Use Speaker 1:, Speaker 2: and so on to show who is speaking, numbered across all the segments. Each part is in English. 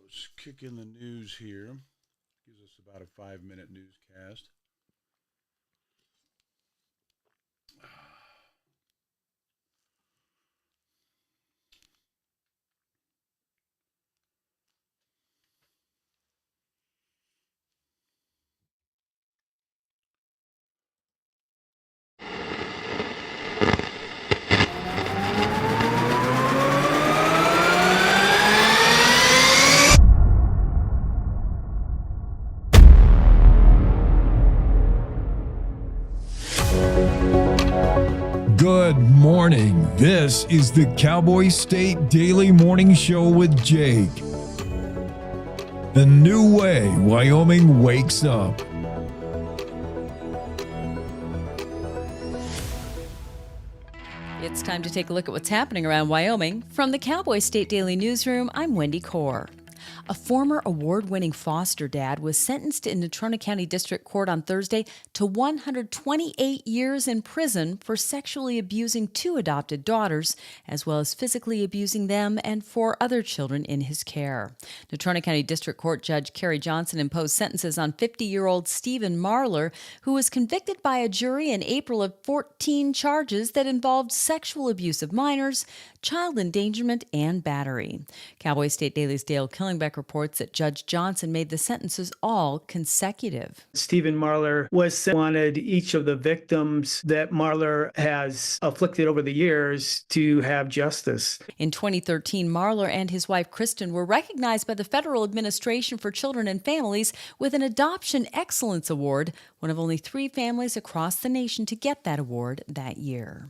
Speaker 1: Let's kick in the news here. Gives us about a 5 minute newscast.
Speaker 2: Good morning. This is the Cowboy State Daily Morning Show with Jake. The new way Wyoming wakes up.
Speaker 3: It's time to take a look at what's happening around Wyoming. From the Cowboy State Daily Newsroom, I'm Wendy Kaur. A former award-winning foster dad was sentenced in Natrona County District Court on Thursday to 128 years in prison for sexually abusing two adopted daughters, as well as physically abusing them and four other children in his care. Natrona County District Court Judge Carrie Johnson imposed sentences on 50-year-old Stephen Marler, who was convicted by a jury in April of 14 charges that involved sexual abuse of minors, child endangerment, and battery. Cowboy State Daily's Dale Killingbeck reports that Judge Johnson made the sentences all consecutive.
Speaker 4: Stephen Marler wanted each of the victims that Marler has afflicted over the years to have justice.
Speaker 3: In 2013, Marler and his wife Kristen were recognized by the Federal Administration for Children and Families with an Adoption Excellence Award, one of only 3 families across the nation to get that award that year.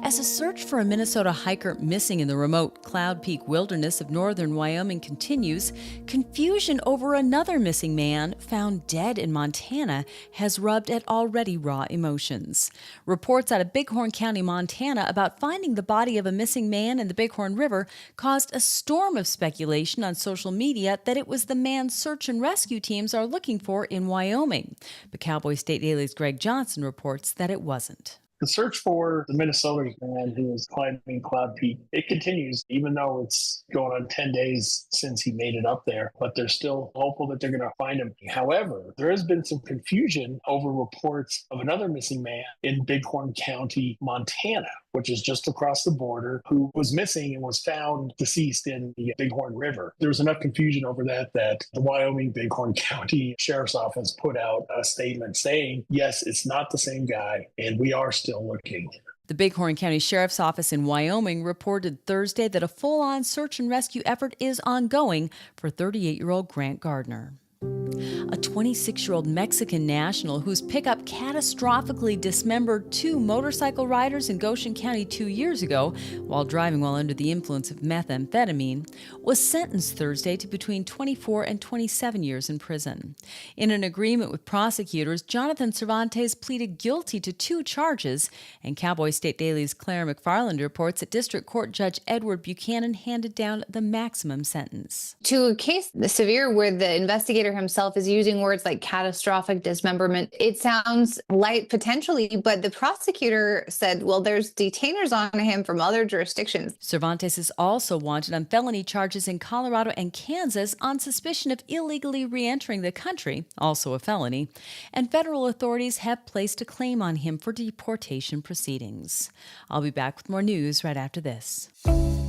Speaker 3: As a search for a Minnesota hiker missing in the remote Cloud Peak wilderness of northern Wyoming continues, confusion over another missing man found dead in Montana has rubbed at already raw emotions. Reports out of Bighorn County, Montana about finding the body of a missing man in the Bighorn River caused a storm of speculation on social media that it was the man search and rescue teams are looking for in Wyoming. But Cowboy State Daily's Greg Johnson reports that it wasn't.
Speaker 5: The search for the Minnesota man who is climbing Cloud Peak, it continues, even though it's going on 10 days since he made it up there, but they're still hopeful that they're going to find him. However, there has been some confusion over reports of another missing man in Bighorn County, Montana, which is just across the border, who was missing and was found deceased in the Bighorn River. There was enough confusion over that the Wyoming Bighorn County Sheriff's Office put out a statement saying, yes, it's not the same guy, and we are still looking.
Speaker 3: The Bighorn County Sheriff's Office in Wyoming reported Thursday that a full-on search and rescue effort is ongoing for 38-year-old Grant Gardner. A 26-year-old Mexican national whose pickup catastrophically dismembered 2 motorcycle riders in Goshen County 2 years ago while driving while under the influence of methamphetamine was sentenced Thursday to between 24 and 27 years in prison. In an agreement with prosecutors, Jonathan Cervantes pleaded guilty to 2 charges, and Cowboy State Daily's Claire McFarland reports that District Court Judge Edward Buchanan handed down the maximum sentence.
Speaker 6: To a case severe where the investigator himself is using words like catastrophic dismemberment, it sounds light potentially, but the prosecutor said, well, there's detainers on him from other jurisdictions.
Speaker 3: Cervantes is also wanted on felony charges in Colorado and Kansas on suspicion of illegally re-entering the country, also a felony, and federal authorities have placed a claim on him for deportation proceedings. I'll be back with more news right after this.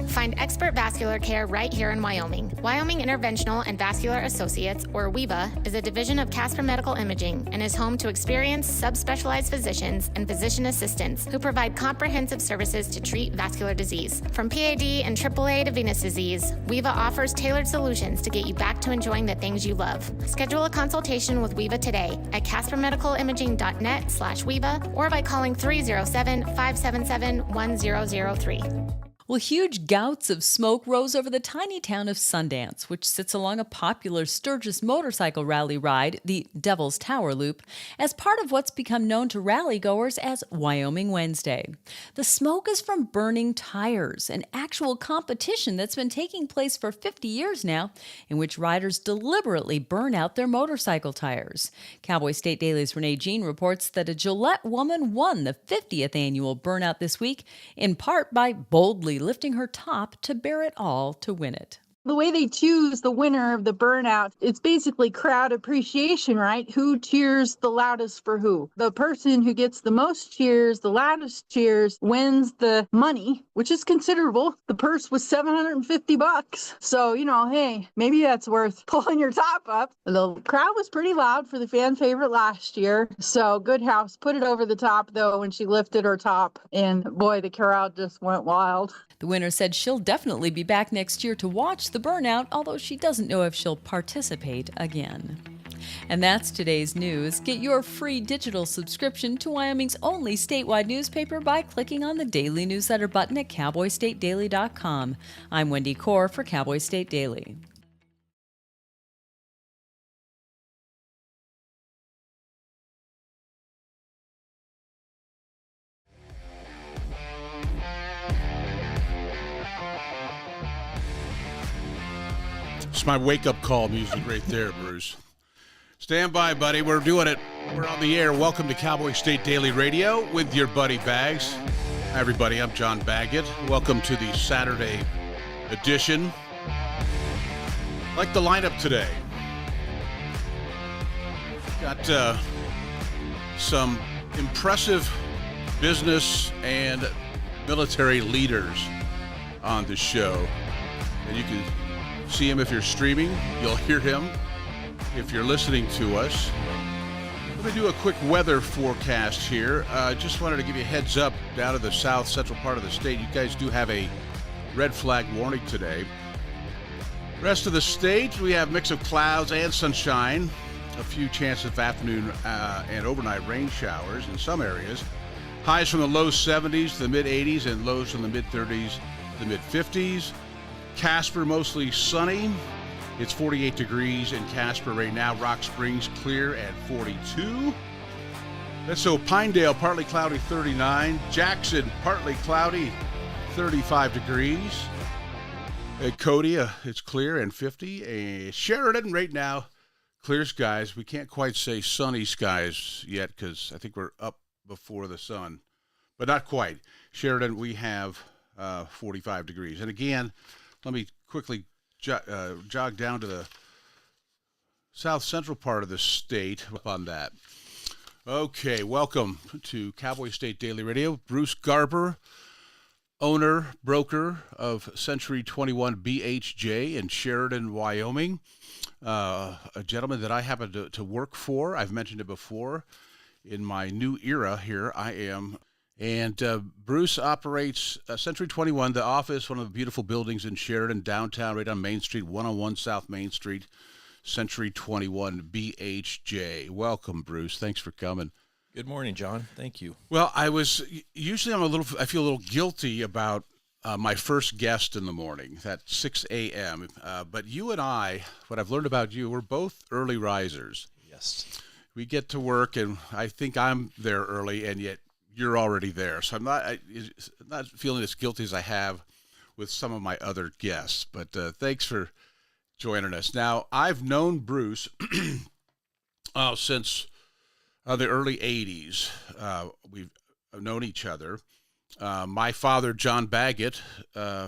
Speaker 7: Find expert vascular care right here in Wyoming. Wyoming Interventional and Vascular Associates, or WIVA, is a division of Casper Medical Imaging and is home to experienced subspecialized physicians and physician assistants who provide comprehensive services to treat vascular disease. From PAD and AAA to venous disease, WIVA offers tailored solutions to get you back to enjoying the things you love. Schedule a consultation with WIVA today at caspermedicalimaging.net/WIVA or by calling 307-577-1003.
Speaker 3: Well, huge gouts of smoke rose over the tiny town of Sundance, which sits along a popular Sturgis motorcycle rally ride, the Devil's Tower Loop, as part of what's become known to rally-goers as Wyoming Wednesday. The smoke is from burning tires, an actual competition that's been taking place for 50 years now, in which riders deliberately burn out their motorcycle tires. Cowboy State Daily's Renee Jean reports that a Gillette woman won the 50th annual burnout this week, in part by boldly lifting her top to bear it all to win it.
Speaker 8: The way they choose the winner of the burnout, it's basically crowd appreciation, right? Who cheers the loudest for who? The person who gets the most cheers, the loudest cheers, wins the money, which is considerable. The purse was $750. So, hey, maybe that's worth pulling your top up. The crowd was pretty loud for the fan favorite last year. So Good House put it over the top, though, when she lifted her top. And boy, the crowd just went wild.
Speaker 3: The winner said she'll definitely be back next year to watch the burnout, although she doesn't know if she'll participate again. And that's today's news. Get your free digital subscription to Wyoming's only statewide newspaper by clicking on the daily newsletter button at cowboystatedaily.com. I'm Wendy Core for Cowboy State Daily.
Speaker 1: It's my wake-up call music right there, Bruce. Stand by, buddy. We're doing it. We're on the air. Welcome to Cowboy State Daily Radio with your buddy Bags. Hi, everybody. I'm John Baggett. Welcome to the Saturday edition. Like the lineup today. Got some impressive business and military leaders on the show. And you can see him if you're streaming. You'll hear him if you're listening to us. Let me do a quick weather forecast here. Just wanted to give you a heads up down to the south central part of the state. You guys do have a red flag warning today. Rest of the state, we have a mix of clouds and sunshine. A few chances of afternoon and overnight rain showers in some areas. Highs from the low 70s to the mid 80s and lows from the mid 30s to the mid 50s. Casper, mostly sunny. It's 48 degrees in Casper right now. Rock Springs, clear at 42. So Pinedale, partly cloudy, 39. Jackson, partly cloudy, 35 degrees. At Cody, it's clear and 50. Sheridan, right now, clear skies. We can't quite say sunny skies yet because I think we're up before the sun, but not quite. Sheridan, we have 45 degrees. And again, let me quickly jog down to the south central part of the state on that. Okay, welcome to Cowboy State Daily Radio. Bruce Garber, owner, broker of Century 21 BHJ in Sheridan, Wyoming. A gentleman that I happen to work for. I've mentioned it before. In my new era here, I am. And Bruce operates Century 21, the office, one of the beautiful buildings in Sheridan, downtown, right on Main Street, 101 South Main Street, Century 21 BHJ. Welcome, Bruce. Thanks for coming.
Speaker 9: Good morning, John. Thank you.
Speaker 1: Well, I feel a little guilty about my first guest in the morning, at 6 a.m. But you and I, what I've learned about you, we're both early risers.
Speaker 9: Yes.
Speaker 1: We get to work, and I think I'm there early, and yet you're already there. So I'm not feeling as guilty as I have with some of my other guests. But thanks for joining us. Now, I've known Bruce since the early 80s. We've known each other. My father, John Baggett,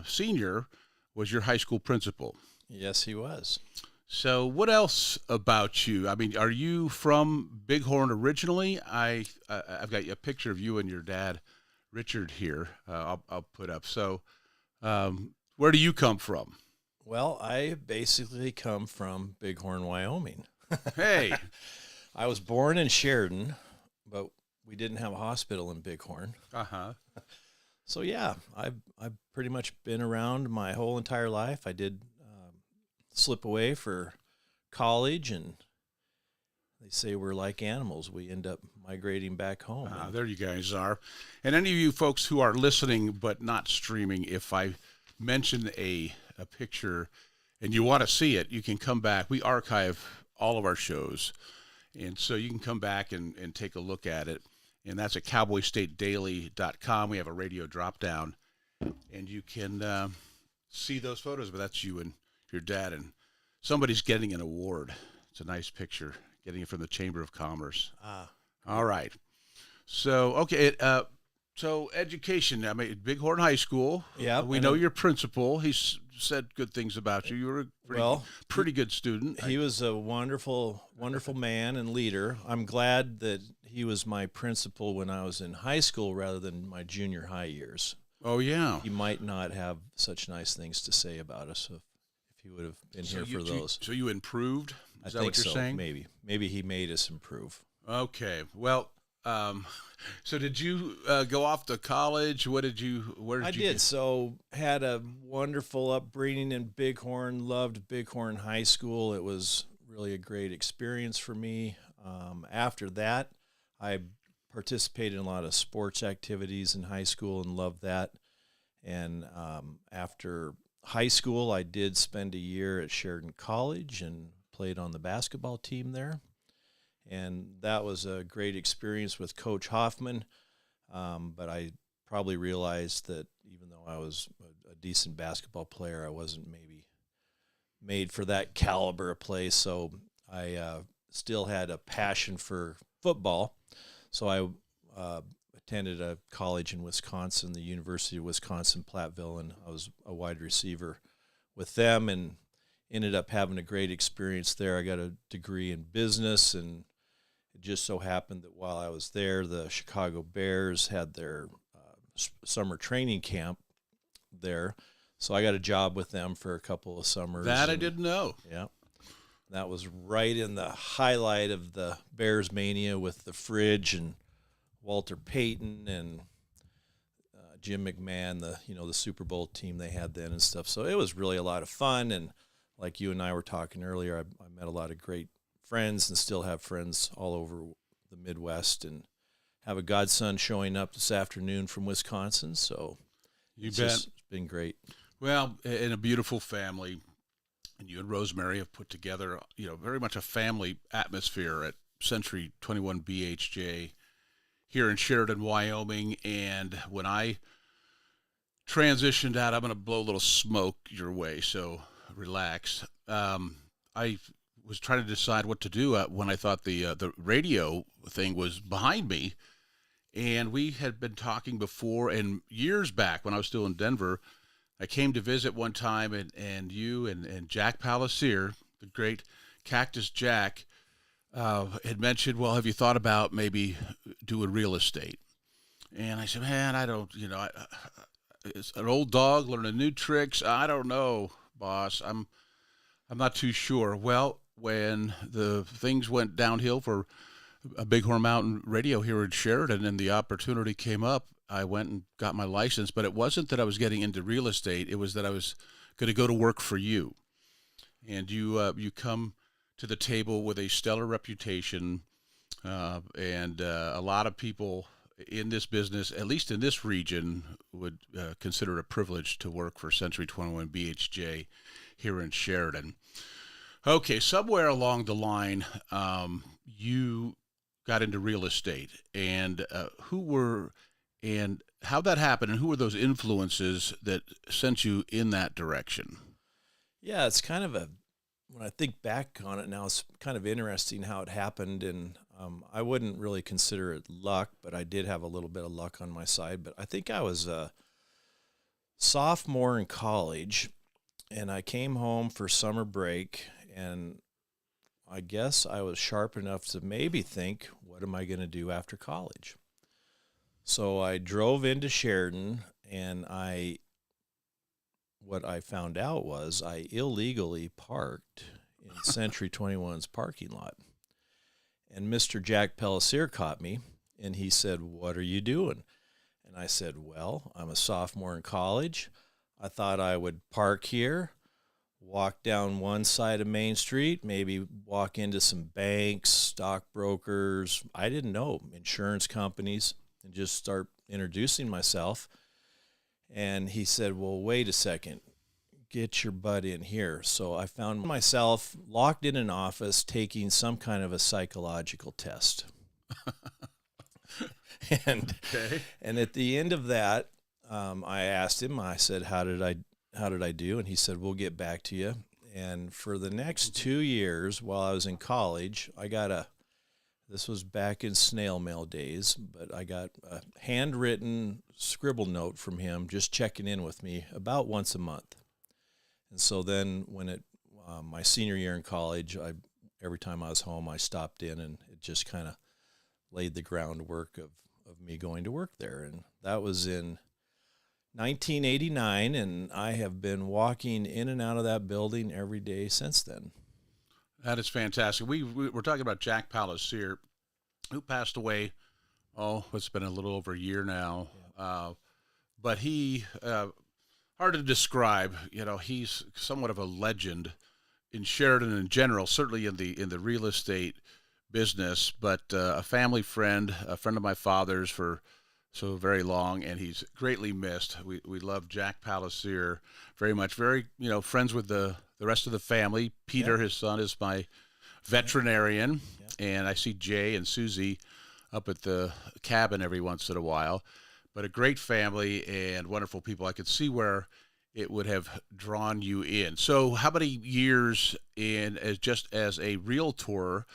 Speaker 1: Sr., was your high school principal.
Speaker 9: Yes, he was.
Speaker 1: So what else about you? I mean, are you from Bighorn originally? I've got a picture of you and your dad, Richard, here. I'll put up. So where do you come from?
Speaker 9: Well, I basically come from Bighorn, Wyoming.
Speaker 1: Hey.
Speaker 9: I was born in Sheridan, but we didn't have a hospital in Bighorn.
Speaker 1: Uh-huh.
Speaker 9: So, yeah, I've pretty much been around my whole entire life. I did slip away for college, and they say we're like animals. We end up migrating back home.
Speaker 1: There you guys are. And any of you folks who are listening but not streaming, if I mention a picture and you want to see it, you can come back. We archive all of our shows, and so you can come back and take a look at it. And that's at cowboystatedaily.com. We have a radio drop-down, and you can see those photos. But that's you and your dad, and somebody's getting an award. It's a nice picture, getting it from the Chamber of Commerce. All right. So, okay, So education. I mean, Bighorn High School.
Speaker 9: Yeah,
Speaker 1: we know your principal. He's said good things about you. You were a pretty good student.
Speaker 9: He was a wonderful, wonderful man and leader. I'm glad that he was my principal when I was in high school rather than my junior high years.
Speaker 1: Oh yeah.
Speaker 9: He might not have such nice things to say about us if he would have been here for those.
Speaker 1: So you improved? Is that
Speaker 9: think
Speaker 1: what you're saying?
Speaker 9: Maybe he made us improve.
Speaker 1: Okay. Well, so did you go off to college? Where did you?
Speaker 9: I did. So had a wonderful upbringing in Bighorn. Loved Bighorn High School. It was really a great experience for me. After that, I participated in a lot of sports activities in high school and loved that. And after high school, I did spend a year at Sheridan College and played on the basketball team there. And that was a great experience with Coach Hoffman. But I probably realized that even though I was a decent basketball player, I wasn't maybe made for that caliber of play. So I still had a passion for football. So I attended a college in Wisconsin, the University of Wisconsin-Platteville, and I was a wide receiver with them and ended up having a great experience there. I got a degree in business, and it just so happened that while I was there, the Chicago Bears had their summer training camp there. So I got a job with them for a couple of summers.
Speaker 1: That I didn't know.
Speaker 9: Yeah. That was right in the highlight of the Bears mania with the Fridge and Walter Payton and Jim McMahon, the Super Bowl team they had then and stuff. So it was really a lot of fun. And like you and I were talking earlier, I met a lot of great friends and still have friends all over the Midwest, and have a godson showing up this afternoon from Wisconsin. So it's been great.
Speaker 1: Well, in a beautiful family, and you and Rosemary have put together, very much a family atmosphere at Century 21 BHJ here in Sheridan, Wyoming. And when I transitioned out, I'm going to blow a little smoke your way, so relax. I was trying to decide what to do when I thought the radio thing was behind me. And we had been talking before, and years back when I was still in Denver, I came to visit one time, and you and Jack Palliser, the great Cactus Jack, had mentioned, well, have you thought about maybe doing real estate? And I said, man, I don't, it's an old dog learning new tricks. I don't know, boss. I'm not too sure. Well, when the things went downhill for a Bighorn Mountain Radio here in Sheridan and the opportunity came up, I went and got my license. But it wasn't that I was getting into real estate. It was that I was going to go to work for you. And you come to the table with a stellar reputation, and a lot of people in this business, at least in this region, would consider it a privilege to work for Century 21 BHJ here in Sheridan. Okay, somewhere along the line, you got into real estate, and how that happened, and who were those influences that sent you in that direction?
Speaker 9: Yeah, it's kind of when I think back on it now, it's kind of interesting how it happened, and I wouldn't really consider it luck, but I did have a little bit of luck on my side. But I think I was a sophomore in college, and I came home for summer break, and I guess I was sharp enough to maybe think, what am I going to do after college? So I drove into Sheridan, and what I found out was I illegally parked in Century 21's parking lot. And Mr. Jack Palliser caught me, and he said, what are you doing? And I said, well, I'm a sophomore in college. I thought I would park here, walk down one side of Main Street, maybe walk into some banks, stockbrokers, I didn't know, insurance companies, and just start introducing myself. And he said, well, wait a second, get your butt in here. So I found myself locked in an office taking some kind of a psychological test. And at the end of that, I asked him, I said, how did I do? And he said, we'll get back to you. And for the next 2 years while I was in college, I got a This was back in snail mail days, but I got a handwritten scribble note from him just checking in with me about once a month. And so then when my senior year in college, every time I was home, I stopped in, and it just kind of laid the groundwork of me going to work there. And that was in 1989, and I have been walking in and out of that building every day since then.
Speaker 1: That is fantastic. We're talking about Jack Palliser, who passed away, it's been a little over a year now. Yeah. But he, hard to describe, he's somewhat of a legend in Sheridan in general, certainly in the real estate business, but a family friend, a friend of my father's for so very long, and he's greatly missed. We love Jack Palliser very much. Very, friends with the rest of the family. Peter, his son, is my veterinarian, and I see Jay and Susie up at the cabin every once in a while. But a great family and wonderful people. I could see where it would have drawn you in. So how many years as a realtor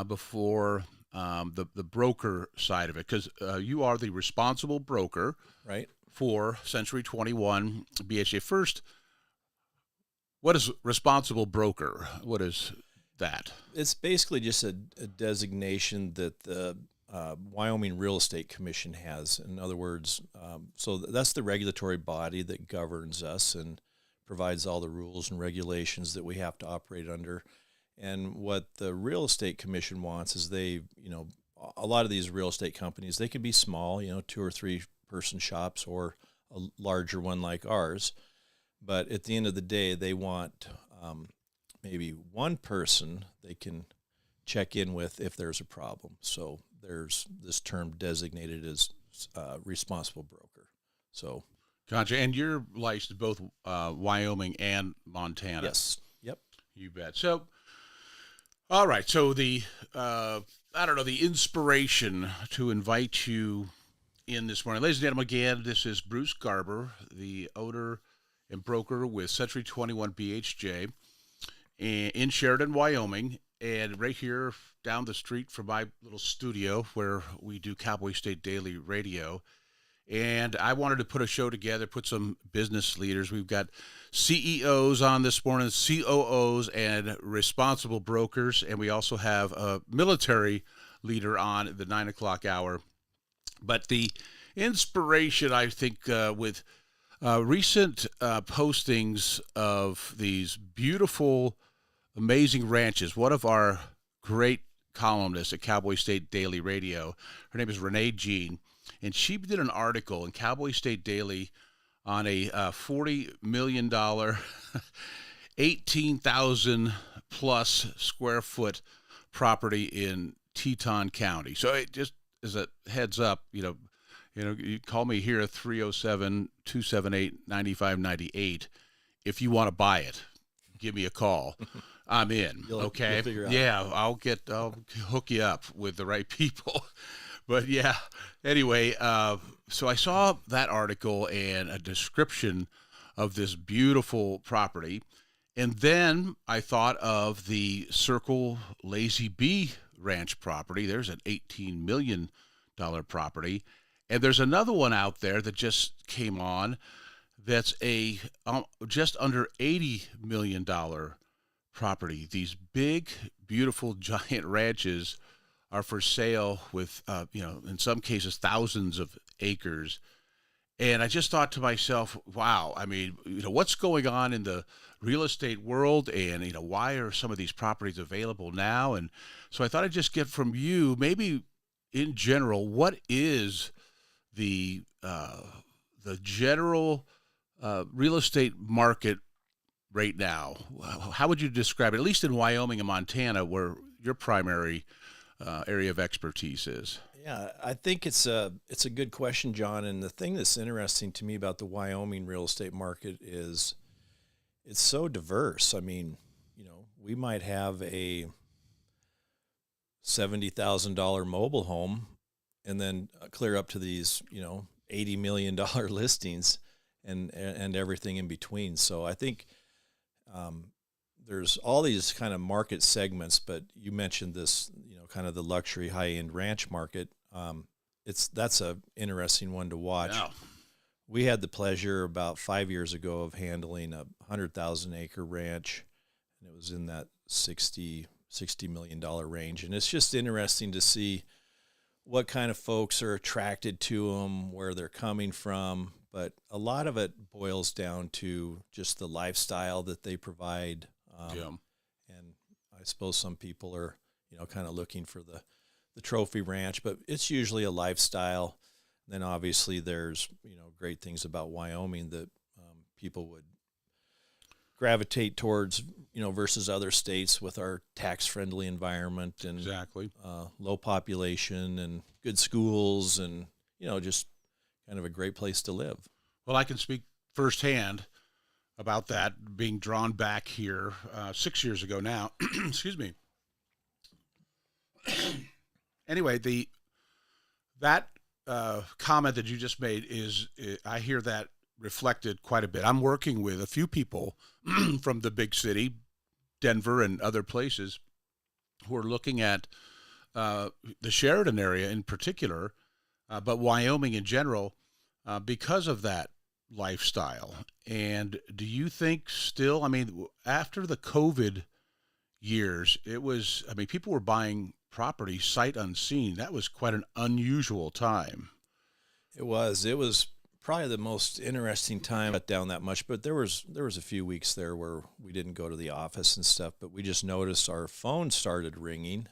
Speaker 1: before the broker side of it? Because you are the responsible broker,
Speaker 9: right,
Speaker 1: for Century 21 BHA. First, what is responsible broker? What is that?
Speaker 9: It's basically just a designation that the Wyoming Real Estate Commission has. In other words, so that's the regulatory body that governs us and provides all the rules and regulations that we have to operate under. And what the Real Estate Commission wants is a lot of these real estate companies, they can be small, 2 or 3 person shops, or a larger one like ours. But at the end of the day, they want maybe one person they can check in with if there's a problem. So there's this term designated as responsible broker. So,
Speaker 1: gotcha. And you're licensed both Wyoming and Montana.
Speaker 9: Yes. Yep.
Speaker 1: You bet. So, all right. So the inspiration to invite you in this morning, ladies and gentlemen, again, this is Bruce Garber, the owner and broker with Century 21 BHJ in Sheridan, Wyoming, and right here down the street from my little studio where we do Cowboy State Daily Radio. And I wanted to put a show together, put some business leaders. We've got CEOs on this morning, COOs, and responsible brokers. And we also have a military leader on the 9 o'clock hour. But the inspiration, I think, with recent postings of these beautiful, amazing ranches. One of our great columnists at Cowboy State Daily Radio, her name is Renee Jean, and she did an article in Cowboy State Daily on a $40 million, 18,000 plus square foot property in Teton County. So it just as a heads up, you call me here at 307-278-9598 if you want to buy it. Give me a call. I'm in. Okay.
Speaker 9: You'll figure out.
Speaker 1: Yeah, I'll hook you up with the right people. But yeah, anyway, so I saw that article and a description of this beautiful property. And then I thought of the Circle Lazy Bee Ranch property. There's an $18 million property. And there's another one out there that just came on that's a just under $80 million property. These big, beautiful, giant ranches are for sale with, in some cases, thousands of acres. And I just thought to myself, wow, I mean, what's going on in the real estate world, and, why are some of these properties available now? And so I thought I'd just get from you, maybe in general, what is the general real estate market right now? How would you describe it, at least in Wyoming and Montana, where your primary area of expertise is?
Speaker 9: Yeah, I think it's a good question, John. And the thing that's interesting to me about the Wyoming real estate market is it's so diverse. I mean, we might have a $70,000 mobile home and then clear up to these, $80 million listings and everything in between. So I think there's all these kind of market segments, but you mentioned this, kind of the luxury high-end ranch market. That's a interesting one to watch.
Speaker 1: Yeah.
Speaker 9: We had the pleasure about 5 years ago of handling a 100,000 acre ranch, and it was in that $60 million range. And it's just interesting to see what kind of folks are attracted to them, where they're coming from. But a lot of it boils down to just the lifestyle that they provide. And I suppose some people are, kind of looking for the trophy ranch, but it's usually a lifestyle. Then obviously there's, great things about Wyoming that people would gravitate towards, versus other states with our tax-friendly environment and
Speaker 1: Exactly.
Speaker 9: Low population and good schools and, just kind of a great place to live.
Speaker 1: Well, I can speak firsthand about that, being drawn back here 6 years ago now. Excuse me. Anyway, that comment that you just made I hear that reflected quite a bit. I'm working with a few people from the big city, Denver and other places, who are looking at the Sheridan area in particular, but Wyoming in general, because of that lifestyle. And do you think still, after the COVID years, people were buying property sight unseen. That was quite an unusual time.
Speaker 9: It was probably the most interesting time. Not down that much, but there was a few weeks there where we didn't go to the office and stuff, but we just noticed our phone started ringing,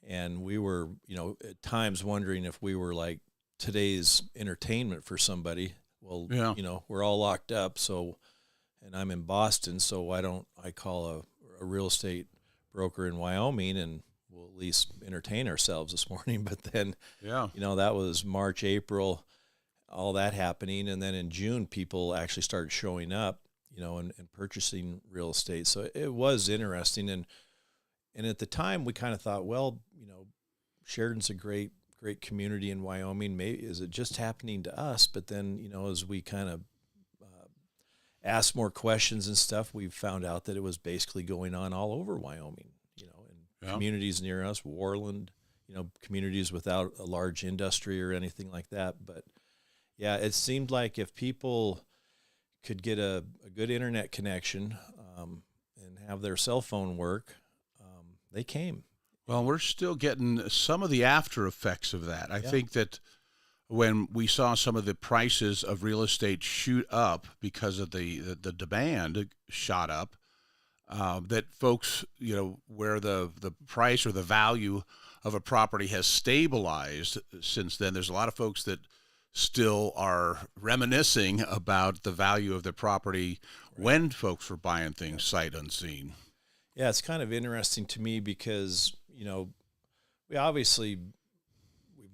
Speaker 9: and we were, at times wondering if we were like today's entertainment for somebody. Well,
Speaker 1: yeah.
Speaker 9: We're all locked up, and I'm in Boston, so why don't I call a real estate broker in Wyoming, and we'll at least entertain ourselves this morning. But then, that was March, April, all that happening. And then in June, people actually started showing up, and purchasing real estate. So it was interesting. And at the time we kind of thought, well, Sheridan's a great community in Wyoming. Maybe is it just happening to us? But then, as we kind of asked more questions and stuff, we found out that it was basically going on all over Wyoming, and communities near us, Warland, communities without a large industry or anything like that. But yeah, it seemed like if people could get a good internet connection and have their cell phone work, they came.
Speaker 1: Well, we're still getting some of the after effects of that. I think that when we saw some of the prices of real estate shoot up because of the demand shot up, that folks, where the price or the value of a property has stabilized since then, there's a lot of folks that still are reminiscing about the value of their property when folks were buying things sight unseen.
Speaker 9: Yeah, it's kind of interesting to me because, we've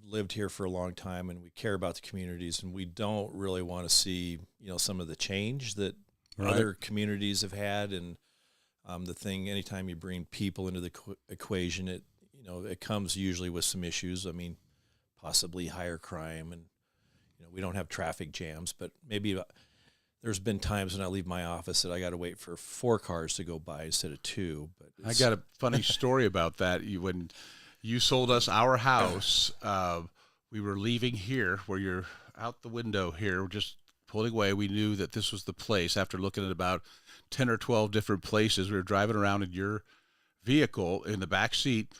Speaker 9: lived here for a long time and we care about the communities, and we don't really want to see, some of the change that other communities have had. And the thing, anytime you bring people into the equation, it comes usually with some issues. Possibly higher crime, and, we don't have traffic jams, but maybe there's been times when I leave my office that I got to wait for 4 cars to go by instead of 2. But
Speaker 1: I got a funny story about that. When you sold us our house, we were leaving here, where you're out the window here, just pulling away. We knew that this was the place. After looking at about 10 or 12 different places, we were driving around in your vehicle in the back seat,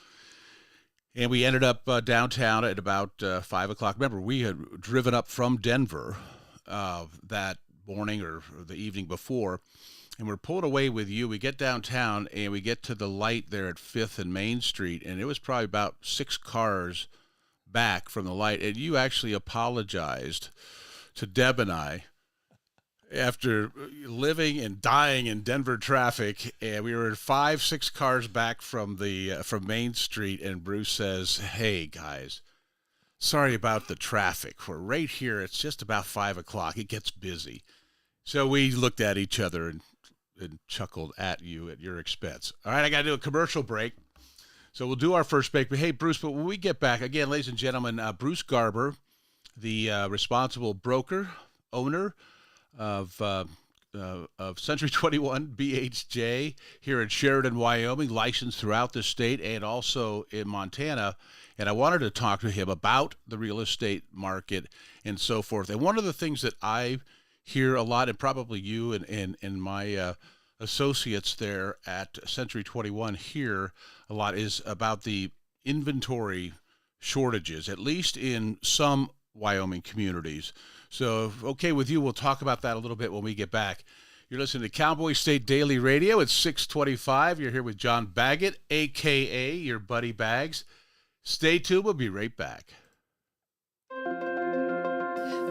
Speaker 1: and we ended up downtown at about 5 o'clock. Remember, we had driven up from Denver that morning or the evening before, and we're pulled away with you. We get downtown, and we get to the light there at 5th and Main Street, and it was probably about 6 cars back from the light, and you actually apologized to Deb and I after living and dying in Denver traffic, and we were 5-6 cars back from Main Street, and Bruce says, "Hey guys, sorry about the traffic. We're right here. It's just about 5 o'clock. It gets busy." So we looked at each other and chuckled at you at your expense. All right, I got to do a commercial break. So we'll do our first break. But hey, Bruce, but when we get back, again, ladies and gentlemen, Bruce Garber, the responsible broker, owner of of Century 21 BHJ here in Sheridan, Wyoming, licensed throughout the state and also in Montana. And I wanted to talk to him about the real estate market and so forth. And one of the things that I hear a lot, and probably you and my associates there at Century 21 hear a lot, is about the inventory shortages, at least in some Wyoming communities. So, if okay with you, we'll talk about that a little bit when we get back. You're listening to Cowboy State Daily Radio. It's 6:25. You're here with John Baggett, a.k.a. your buddy Bags. Stay tuned. We'll be right back.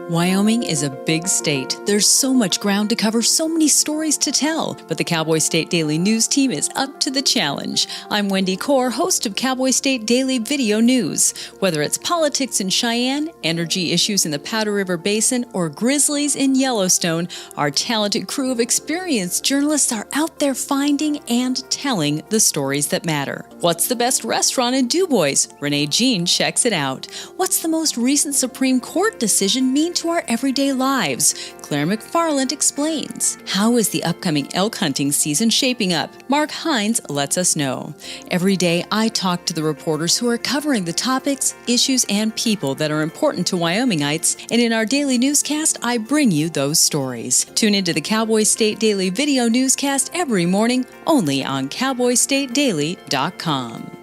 Speaker 3: Wyoming is a big state. There's so much ground to cover, so many stories to tell. But the Cowboy State Daily News team is up to the challenge. I'm Wendy Core, host of Cowboy State Daily Video News. Whether it's politics in Cheyenne, energy issues in the Powder River Basin, or grizzlies in Yellowstone, our talented crew of experienced journalists are out there finding and telling the stories that matter. What's the best restaurant in DuBois? Renee Jean checks it out. What's the most recent Supreme Court decision mean to our everyday lives? Claire McFarland explains. How is the upcoming elk hunting season shaping up? Mark Hines lets us know. Every day, I talk to the reporters who are covering the topics, issues, and people that are important to Wyomingites, and in our daily newscast, I bring you those stories. Tune into the Cowboy State Daily Video Newscast every morning, only on CowboyStateDaily.com.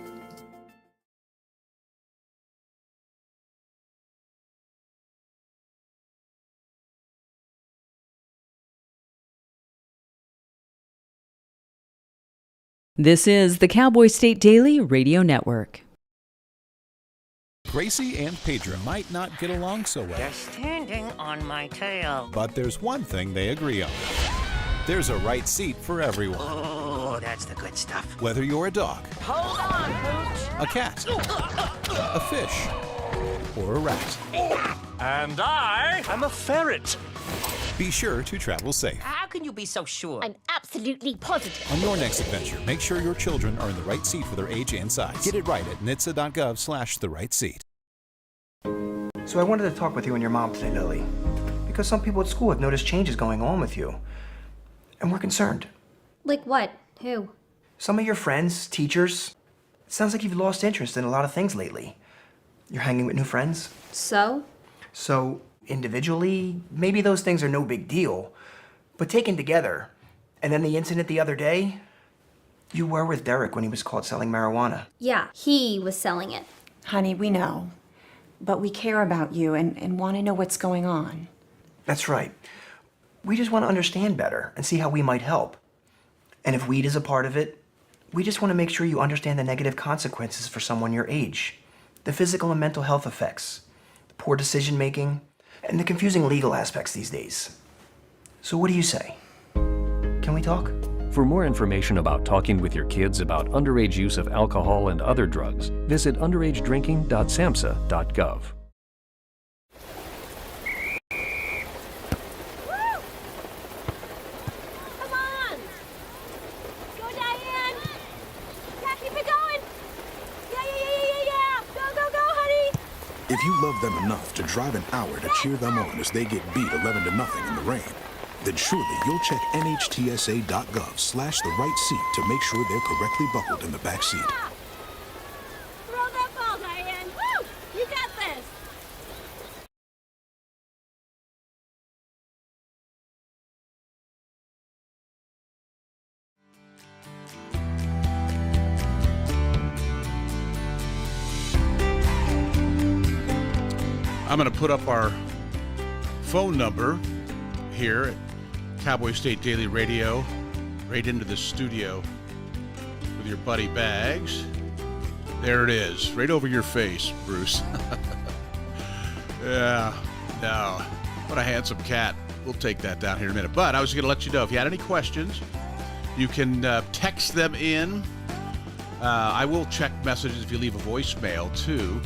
Speaker 3: This is the Cowboy State Daily Radio Network.
Speaker 10: Gracie and Pedro might not get along so well.
Speaker 11: They're standing on my tail.
Speaker 10: But there's one thing they agree on. There's a right seat for everyone.
Speaker 11: Oh, that's the good stuff.
Speaker 10: Whether you're a dog,
Speaker 11: Hold on, Pooch.
Speaker 10: a cat, a fish, or a rat.
Speaker 12: And I'm a ferret.
Speaker 10: Be sure to travel safe.
Speaker 11: How can you be so sure?
Speaker 13: I'm absolutely positive.
Speaker 10: On your next adventure, make sure your children are in the right seat for their age and size. Get it right at nhtsa.gov/the-right-seat.
Speaker 14: So I wanted to talk with you and your mom today, Lily, because some people at school have noticed changes going on with you, and we're concerned.
Speaker 13: Like what? Who?
Speaker 14: Some of your friends, teachers. It sounds like you've lost interest in a lot of things lately. You're hanging with new friends.
Speaker 13: So,
Speaker 14: individually, maybe those things are no big deal, but taken together, and then the incident the other day, you were with Derek when he was caught selling marijuana.
Speaker 13: yeah, he was selling it.
Speaker 15: Honey, we know, but we care about you and want to know what's going on.
Speaker 14: That's right. We just want to understand better and see how we might help. And if weed is a part of it, we just want to make sure you understand the negative consequences for someone your age, the physical and mental health effects, the poor decision-making, and the confusing legal aspects these days. So what do you say? Can we talk?
Speaker 16: For more information about talking with your kids about underage use of alcohol and other drugs, visit underagedrinking.samhsa.gov.
Speaker 13: Come on! Go, Diane! Yeah, keep it going! Yeah! Go, honey!
Speaker 17: If you love them enough to drive an hour to cheer them on as they get beat 11-0 in the rain, then surely you'll check nhtsa.gov/the-right-seat to make sure they're correctly buckled in the back seat.
Speaker 13: Throw that ball, Diane! Woo! You got this!
Speaker 1: I'm going to put up our phone number here at Cowboy State Daily Radio right into the studio with your buddy Bags. There it is, right over your face, Bruce. Yeah, no. What a handsome cat. We'll take that down here in a minute. But I was going to let you know, if you had any questions, you can text them in. I will check messages if you leave a voicemail, too.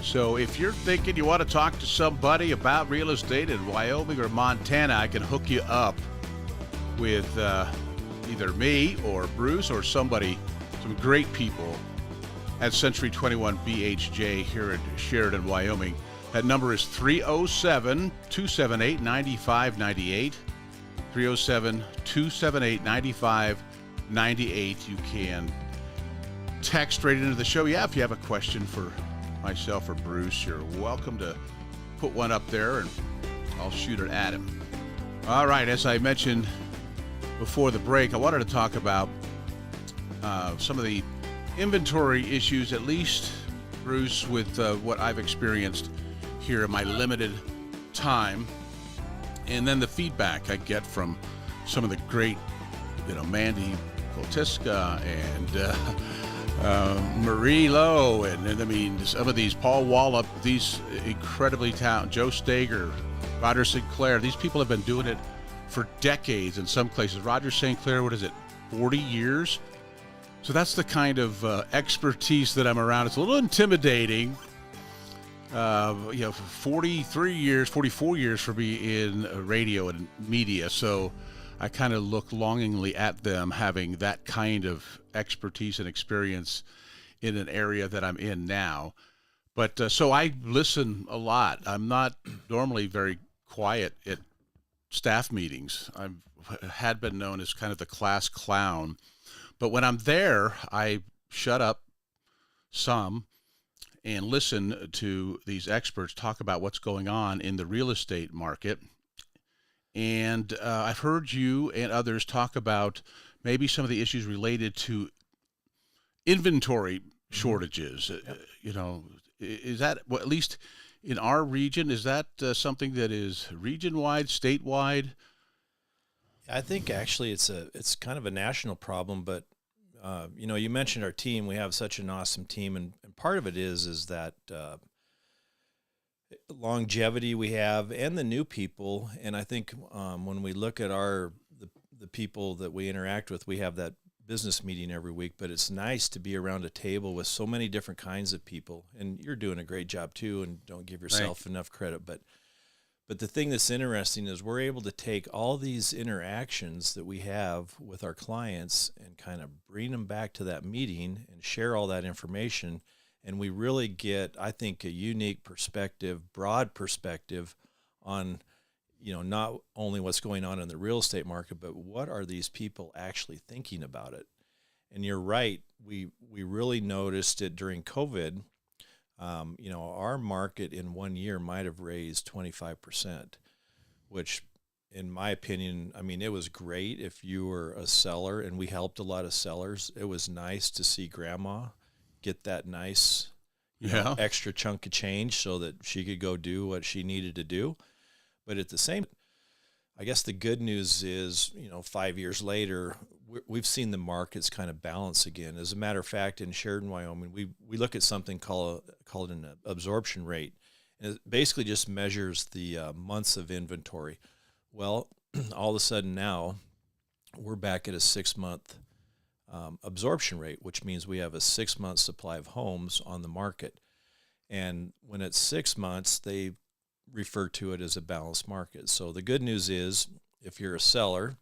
Speaker 1: So if you're thinking you want to talk to somebody about real estate in Wyoming or Montana, I can hook you up with either me or Bruce or somebody, some great people at Century 21 BHJ here in Sheridan, Wyoming. That number is 307-278-9598. 307-278-9598. You can text right into the show. Yeah, if you have a question for myself or Bruce, you're welcome to put one up there, and I'll shoot it at him. All right, as I mentioned before the break, I wanted to talk about some of the inventory issues, at least, Bruce, with what I've experienced here in my limited time, and then the feedback I get from some of the great, Mandy Kotiska and Marie Lowe, and I mean, some of these, Paul Wallop, these incredibly talented, Joe Stager, Roger Sinclair. These people have been doing it for decades in some places. Roger St. Clair, what is it, 40 years? So that's the kind of expertise that I'm around. It's a little intimidating. For 43 years, 44 years for me in radio and media. So I kind of look longingly at them having that kind of expertise and experience in an area that I'm in now. But so I listen a lot. I'm not normally very quiet at staff meetings. I had been known as kind of the class clown. But when I'm there, I shut up some and listen to these experts talk about what's going on in the real estate market. And I've heard you and others talk about maybe some of the issues related to inventory shortages. Is that, well, at least in our region, is that something that is region-wide, statewide?
Speaker 9: I think actually it's kind of a national problem, but you mentioned our team. We have such an awesome team, and part of it is that longevity we have and the new people. And I think when we look at the people that we interact with, we have that business meeting every week, but it's nice to be around a table with so many different kinds of people, and you're doing a great job too, and don't give yourself enough credit. But the thing that's interesting is we're able to take all these interactions that we have with our clients and kind of bring them back to that meeting and share all that information, and we really get, I think, a unique perspective, broad perspective on not only what's going on in the real estate market, but what are these people actually thinking about it? And you're right. We really noticed it during COVID. Our market in 1 year might have raised 25%, which in my opinion, I mean, it was great if you were a seller, and we helped a lot of sellers. It was nice to see grandma get that nice, extra chunk of change so that she could go do what she needed to do. But at the same, I guess the good news is, 5 years later, we've seen the markets kind of balance again. As a matter of fact, in Sheridan, Wyoming, we look at something called an absorption rate. And it basically just measures the months of inventory. Well, all of a sudden now, we're back at a 6-month absorption rate, which means we have a 6-month supply of homes on the market. And when it's 6 months, they refer to it as a balanced market. So the good news is, if you're a seller,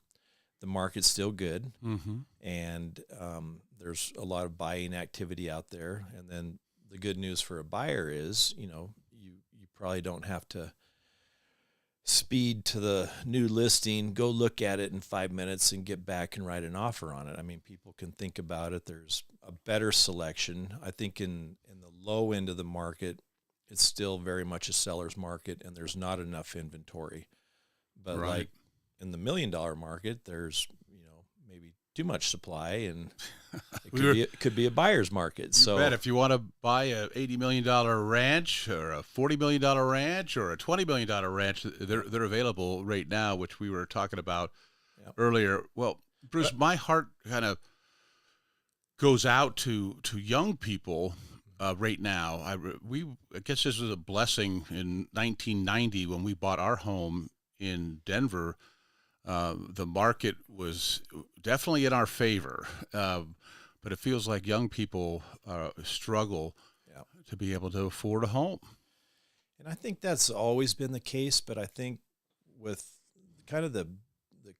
Speaker 9: the market's still good, and there's a lot of buying activity out there. And then the good news for a buyer is, you probably don't have to speed to the new listing, go look at it in 5 minutes and get back and write an offer on it. I mean, people can think about it. There's a better selection. I think in the low end of the market, it's still very much a seller's market, and there's not enough inventory. But like in the $1 million market, there's maybe too much supply, and it could be a buyer's market. So
Speaker 1: bet if you want to buy a $80 million ranch or a $40 million ranch or a $20 million ranch, they're available right now, which we were talking about earlier. Well, Bruce, my heart kind of goes out to young people. Right now, I guess this was a blessing in 1990 when we bought our home in Denver. The market was definitely in our favor, but it feels like young people struggle to be able to afford a home.
Speaker 9: And I think that's always been the case, but I think with kind of the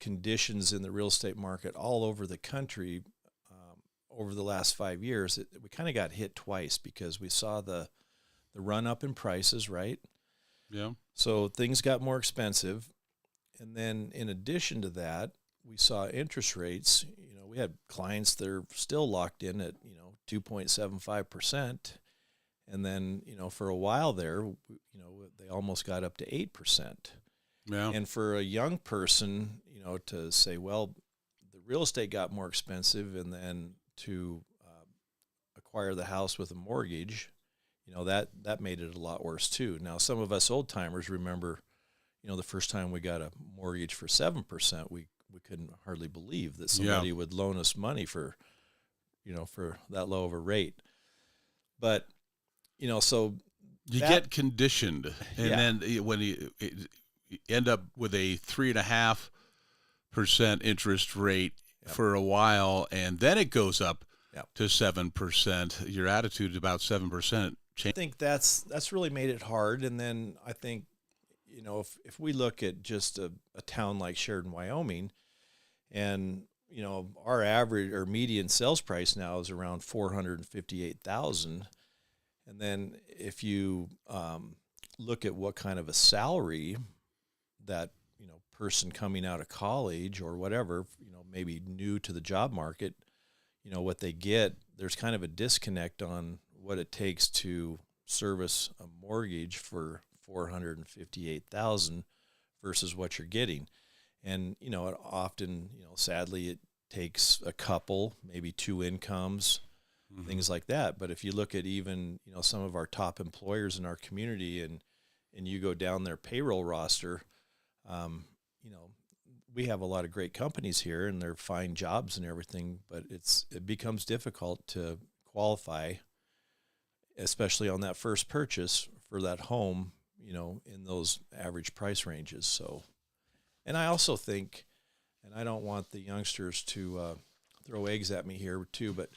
Speaker 9: conditions in the real estate market all over the country, over the last 5 years, we kind of got hit twice, because we saw the run up in prices, right?
Speaker 1: Yeah.
Speaker 9: So things got more expensive. And then in addition to that, we saw interest rates. We had clients that are still locked in at 2.75%, and then for a while there, they almost got up to 8%.
Speaker 1: Yeah.
Speaker 9: And for a young person, to say, well, the real estate got more expensive, and then to acquire the house with a mortgage, that made it a lot worse too. Now, some of us old timers remember, the first time we got a mortgage for 7%, we couldn't hardly believe that somebody would loan us money for that low of a rate. But, so
Speaker 1: you get conditioned, and then when you end up with a 3.5% interest rate for a while, and then it goes up to 7%, your attitude about 7% change.
Speaker 9: I think that's really made it hard. And then I think, if we look at just a town like Sheridan, Wyoming, and our average or median sales price now is around $458,000, and then if you look at what kind of a salary that person coming out of college or whatever, maybe new to the job market, what they get, there's kind of a disconnect on what it takes to service a mortgage for $458,000 versus what you're getting. And, it often, sadly, it takes a couple, maybe two incomes, things like that. But if you look at even, some of our top employers in our community and you go down their payroll roster, we have a lot of great companies here and they're fine jobs and everything, but it becomes difficult to qualify, especially on that first purchase for that home, in those average price ranges. So, and I also think, and I don't want the youngsters to throw eggs at me here too, but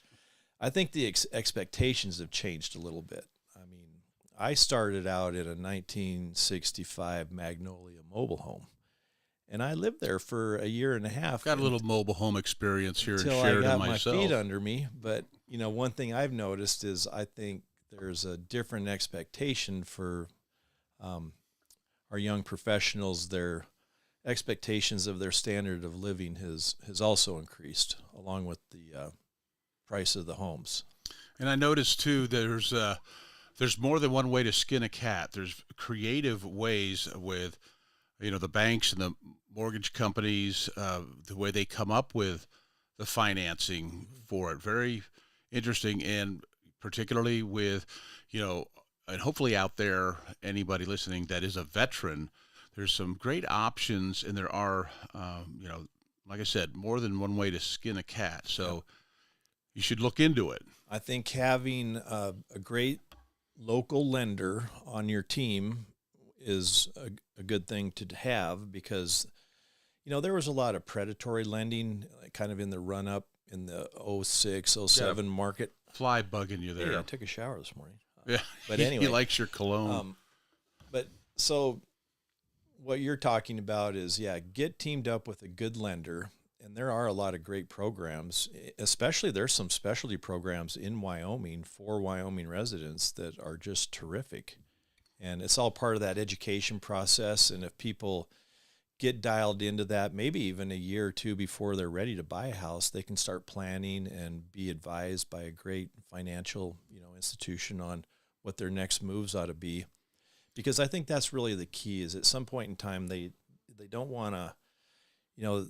Speaker 9: I think the expectations have changed a little bit. I mean, I started out in a 1965 Magnolia mobile home, and I lived there for a year and a half.
Speaker 1: Got a little mobile home experience here in Sheridan
Speaker 9: until I got
Speaker 1: myself.
Speaker 9: My feet under me. But, one thing I've noticed is I think there's a different expectation for our young professionals. Their expectations of their standard of living has also increased along with the price of the homes.
Speaker 1: And I noticed too, there's more than one way to skin a cat. There's creative ways with, the banks and the mortgage companies, the way they come up with the financing for it. Very interesting, and particularly with, and hopefully out there, anybody listening that is a veteran, there's some great options, and there are, like I said, more than one way to skin a cat. So you should look into it.
Speaker 9: I think having a great local lender on your team is a good thing to have, because, there was a lot of predatory lending kind of in the run-up in the 06, 07 market.
Speaker 1: Fly bugging you there.
Speaker 9: Yeah, I took a shower this morning.
Speaker 1: Yeah,
Speaker 9: but anyway.
Speaker 1: He likes your cologne.
Speaker 9: But so what you're talking about is, get teamed up with a good lender. And there are a lot of great programs, especially there's some specialty programs in Wyoming for Wyoming residents that are just terrific. And it's all part of that education process. And if people get dialed into that, maybe even a year or two before they're ready to buy a house, they can start planning and be advised by a great financial, institution on what their next moves ought to be. Because I think that's really the key, is at some point in time, they don't want to,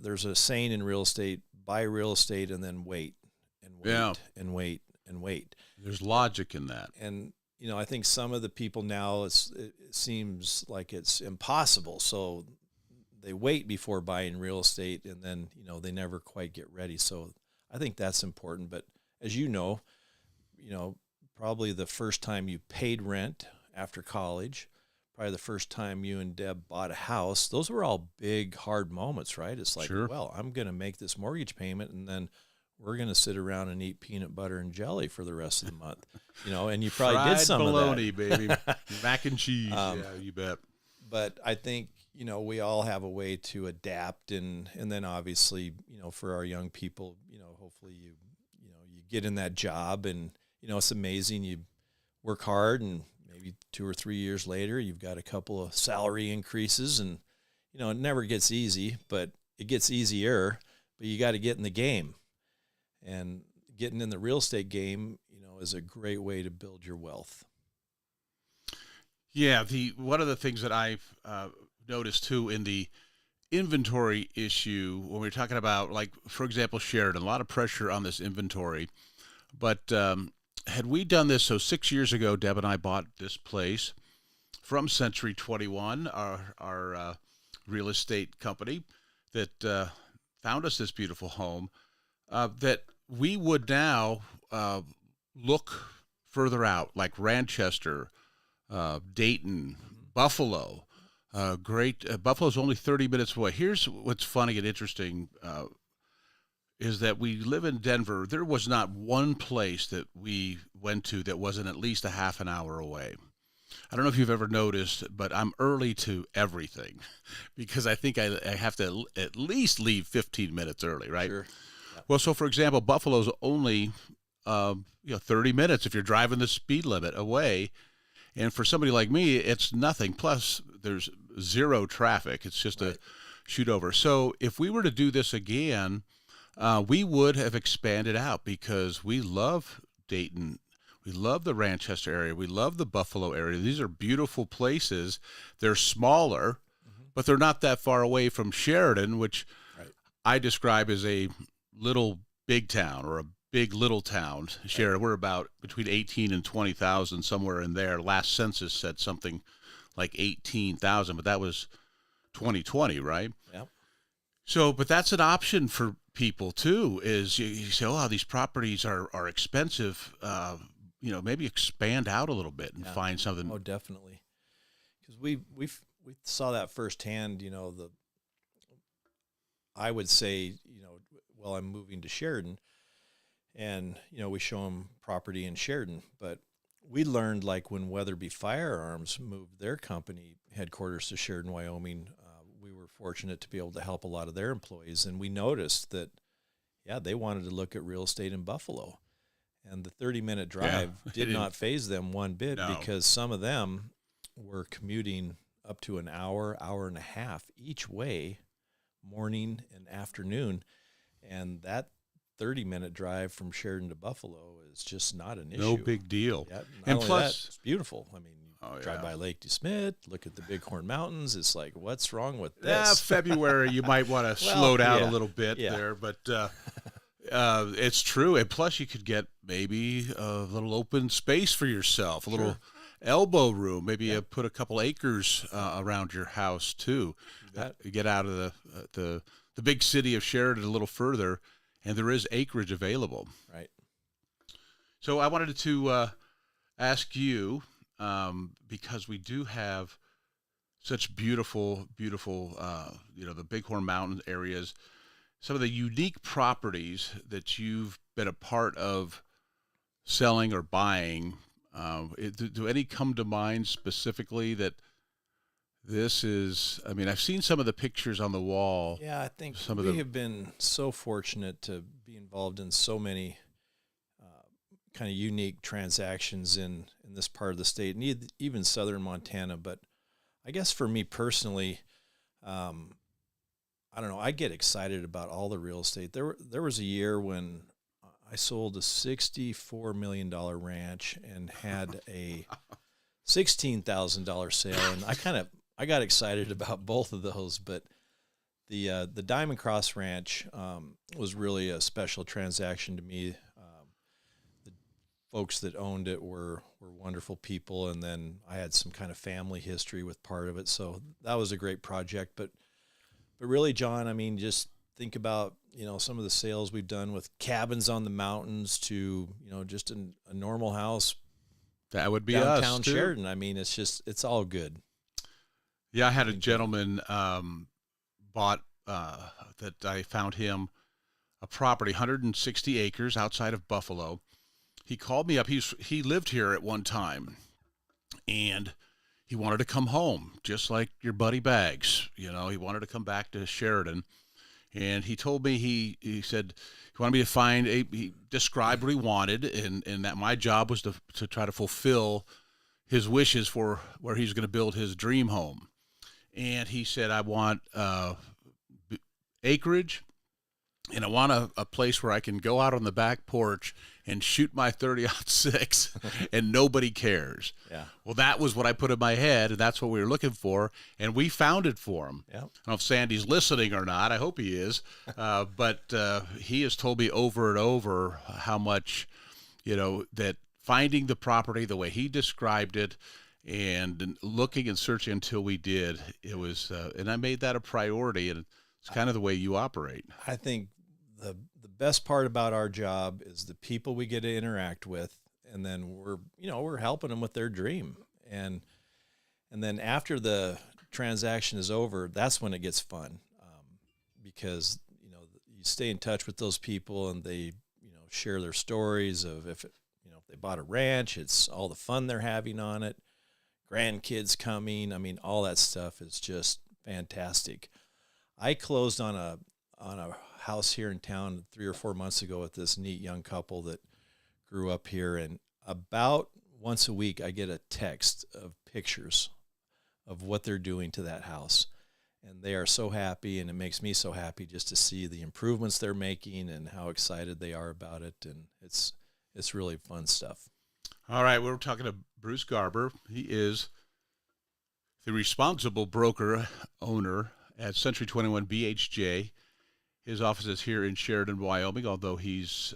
Speaker 9: there's a saying in real estate, buy real estate and then wait and wait and wait and wait.
Speaker 1: There's logic in that.
Speaker 9: And, I think some of the people now, it seems like it's impossible. So they wait before buying real estate, and then, they never quite get ready. So I think that's important. But as probably the first time you paid rent after college, probably the first time you and Deb bought a house, those were all big, hard moments, right? It's like, well, I'm going to make this mortgage payment, and then we're going to sit around and eat peanut butter and jelly for the rest of the month, and you probably
Speaker 1: Fried
Speaker 9: did some
Speaker 1: bologna,
Speaker 9: of that.
Speaker 1: baby. Mac and cheese. Yeah, you bet.
Speaker 9: But I think, we all have a way to adapt, and then obviously, for our young people, hopefully you get in that job, and, it's amazing. You work hard, and maybe 2 or 3 years later, you've got a couple of salary increases, and, it never gets easy, but it gets easier. But you got to get in the game, and getting in the real estate game, is a great way to build your wealth.
Speaker 1: Yeah, one of the things that I've noticed too in the inventory issue when we're talking about, like, for example, Sheridan, a lot of pressure on this inventory. But had we done this, so 6 years ago, Deb and I bought this place from Century 21, our real estate company that found us this beautiful home, that we would now look further out, like Ranchester, Dayton, Buffalo. Buffalo's only 30 minutes away. Here's what's funny and interesting is that we live in Denver. There was not one place that we went to that wasn't at least a half an hour away. I don't know if you've ever noticed, but I'm early to everything because I think I have to at least leave 15 minutes early, right?
Speaker 9: Sure. Yep.
Speaker 1: Well, so for example, Buffalo's only 30 minutes if you're driving the speed limit away. And for somebody like me, it's nothing. Plus, there's zero traffic. It's just a shoot over. So if we were to do this again, we would have expanded out because we love Dayton. We love the Ranchester area. We love the Buffalo area. These are beautiful places. They're smaller, but they're not that far away from Sheridan, which I describe as a little big town or a big little town. Sheridan, we're about between 18 and 20,000, somewhere in there. Last census said something like 18,000, but that was 2020, right?
Speaker 9: Yep.
Speaker 1: So, but that's an option for people too, is you say, oh, these properties are expensive. Maybe expand out a little bit and find something.
Speaker 9: Oh, definitely. Because we saw that firsthand, I would say, well, I'm moving to Sheridan, and, we show them property in Sheridan, but we learned, like, when Weatherby Firearms moved their company headquarters to Sheridan, Wyoming, we were fortunate to be able to help a lot of their employees, and we noticed that, they wanted to look at real estate in Buffalo. And the 30-minute drive did not faze them one bit because some of them were commuting up to an hour, hour and a half each way, morning and afternoon. And that 30-minute drive from Sheridan to Buffalo is just not an issue.
Speaker 1: No big deal.
Speaker 9: Yeah,
Speaker 1: and plus,
Speaker 9: it's beautiful. I mean, drive by Lake DeSmet, look at the Bighorn Mountains. It's like, what's wrong with this?
Speaker 1: February, you might want to slow down a little bit there, but it's true. And plus, you could get maybe a little open space for yourself, a little elbow room. Maybe you put a couple acres around your house too. You get out of the big city of Sheridan a little further, and there is acreage available.
Speaker 9: Right.
Speaker 1: So I wanted to ask you, because we do have such beautiful, the Bighorn Mountain areas, some of the unique properties that you've been a part of selling or buying. Do any come to mind specifically that this is? I mean, I've seen some of the pictures on the wall.
Speaker 9: Yeah, I think we have been so fortunate to be involved in so many kind of unique transactions in this part of the state, and even southern Montana. But I guess for me personally, I don't know, I get excited about all the real estate. There was a year when I sold a $64 million ranch and had a $16,000 sale, and I got excited about both of those. But the Diamond Cross Ranch was really a special transaction to me. The folks that owned it were wonderful people, and then I had some kind of family history with part of it, so that was a great project. But really, John, I mean, just think about, some of the sales we've done with cabins on the mountains to, just a normal house.
Speaker 1: That would be
Speaker 9: downtown
Speaker 1: us too.
Speaker 9: Sheridan. I mean, it's all good.
Speaker 1: Yeah, I had a gentleman bought that I found him a property, 160 acres outside of Buffalo. He called me up. He lived here at one time, and he wanted to come home, just like your buddy Baggs. He wanted to come back to Sheridan. And he told me, he said he wanted me to find he described what he wanted, and that my job was to try to fulfill his wishes for where he's going to build his dream home. and he said, I want acreage, and I want a place where I can go out on the back porch and shoot my 30-06 and nobody cares.
Speaker 9: Yeah.
Speaker 1: Well, that was what I put in my head, and that's what we were looking for, and we found it for him.
Speaker 9: Yeah.
Speaker 1: I don't know if Sandy's listening or not. I hope he is. But he has told me over and over how much, that finding the property the way he described it and looking and searching until we did, it was, and I made that a priority, and it's kind of the way you operate.
Speaker 9: I think the best part about our job is the people we get to interact with, and then we're helping them with their dream. And then after the transaction is over, that's when it gets fun, because you stay in touch with those people, and they share their stories of if they bought a ranch, it's all the fun they're having on it, grandkids coming. I mean, all that stuff is just fantastic. I closed on a house here in town 3 or 4 months ago with this neat young couple that grew up here, and about once a week I get a text of pictures of what they're doing to that house, and they are so happy, and it makes me so happy just to see the improvements they're making and how excited they are about it, and it's really fun stuff.
Speaker 1: All right, we're talking to Bruce Garber. He is the responsible broker owner at Century 21 BHJ. His office is here in Sheridan, Wyoming, although he's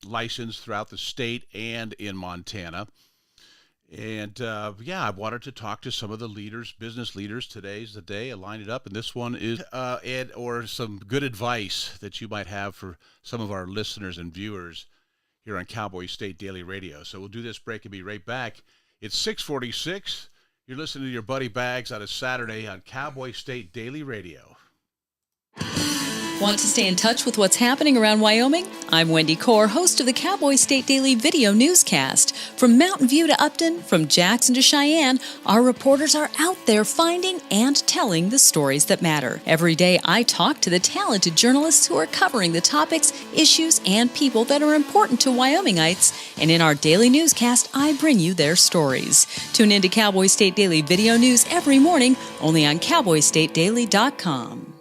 Speaker 1: licensed throughout the state and in Montana. And, I wanted to talk to some of the leaders, business leaders. Today's the day. I lined it up, and this one is or some good advice that you might have for some of our listeners and viewers here on Cowboy State Daily Radio. So we'll do this break and be right back. It's 6:46. You're listening to your buddy Bags on a Saturday on Cowboy State Daily Radio.
Speaker 3: Want to stay in touch with what's happening around Wyoming? I'm Wendy Core, host of the Cowboy State Daily video newscast. From Mountain View to Upton, from Jackson to Cheyenne, our reporters are out there finding and telling the stories that matter. Every day, I talk to the talented journalists who are covering the topics, issues, and people that are important to Wyomingites. And in our daily newscast, I bring you their stories. Tune in to Cowboy State Daily video news every morning, only on CowboyStateDaily.com.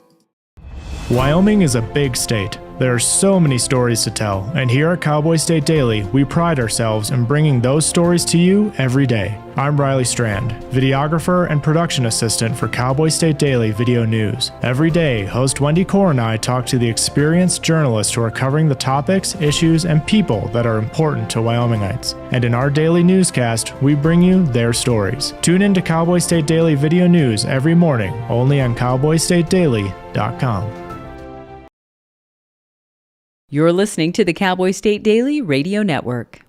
Speaker 18: Wyoming is a big state. There are so many stories to tell, and here at Cowboy State Daily, we pride ourselves in bringing those stories to you every day. I'm Riley Strand, videographer and production assistant for Cowboy State Daily Video News. Every day, host Wendy Core and I talk to the experienced journalists who are covering the topics, issues, and people that are important to Wyomingites. And in our daily newscast, we bring you their stories. Tune in to Cowboy State Daily Video News every morning, only on CowboyStateDaily.com.
Speaker 3: You're listening to the Cowboy State Daily Radio Network.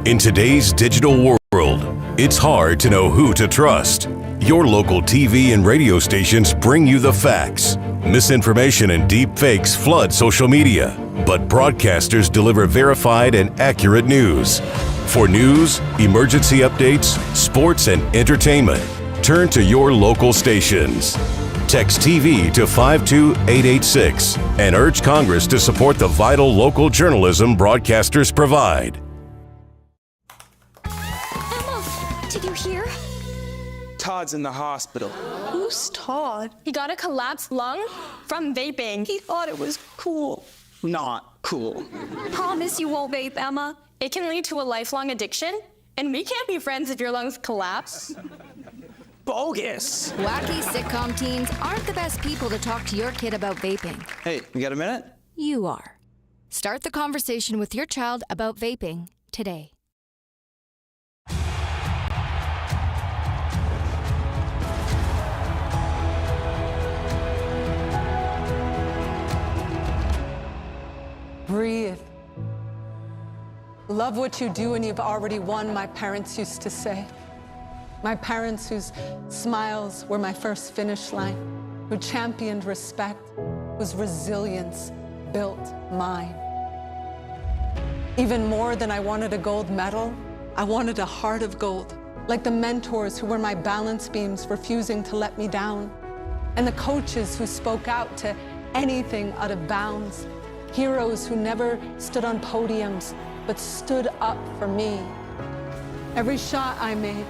Speaker 19: In today's digital world, it's hard to know who to trust. Your local TV and radio stations bring you the facts. Misinformation and deep fakes flood social media, but broadcasters deliver verified and accurate news. For news, emergency updates, sports, and entertainment, turn to your local stations. Text TV to 52886 and urge Congress to support the vital local journalism broadcasters provide.
Speaker 20: Emma, did you hear?
Speaker 21: Todd's in the hospital.
Speaker 20: Who's Todd? He got a collapsed lung from vaping. He thought it was cool.
Speaker 21: Not cool.
Speaker 20: Promise you won't vape, Emma. It can lead to a lifelong addiction, and we can't be friends if your lungs collapse.
Speaker 21: Bogus.
Speaker 22: Wacky sitcom teens aren't the best people to talk to your kid about vaping.
Speaker 21: Hey, you got a minute?
Speaker 22: You are. Start the conversation with your child about vaping today.
Speaker 23: Breathe. Love what you do and you've already won, my parents used to say. My parents whose smiles were my first finish line, who championed respect, whose resilience built mine. Even more than I wanted a gold medal, I wanted a heart of gold, like the mentors who were my balance beams refusing to let me down, and the coaches who spoke out to anything out of bounds, heroes who never stood on podiums, but stood up for me. Every shot I made,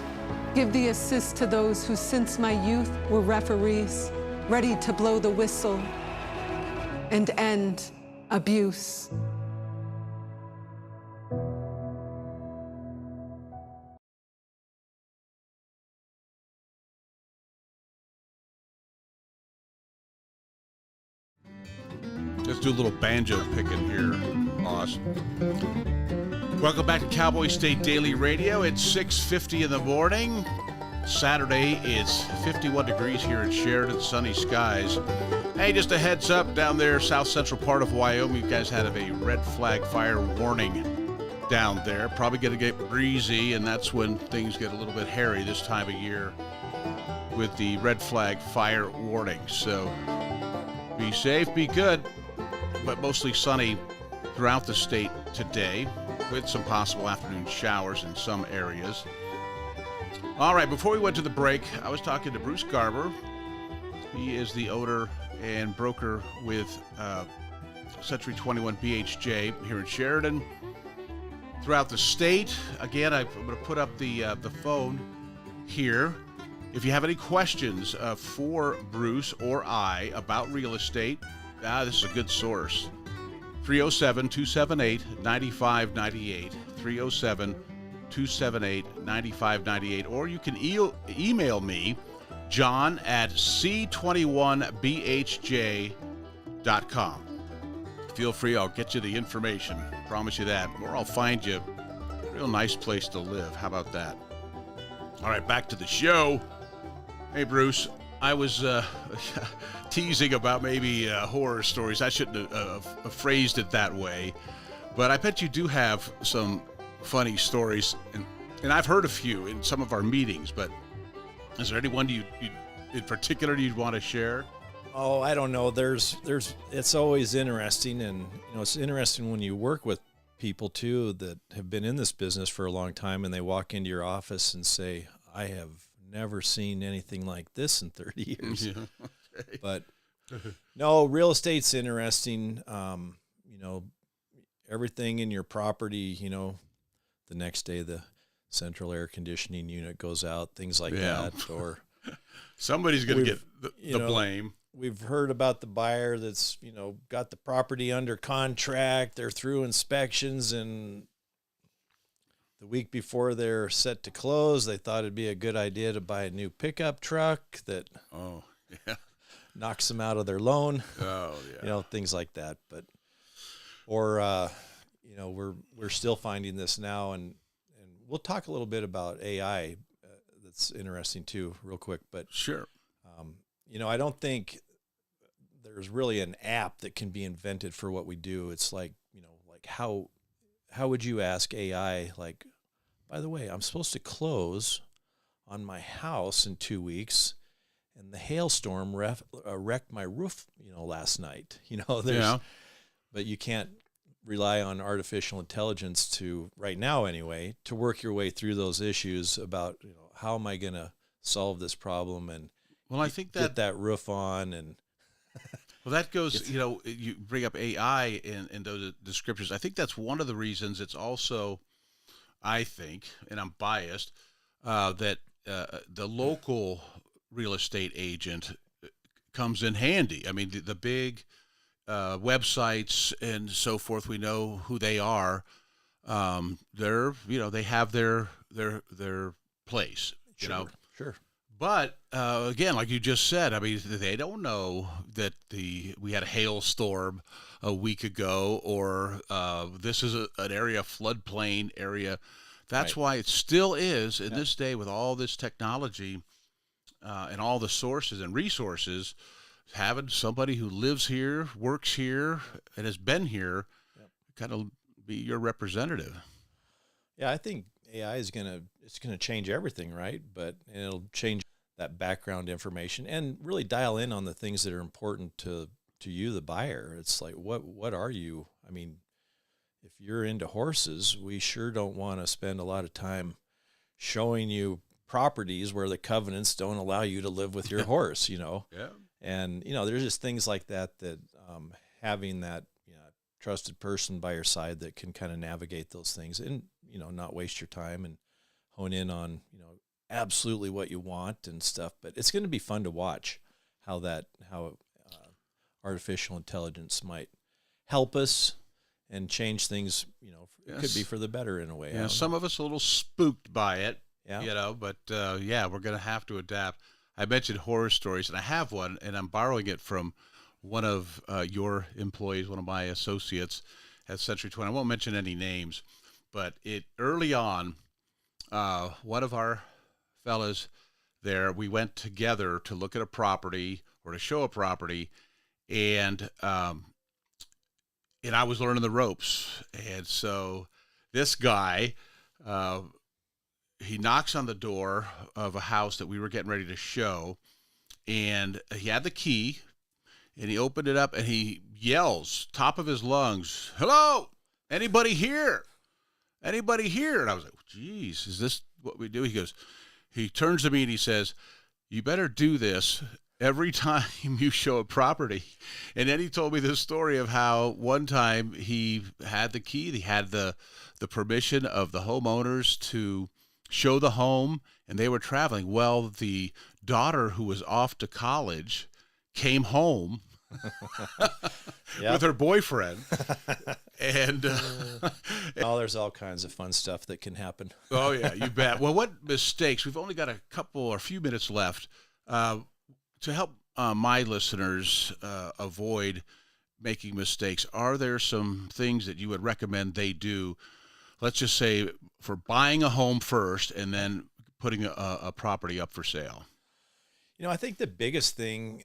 Speaker 23: Give the assist to those who since my youth were referees, ready to blow the whistle and end abuse.
Speaker 1: Let's do a little banjo picking here, boss. Welcome back to Cowboy State Daily Radio. It's 6:50 in the morning. Saturday, it's 51 degrees here in Sheridan, sunny skies. Hey, just a heads up, down there, south central part of Wyoming, you guys had a red flag fire warning down there. Probably going to get breezy, and that's when things get a little bit hairy this time of year with the red flag fire warning. So be safe, be good, but mostly sunny throughout the state today with some possible afternoon showers in some areas. All right, before we went to the break, I was talking to Bruce Garber. He is the owner and broker with Century 21 BHJ here in Sheridan. Throughout the state, again, I'm going to put up the phone here. If you have any questions for Bruce or I about real estate, this is a good source. 307-278-9598, 307-278-9598, or you can email me, John at c21bhj.com. Feel free, I'll get you the information, promise you that, or I'll find you a real nice place to live. How about that? All right, back to the show. Hey, Bruce, I was teasing about maybe horror stories. I shouldn't have phrased it that way, but I bet you do have some funny stories, and I've heard a few in some of our meetings, but is there any one you in particular you'd want to share?
Speaker 9: Oh, I don't know. It's always interesting, and it's interesting when you work with people too that have been in this business for a long time, and they walk into your office and say, "I have never seen anything like this in 30 years."
Speaker 1: Yeah, okay.
Speaker 9: But no, real estate's interesting. Everything in your property, the next day the central air conditioning unit goes out, things like that, or
Speaker 1: somebody's going to get the blame.
Speaker 9: We've heard about the buyer that's, got the property under contract. They're through inspections, and the week before they're set to close, they thought it'd be a good idea to buy a new pickup truck that knocks them out of their loan.
Speaker 1: Oh, yeah.
Speaker 9: Things like that. But, or, we're still finding this now, and we'll talk a little bit about AI. That's interesting too, real quick. But
Speaker 1: sure.
Speaker 9: I don't think there's really an app that can be invented for what we do. It's like, how would you ask AI, like, by the way, I'm supposed to close on my house in 2 weeks, and the hailstorm wrecked my roof, last night. But you can't rely on artificial intelligence to, right now anyway, to work your way through those issues about, how am I going to solve this problem and
Speaker 1: I think
Speaker 9: get that roof on. And
Speaker 1: well, that goes, you bring up AI in those descriptions. I think that's one of the reasons it's also, I think, and I'm biased, that the local real estate agent comes in handy. I mean, the big websites and so forth, we know who they are. They're, they have their place,
Speaker 9: Sure.
Speaker 1: But again, like you just said, I mean, they don't know that we had a hailstorm a week ago, or this is an area, floodplain area. That's why it still is in this day with all this technology and all the sources and resources. Having somebody who lives here, works here, and has been here, kind of be your representative.
Speaker 9: Yeah, I think AI is gonna change everything, right? But it'll change that background information and really dial in on the things that are important to you, the buyer. It's like, what are you? I mean, if you're into horses, we sure don't want to spend a lot of time showing you properties where the covenants don't allow you to live with your horse,
Speaker 1: Yeah.
Speaker 9: And, there's just things like that having that, trusted person by your side that can kind of navigate those things and, not waste your time and hone in on, absolutely what you want and stuff, but it's going to be fun to watch how artificial intelligence might help us and change things. It could be for the better in a way.
Speaker 1: Yeah, some of us are a little spooked by it,
Speaker 9: Yeah.
Speaker 1: but we're going to have to adapt. I mentioned horror stories, and I have one, and I'm borrowing it from one of your employees, one of my associates at Century 20. I won't mention any names, but early on, one of our fellas there, we went together to look at a property or to show a property, and I was learning the ropes. And so this guy, he knocks on the door of a house that we were getting ready to show, and he had the key, and he opened it up, and he yells, top of his lungs, "Hello, anybody here? Anybody here?" And I was like, geez, is this what we do? He turns to me and he says, "You better do this every time you show a property." And then he told me this story of how one time he had the key, he had the permission of the homeowners to show the home, and they were traveling. Well, the daughter, who was off to college, came home with her boyfriend. And
Speaker 9: there's all kinds of fun stuff that can happen.
Speaker 1: Oh, yeah, you bet. Well, what mistakes? We've only got a few minutes left. To help my listeners avoid making mistakes, are there some things that you would recommend they do, let's just say, for buying a home first and then putting a property up for sale?
Speaker 9: I think the biggest thing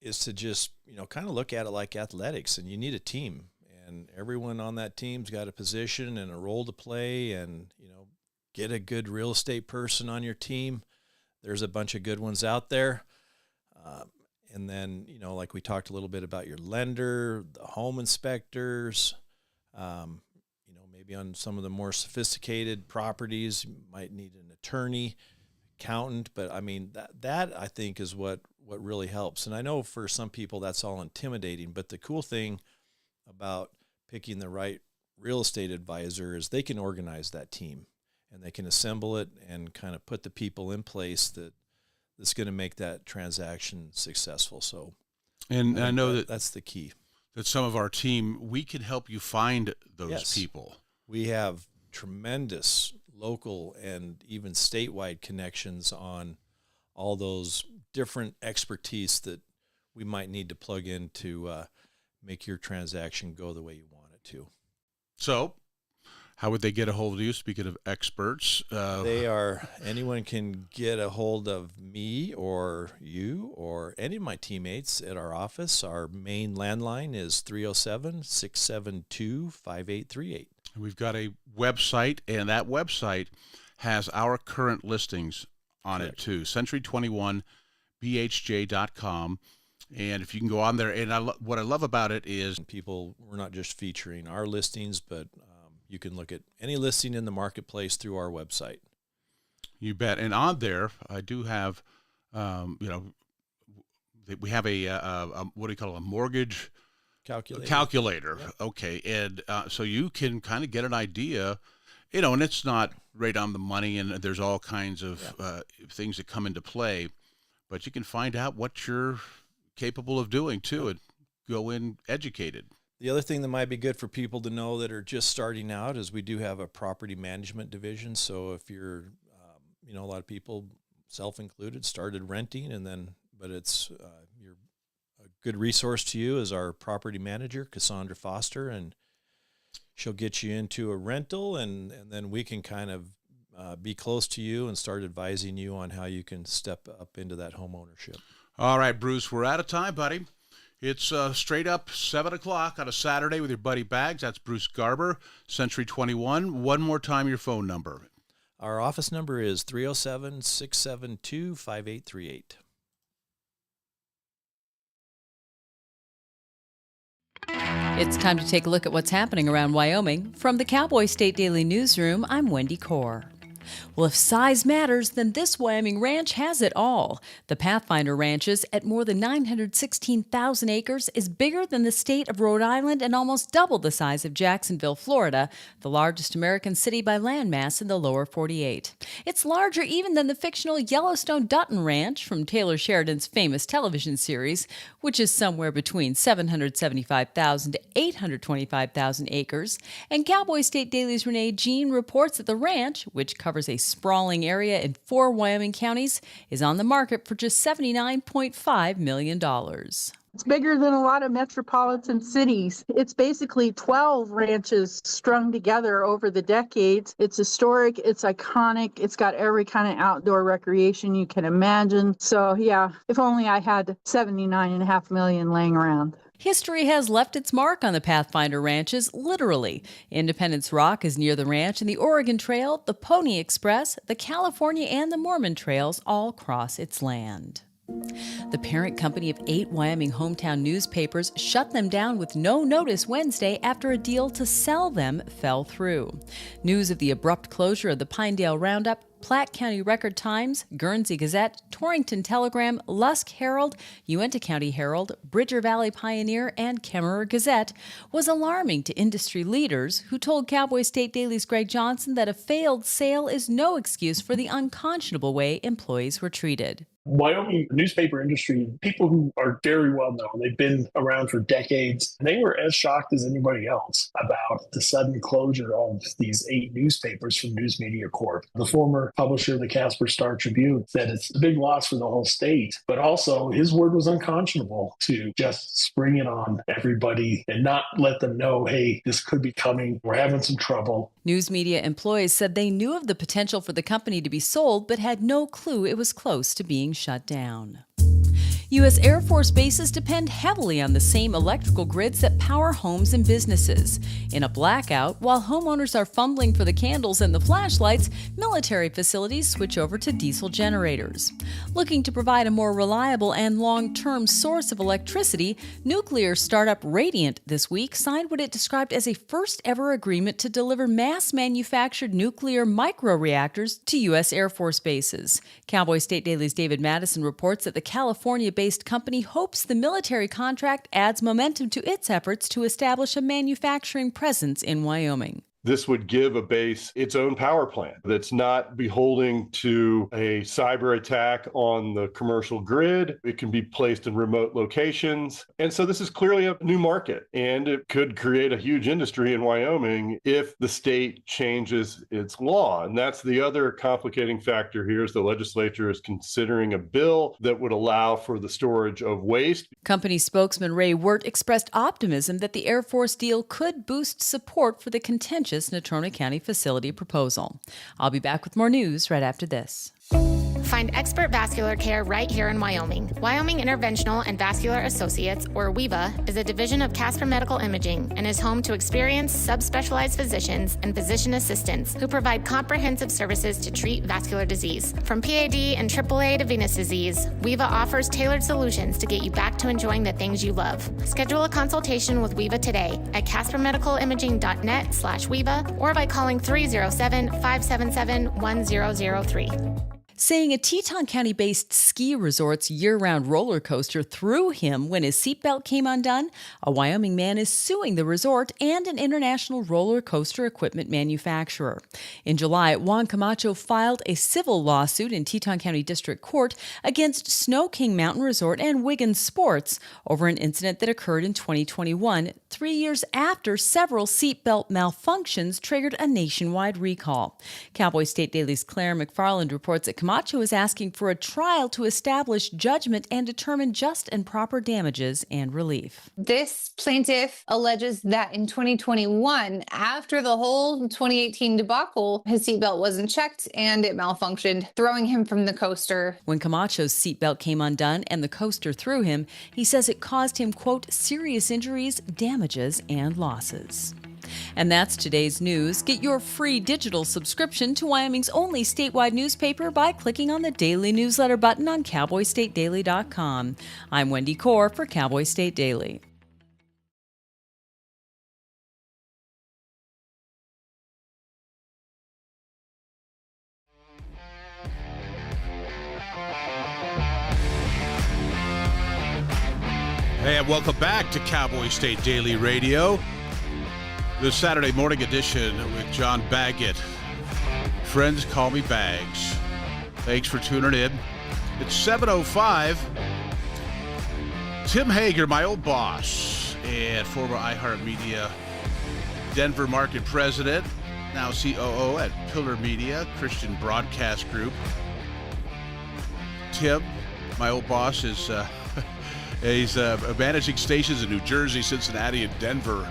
Speaker 9: is to just, kind of look at it like athletics, and you need a team, and everyone on that team's got a position and a role to play, and, get a good real estate person on your team. There's a bunch of good ones out there. And then, like we talked a little bit about your lender, the home inspectors, maybe on some of the more sophisticated properties, you might need an attorney, accountant. But I mean, that I think is what really helps. And I know for some people that's all intimidating, but the cool thing about picking the right real estate advisor is they can organize that team, and they can assemble it and kind of put the people in place that's going to make that transaction successful. So,
Speaker 1: and I know
Speaker 9: that's the key.
Speaker 1: That some of our team, we can help you find those people.
Speaker 9: We have tremendous local and even statewide connections on all those different expertise that we might need to plug in to make your transaction go the way you want it to.
Speaker 1: So, how would they get a hold of you? Speaking of experts,
Speaker 9: anyone can get a hold of me or you or any of my teammates at our office. Our main landline is 307-672-5838.
Speaker 1: We've got a website, and that website has our current listings on it too. Century21BHJ.com. And if you can go on there, and what I love about it is
Speaker 9: we're not just featuring our listings, but you can look at any listing in the marketplace through our website.
Speaker 1: You bet. And on there, I do have, we have a what do you call it, a mortgage calculator.
Speaker 9: Yep.
Speaker 1: Okay. And so you can kind of get an idea, and it's not right on the money, and there's all kinds of things that come into play, but you can find out what you're capable of doing too, and go in educated.
Speaker 9: The other thing that might be good for people to know that are just starting out is we do have a property management division. So if you're, a lot of people, self-included, started renting, but it's a good resource to you is our property manager, Cassandra Foster, and she'll get you into a rental, and then we can kind of be close to you and start advising you on how you can step up into that home ownership.
Speaker 1: All right, Bruce, we're out of time, buddy. It's straight up 7 o'clock on a Saturday with your buddy Bags. That's Bruce Garber, Century 21. One more time, your phone number.
Speaker 9: Our office number is 307-672-5838.
Speaker 3: It's time to take a look at what's happening around Wyoming. From the Cowboy State Daily Newsroom, I'm Wendy Corr. Well, if size matters, then this Wyoming ranch has it all. The Pathfinder Ranches, at more than 916,000 acres, is bigger than the state of Rhode Island and almost double the size of Jacksonville, Florida, the largest American city by landmass in the lower 48. It's larger even than the fictional Yellowstone Dutton Ranch from Taylor Sheridan's famous television series, which is somewhere between 775,000 to 825,000 acres. And Cowboy State Daily's Renee Jean reports that the ranch, which covers a sprawling area in 4 Wyoming counties, is on the market for just $79.5 million.
Speaker 8: It's bigger than a lot of metropolitan cities. It's basically 12 ranches strung together over the decades. It's historic, it's iconic, it's got every kind of outdoor recreation you can imagine. So yeah, if only I had 79.5 million laying around.
Speaker 3: History has left its mark on the Pathfinder ranches, literally. Independence Rock is near the ranch, and the Oregon Trail, the Pony Express, the California, and the Mormon Trails all cross its land. The parent company of 8 Wyoming hometown newspapers shut them down with no notice Wednesday after a deal to sell them fell through. News of the abrupt closure of the Pinedale Roundup, Platte County Record Times, Guernsey Gazette, Torrington Telegram, Lusk Herald, Uintah County Herald, Bridger Valley Pioneer, and Kemmerer Gazette was alarming to industry leaders who told Cowboy State Daily's Greg Johnson that a failed sale is no excuse for the unconscionable way employees were treated.
Speaker 2: Wyoming newspaper industry, people who are very well known, they've been around for decades, they were as shocked as anybody else about the sudden closure of these 8 newspapers from News Media Corp. The former publisher of the Casper Star Tribune said it's a big loss for the whole state, but also his word was unconscionable to just spring it on everybody and not let them know, hey, this could be coming, we're having some trouble.
Speaker 3: News media employees said they knew of the potential for the company to be sold, but had no clue it was close to being shut down. U.S. Air Force bases depend heavily on the same electrical grids that power homes and businesses. In a blackout, while homeowners are fumbling for the candles and the flashlights, military facilities switch over to diesel generators. Looking to provide a more reliable and long-term source of electricity, nuclear startup Radiant this week signed what it described as a first-ever agreement to deliver mass-manufactured nuclear microreactors to U.S. Air Force bases. Cowboy State Daily's David Madison reports that the California-based company hopes the military contract adds momentum to its efforts to establish a manufacturing presence in Wyoming.
Speaker 4: This would give a base its own power plant that's not beholden to a cyber attack on the commercial grid. It can be placed in remote locations. And so this is clearly a new market, and it could create a huge industry in Wyoming if the state changes its law. And that's the other complicating factor here is the legislature is considering a bill that would allow for the storage of waste.
Speaker 3: Company spokesman Ray Wirt expressed optimism that the Air Force deal could boost support for the contentious Natrona County facility proposal. I'll be back with more news right after this.
Speaker 7: Find expert vascular care right here in Wyoming. Wyoming Interventional and Vascular Associates, or WIVA, is a division of Casper Medical Imaging and is home to experienced subspecialized physicians and physician assistants who provide comprehensive services to treat vascular disease. From PAD and AAA to venous disease, WIVA offers tailored solutions to get you back to enjoying the things you love. Schedule a consultation with WIVA today at caspermedicalimaging.net/WIVA or by calling 307-577-1003.
Speaker 3: Saying a Teton County-based ski resort's year-round roller coaster threw him when his seatbelt came undone, a Wyoming man is suing the resort and an international roller coaster equipment manufacturer. In July, Juan Camacho filed a civil lawsuit in Teton County District Court against Snow King Mountain Resort and Wiggins Sports over an incident that occurred in 2021, 3 years after several seatbelt malfunctions triggered a nationwide recall. Cowboy State Daily's Claire McFarland reports that Camacho is asking for a trial to establish judgment and determine just and proper damages and relief.
Speaker 6: This plaintiff alleges that in 2021, after the whole 2018 debacle, his seatbelt wasn't checked and it malfunctioned, throwing him from the coaster.
Speaker 3: When Camacho's seatbelt came undone and the coaster threw him, he says it caused him, quote, serious injuries, damages, and losses. And that's today's news. Get your free digital subscription to Wyoming's only statewide newspaper by clicking on the daily newsletter button on cowboystatedaily.com. I'm Wendy Core for Cowboy State Daily.
Speaker 1: right, welcome back to Cowboy State Daily Radio, the Saturday morning edition with John Baggett. Friends call me Bags. Thanks for tuning in. It's 7:05. Tim Hager, my old boss and former iHeartMedia Denver market president, now COO at Pillar Media, Christian Broadcast Group. Tim, my old boss, is he's managing stations in New Jersey, Cincinnati, and Denver.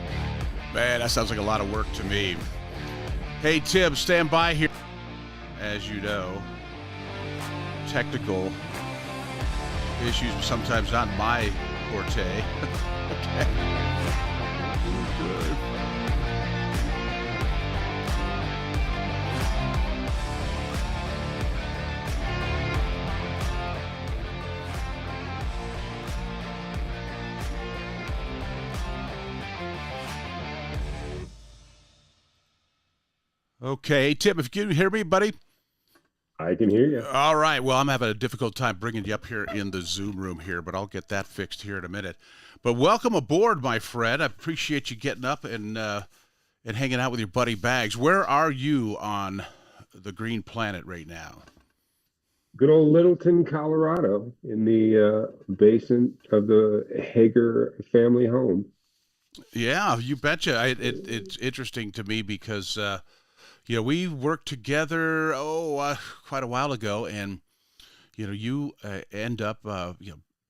Speaker 1: Man, that sounds like a lot of work to me. Hey, Tim, stand by here. As you know, technical issues sometimes not my forte. Okay. Good. Okay, Tim, if you can hear me, buddy.
Speaker 5: I can hear you.
Speaker 1: All right. Well, I'm having a difficult time bringing you up here in the Zoom room here, but I'll get that fixed here in a minute. But welcome aboard, my friend. I appreciate you getting up and hanging out with your buddy Bags. Where are you on the green planet right now?
Speaker 5: Good old Littleton, Colorado, in the basement of the Hager family home.
Speaker 1: Yeah, you betcha. It's interesting to me because we worked together quite a while ago, and you end up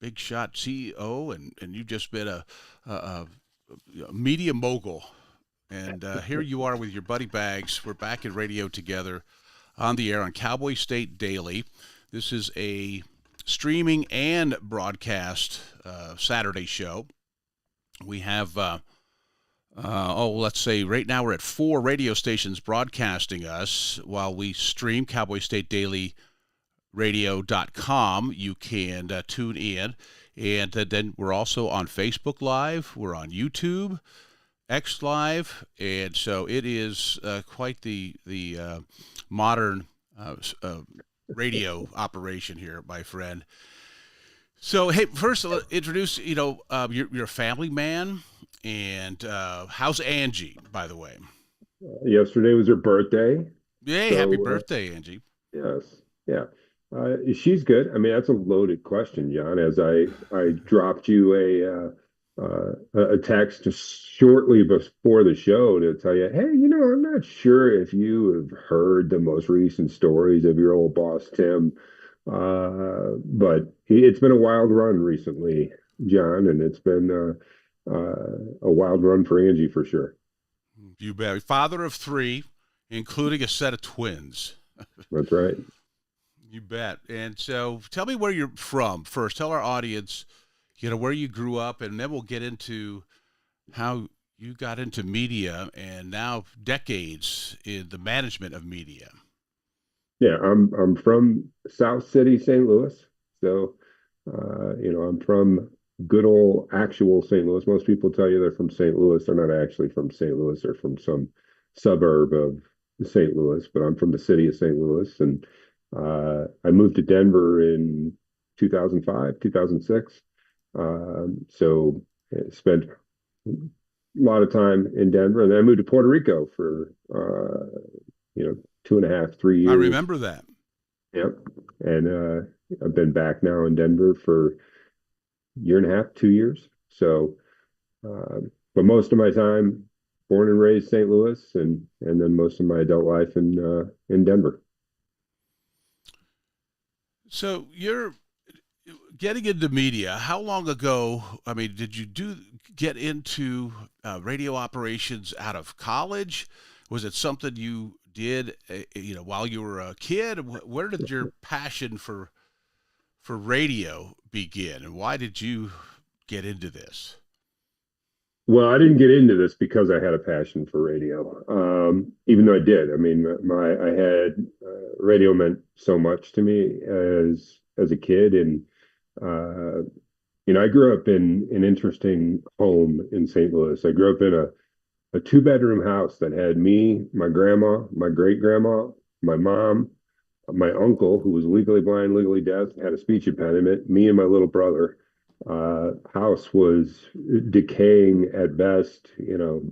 Speaker 1: big shot CEO, and you've just been a media mogul, and here you are with your buddy Bags. We're back in radio together on the air on Cowboy State Daily. This is a streaming and broadcast Saturday show. We have let's say right now we're at 4 radio stations broadcasting us while we stream cowboystateDailyRadio.com. You can tune in, and then we're also on Facebook Live. We're on YouTube, X Live, and so it is quite the modern radio operation here, my friend. So, hey, first introduce, you're a family man, and how's Angie, by the way?
Speaker 5: Yesterday was her birthday.
Speaker 1: Yay, so, happy birthday, Angie.
Speaker 5: Yes, yeah. She's good. I mean, that's a loaded question, John, as I dropped you a text just shortly before the show to tell you, hey, I'm not sure if you have heard the most recent stories of your old boss, Tim. But it's been a wild run recently, John, and it's been a wild run for Angie for sure.
Speaker 1: You bet. Father of 3, including a set of twins.
Speaker 5: That's right.
Speaker 1: You bet. And so tell me where you're from first. Tell our audience, where you grew up, and then we'll get into how you got into media and now decades in the management of media.
Speaker 5: Yeah, I'm from South City, St. Louis. So, I'm from good old actual St. Louis. Most people tell you they're from St. Louis. They're not actually from St. Louis. They're from some suburb of St. Louis, but I'm from the city of St. Louis. And I moved to Denver in 2005, 2006. So I spent a lot of time in Denver, and then I moved to Puerto Rico for, 2.5, 3 years.
Speaker 1: I remember that.
Speaker 5: Yep. And I've been back now in Denver for a year and a half, 2 years. So, but most of my time, born and raised St. Louis, and then most of my adult life in Denver.
Speaker 1: So you're getting into media. How long ago, did you get into radio operations out of college? Was it something you did, while you were a kid? Where did your passion for radio begin, and why did you get into this?
Speaker 5: Well, I didn't get into this because I had a passion for radio, even though I did. I mean, radio meant so much to me as a kid, and I grew up in an interesting home in St. Louis. I grew up in a 2-bedroom house that had me, my grandma, my great-grandma, my mom, my uncle, who was legally blind, legally deaf, had a speech impediment, me and my little brother. house was decaying at best.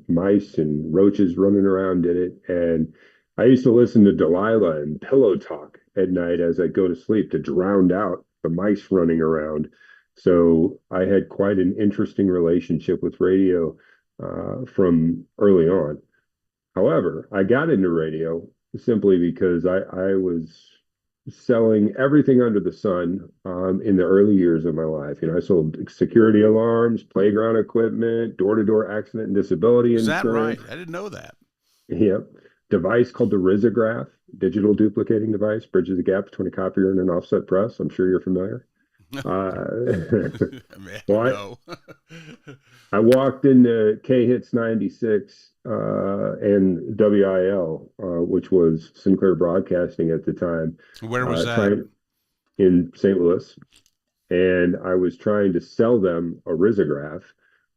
Speaker 5: Mice and roaches running around in it. And I used to listen to Delilah and Pillow Talk at night as I go to sleep to drown out the mice running around. So I had quite an interesting relationship with radio from early on. However, I got into radio simply because I was selling everything under the sun in the early years of my life. I sold security alarms, playground equipment, door-to-door accident and disability
Speaker 1: Is that right?
Speaker 5: insurance.
Speaker 1: I didn't know that.
Speaker 5: Yep. Device called the risograph, digital duplicating device, bridges the gap between a copier and an offset press. I'm sure you're familiar. Well, I walked into K-Hits 96 and WIL, which was Sinclair Broadcasting at the time.
Speaker 1: Where was that?
Speaker 5: In St. Louis. And I was trying to sell them a risograph.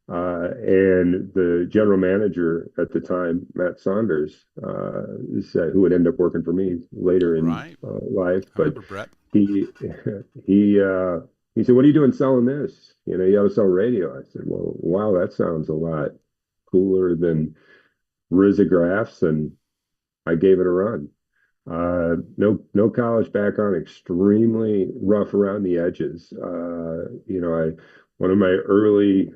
Speaker 5: And the general manager at the time, Matt Saunders, said, who would end up working for me later in life, but he said, "What are you doing selling this? You ought to sell radio." I said, "Well, wow, that sounds a lot cooler than risographs," and I gave it a run. No college background, extremely rough around the edges. One of my early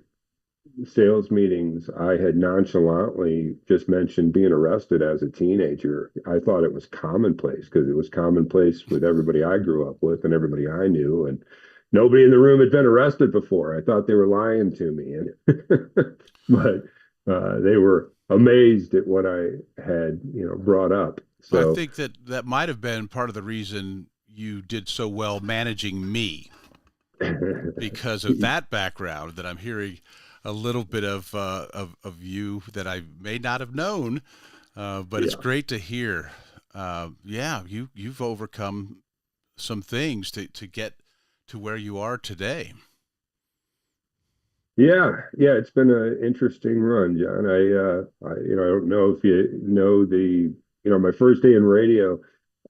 Speaker 5: sales meetings, I had nonchalantly just mentioned being arrested as a teenager. I thought it was commonplace because it was commonplace with everybody I grew up with and everybody I knew, and nobody in the room had been arrested before. I thought they were lying to me, but they were amazed at what I had, brought up. So
Speaker 1: I think that might have been part of the reason you did so well managing me, because of that background that I'm hearing a little bit of you that I may not have known, but it's great to hear. You've overcome some things to get to where you are today. Yeah,
Speaker 5: it's been an interesting run, John. I don't know if you know my first day in radio.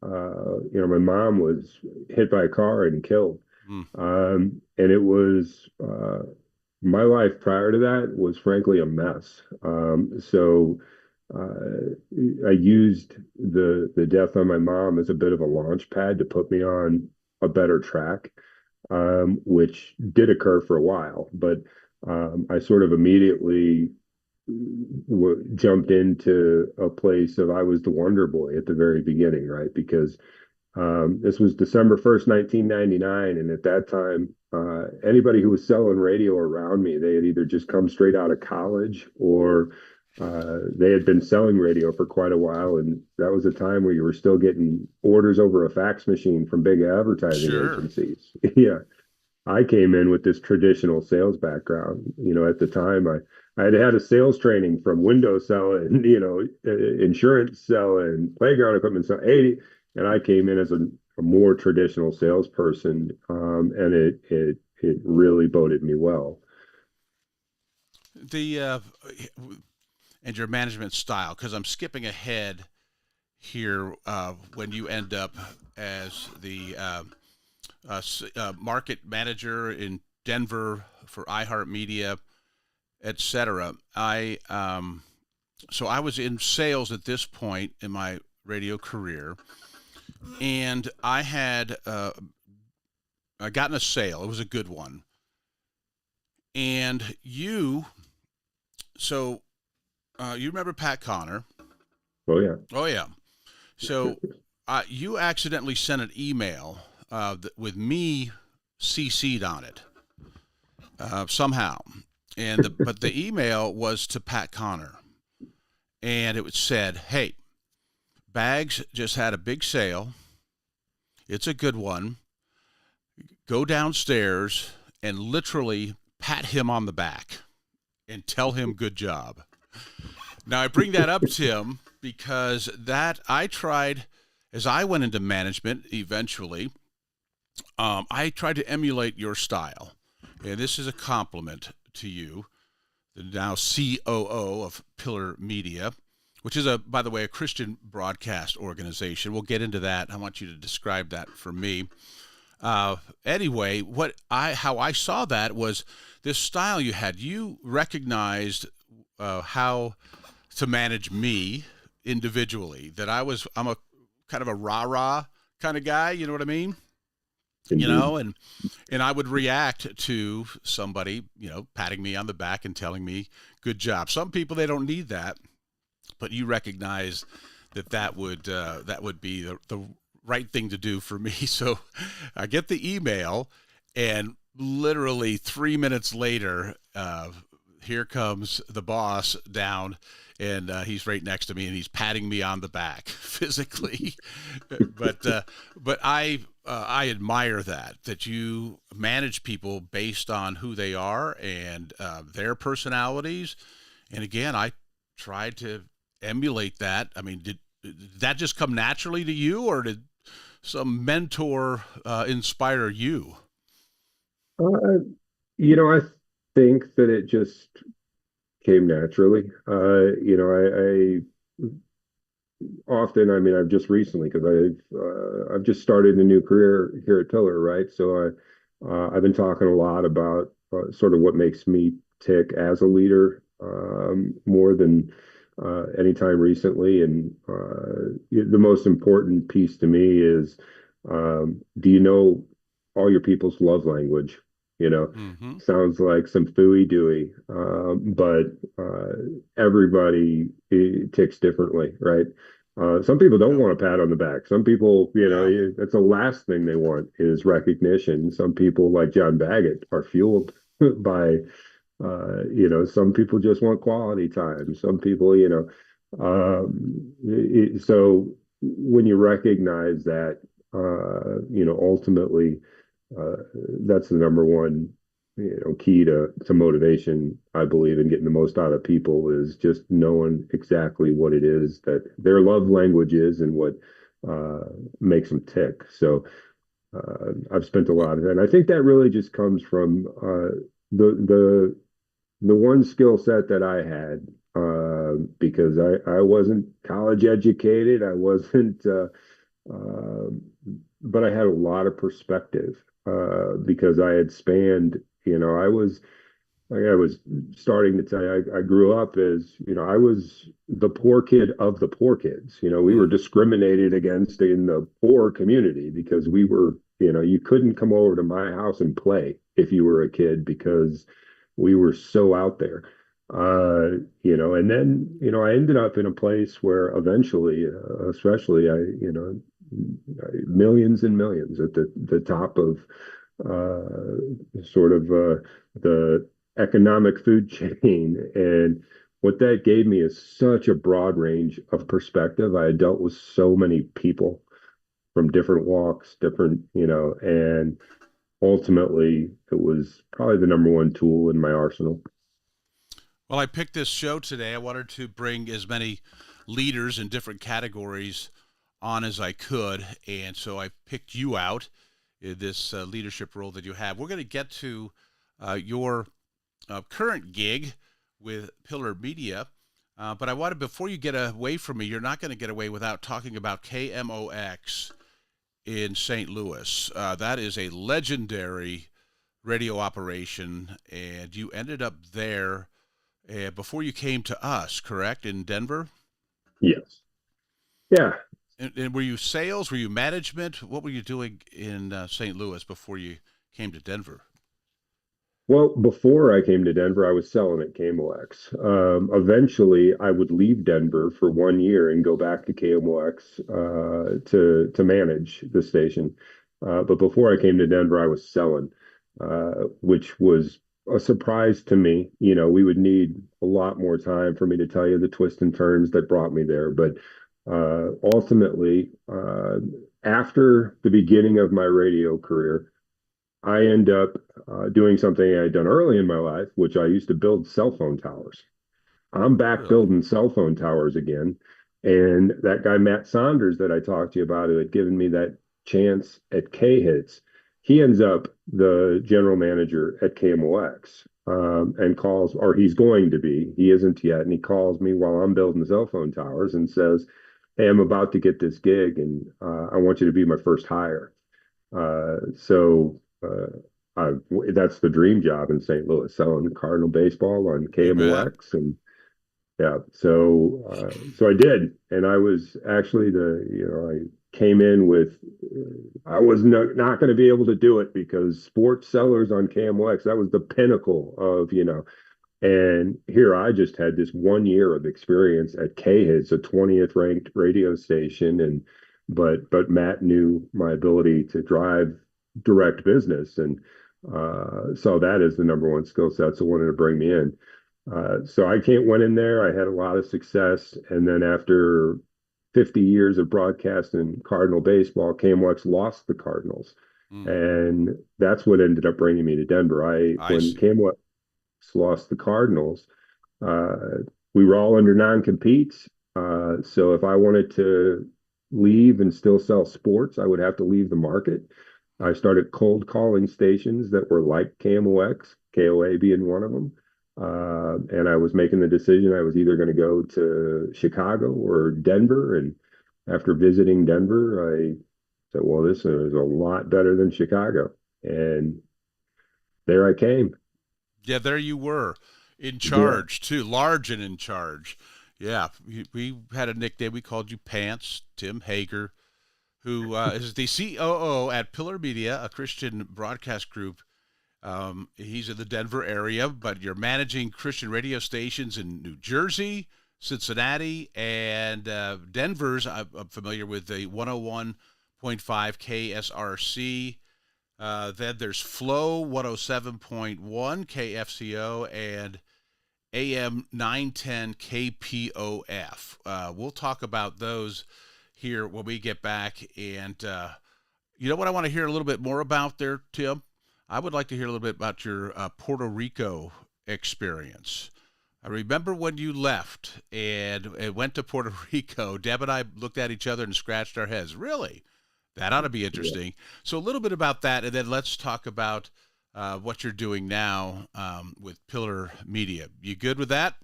Speaker 5: My mom was hit by a car and killed, and it was. My life prior to that was frankly a mess. So I used the death on my mom as a bit of a launch pad to put me on a better track, which did occur for a while. But I sort of immediately jumped into a place of I was the wonder boy at the very beginning, right? Because this was December 1st, 1999. And at that time, anybody who was selling radio around me, they had either just come straight out of college or they had been selling radio for quite a while. And that was a time where you were still getting orders over a fax machine from big advertising agencies. Yeah. I came in with this traditional sales background. At the time, I had had a sales training from window selling, insurance selling, playground equipment selling, and I came in as a more traditional salesperson, and it really boded me well.
Speaker 1: And your management style, because I'm skipping ahead here when you end up as the market manager in Denver for iHeartMedia, etc. So I was in sales at this point in my radio career, and I had gotten a sale. It was a good one. And you remember Pat Connor?
Speaker 5: Oh, yeah.
Speaker 1: Oh, yeah. So you accidentally sent an email with me CC'd on it somehow. But the email was to Pat Connor. And it said, "Hey, Bags just had a big sale. It's a good one. Go downstairs and literally pat him on the back and tell him good job." Now, I bring that up, Tim, because I tried, as I went into management eventually, I tried to emulate your style. And this is a compliment to you, the now COO of Pillar Media, which is, by the way, a Christian broadcast organization. We'll get into that. I want you to describe that for me. Anyway, how I saw that was this style you had. You recognized how to manage me individually. That I'm a kind of a rah-rah kind of guy. You know what I mean?
Speaker 5: Indeed.
Speaker 1: And I would react to somebody, patting me on the back and telling me good job. Some people, they don't need that, but you recognize that would be the right thing to do for me. So I get the email, and literally 3 minutes later, here comes the boss down, and he's right next to me, and he's patting me on the back physically. but I admire that you manage people based on who they are and their personalities. And again, I tried to emulate that. I mean, did that just come naturally to you, or did some mentor inspire you?
Speaker 5: I think that it just came naturally. I often, I mean, I've just recently, because I've just started a new career here at Tiller, right? So I've been talking a lot about sort of what makes me tick as a leader, more than any time recently. And the most important piece to me is, do you know all your people's love language? Sounds like some fooey dooey, but everybody ticks differently, right? Some people don't want a pat on the back. Some people, that's the last thing they want is recognition. Some people, like John Baggett, are fueled by, some people just want quality time. Some people, so when you recognize that, ultimately, that's the number one, key to motivation, I believe, in getting the most out of people, is just knowing exactly what it is that their love language is and what makes them tick. So I've spent a lot of that. And I think that really just comes from the one skill set that I had, because I wasn't college educated. I wasn't, but I had a lot of perspective, because I had spanned, I was starting to tell you, I grew up as, I was the poor kid of the poor kids. We were discriminated against in the poor community because we were, you couldn't come over to my house and play if you were a kid because we were so out there. And then, I ended up in a place where eventually, especially millions and millions at the top of sort of the economic food chain. And what that gave me is such a broad range of perspective. I had dealt with so many people from different walks, and ultimately it was probably the number one tool in my arsenal.
Speaker 1: Well, I picked this show today. I wanted to bring as many leaders in different categories on as I could, and so I picked you out in this leadership role that you have. We're going to get to your current gig with Pillar Media, but I wanted, before you get away from me, you're not going to get away without talking about KMOX in St. Louis. That is a legendary radio operation, and you ended up there before you came to us, correct, in Denver?
Speaker 5: Yes. Yeah.
Speaker 1: And were you sales? Were you management? What were you doing in St. Louis before you came to Denver?
Speaker 5: Well, before I came to Denver, I was selling at KMOX. Eventually, I would leave Denver for 1 year and go back to KMOX to manage the station. But before I came to Denver, I was selling, which was a surprise to me. We would need a lot more time for me to tell you the twists and turns that brought me there. But ultimately, after the beginning of my radio career, I end up doing something I had done early in my life, which I used to build cell phone towers. I'm back building cell phone towers again. And that guy, Matt Saunders, that I talked to you about, who had given me that chance at K-Hits, he ends up the general manager at KMOX, and calls, or he's going to be, he isn't yet, and he calls me while I'm building cell phone towers and says, "Hey, I'm about to get this gig, and I want you to be my first hire." That's the dream job in St. Louis, selling Cardinal baseball on KMOX. And yeah, so I did. And I was actually I came in with, I was not going to be able to do it because sports sellers on KMOX, that was the pinnacle of, and here I just had this 1 year of experience at KHIS, a 20th ranked radio station. But Matt knew my ability to drive direct business and saw that as the number one skill set. So wanted to bring me in. So I went in there. I had a lot of success. And then after 50 years of broadcasting Cardinal baseball, KMOX lost the Cardinals. And that's what ended up bringing me to Denver. When KMOX lost the Cardinals, we were all under non-competes. So if I wanted to leave and still sell sports, I would have to leave the market. I started cold calling stations that were like KMOX, KOA being one of them. And I was making the decision I was either going to go to Chicago or Denver. And after visiting Denver, I said, well, this is a lot better than Chicago. And there I came.
Speaker 1: Yeah, there you were, in charge too, large and in charge. Yeah, we had a nickname. We called you Pants, Tim Hager, who is the COO at Pillar Media, a Christian broadcast group. He's in the Denver area, but you're managing Christian radio stations in New Jersey, Cincinnati, and Denver's. I'm familiar with the 101.5 KSRC. Then there's Flow 107.1 KFCO and AM 910 KPOF. We'll talk about those here when we get back. And you know what I want to hear a little bit more about there, Tim? I would like to hear a little bit about your Puerto Rico experience. I remember when you left and went to Puerto Rico, Deb and I looked at each other and scratched our heads. Really? That ought to be interesting. Yeah. So a little bit about that, and then let's talk about what you're doing now with Pillar Media. You good with that?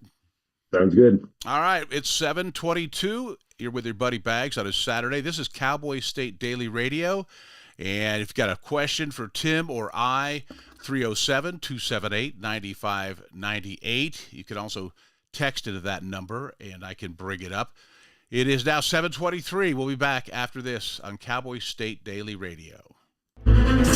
Speaker 5: Sounds good.
Speaker 1: All right. It's 7:22. You're with your buddy Bags on a Saturday. This is Cowboy State Daily Radio. And if you've got a question for Tim or I, 307-278-9598. You can also text into that number, and I can bring it up. It is now 7:23. We'll be back after this on Cowboy State Daily Radio.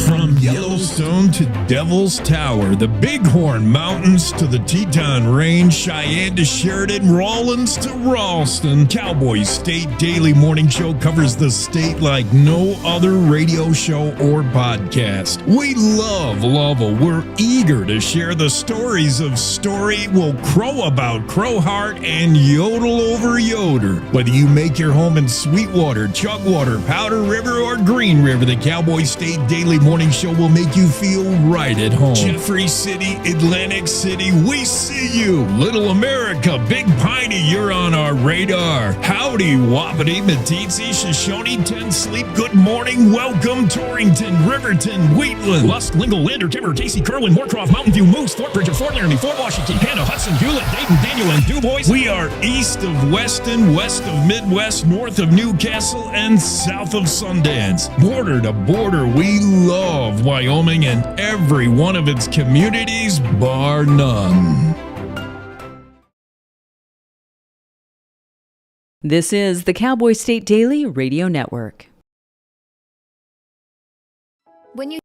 Speaker 10: From Yellowstone to Devil's Tower, the Bighorn Mountains to the Teton Range, Cheyenne to Sheridan, Rawlins to Ralston, Cowboy State Daily Morning Show covers the state like no other radio show or podcast. We love Lovell. We're eager to share the stories of Story, Will Crow About Crowheart, and Yodel Over Yoder. Whether you make your home in Sweetwater, Chugwater, Powder River, or Green River, the Cowboy State Daily Morning Show will make you feel right at home. Jeffrey City, Atlantic City, we see you. Little America, Big Piney, you're on our radar. Howdy, Wapiti, Meeteetse, Shoshone, Ten Sleep, good morning, welcome, Torrington, Riverton, Wheatland, Lusk, Lingle, Lander, Timber, Casey, Kerwin, Moorcroft, Mountain View, Moose, Fort Bridger, Fort Laramie, Fort Washington, Hannah, Hudson, Hewlett, Dayton, Daniel, and DuBois. We are east of Weston, west of Midwest, north of Newcastle, and south of Sundance. Border to border, we love Wyoming and every one of its communities, bar none.
Speaker 3: This is the Cowboy State Daily Radio Network.
Speaker 22: When you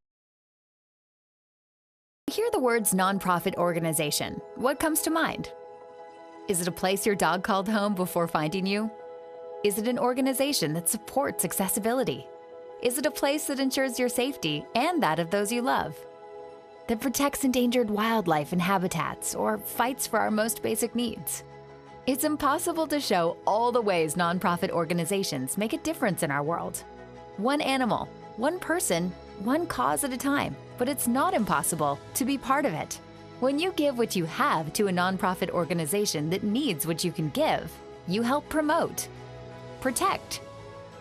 Speaker 22: hear the words nonprofit organization, what comes to mind? Is it a place your dog called home before finding you? Is it an organization that supports accessibility? Is it a place that ensures your safety and that of those you love? That protects endangered wildlife and habitats or fights for our most basic needs? It's impossible to show all the ways nonprofit organizations make a difference in our world. One animal, one person, one cause at a time, but it's not impossible to be part of it. When you give what you have to a nonprofit organization that needs what you can give, you help promote, protect,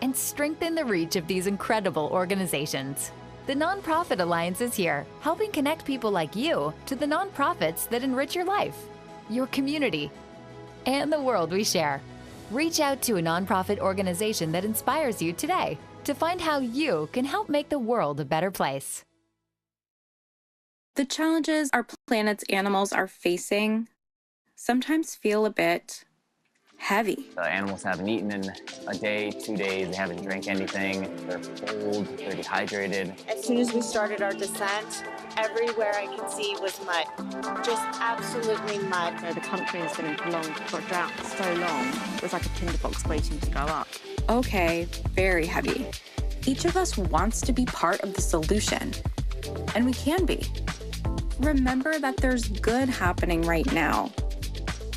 Speaker 22: and strengthen the reach of these incredible organizations. The Nonprofit Alliance is here, helping connect people like you to the nonprofits that enrich your life, your community, and the world we share. Reach out to a nonprofit organization that inspires you today. to find how you can help make the world a better place.
Speaker 11: The challenges our planet's animals are facing sometimes feel a bit heavy.
Speaker 12: The animals haven't eaten in a day, 2 days, they haven't drank anything, they're cold, they're dehydrated.
Speaker 15: As soon as we started our descent, everywhere I could see was mud. Just absolutely mud.
Speaker 24: The country has been in prolonged drought for so long. It was like a tinderbox waiting to go up.
Speaker 11: Okay, very heavy. Each of us wants to be part of the solution, and we can be. Remember that there's good happening right now.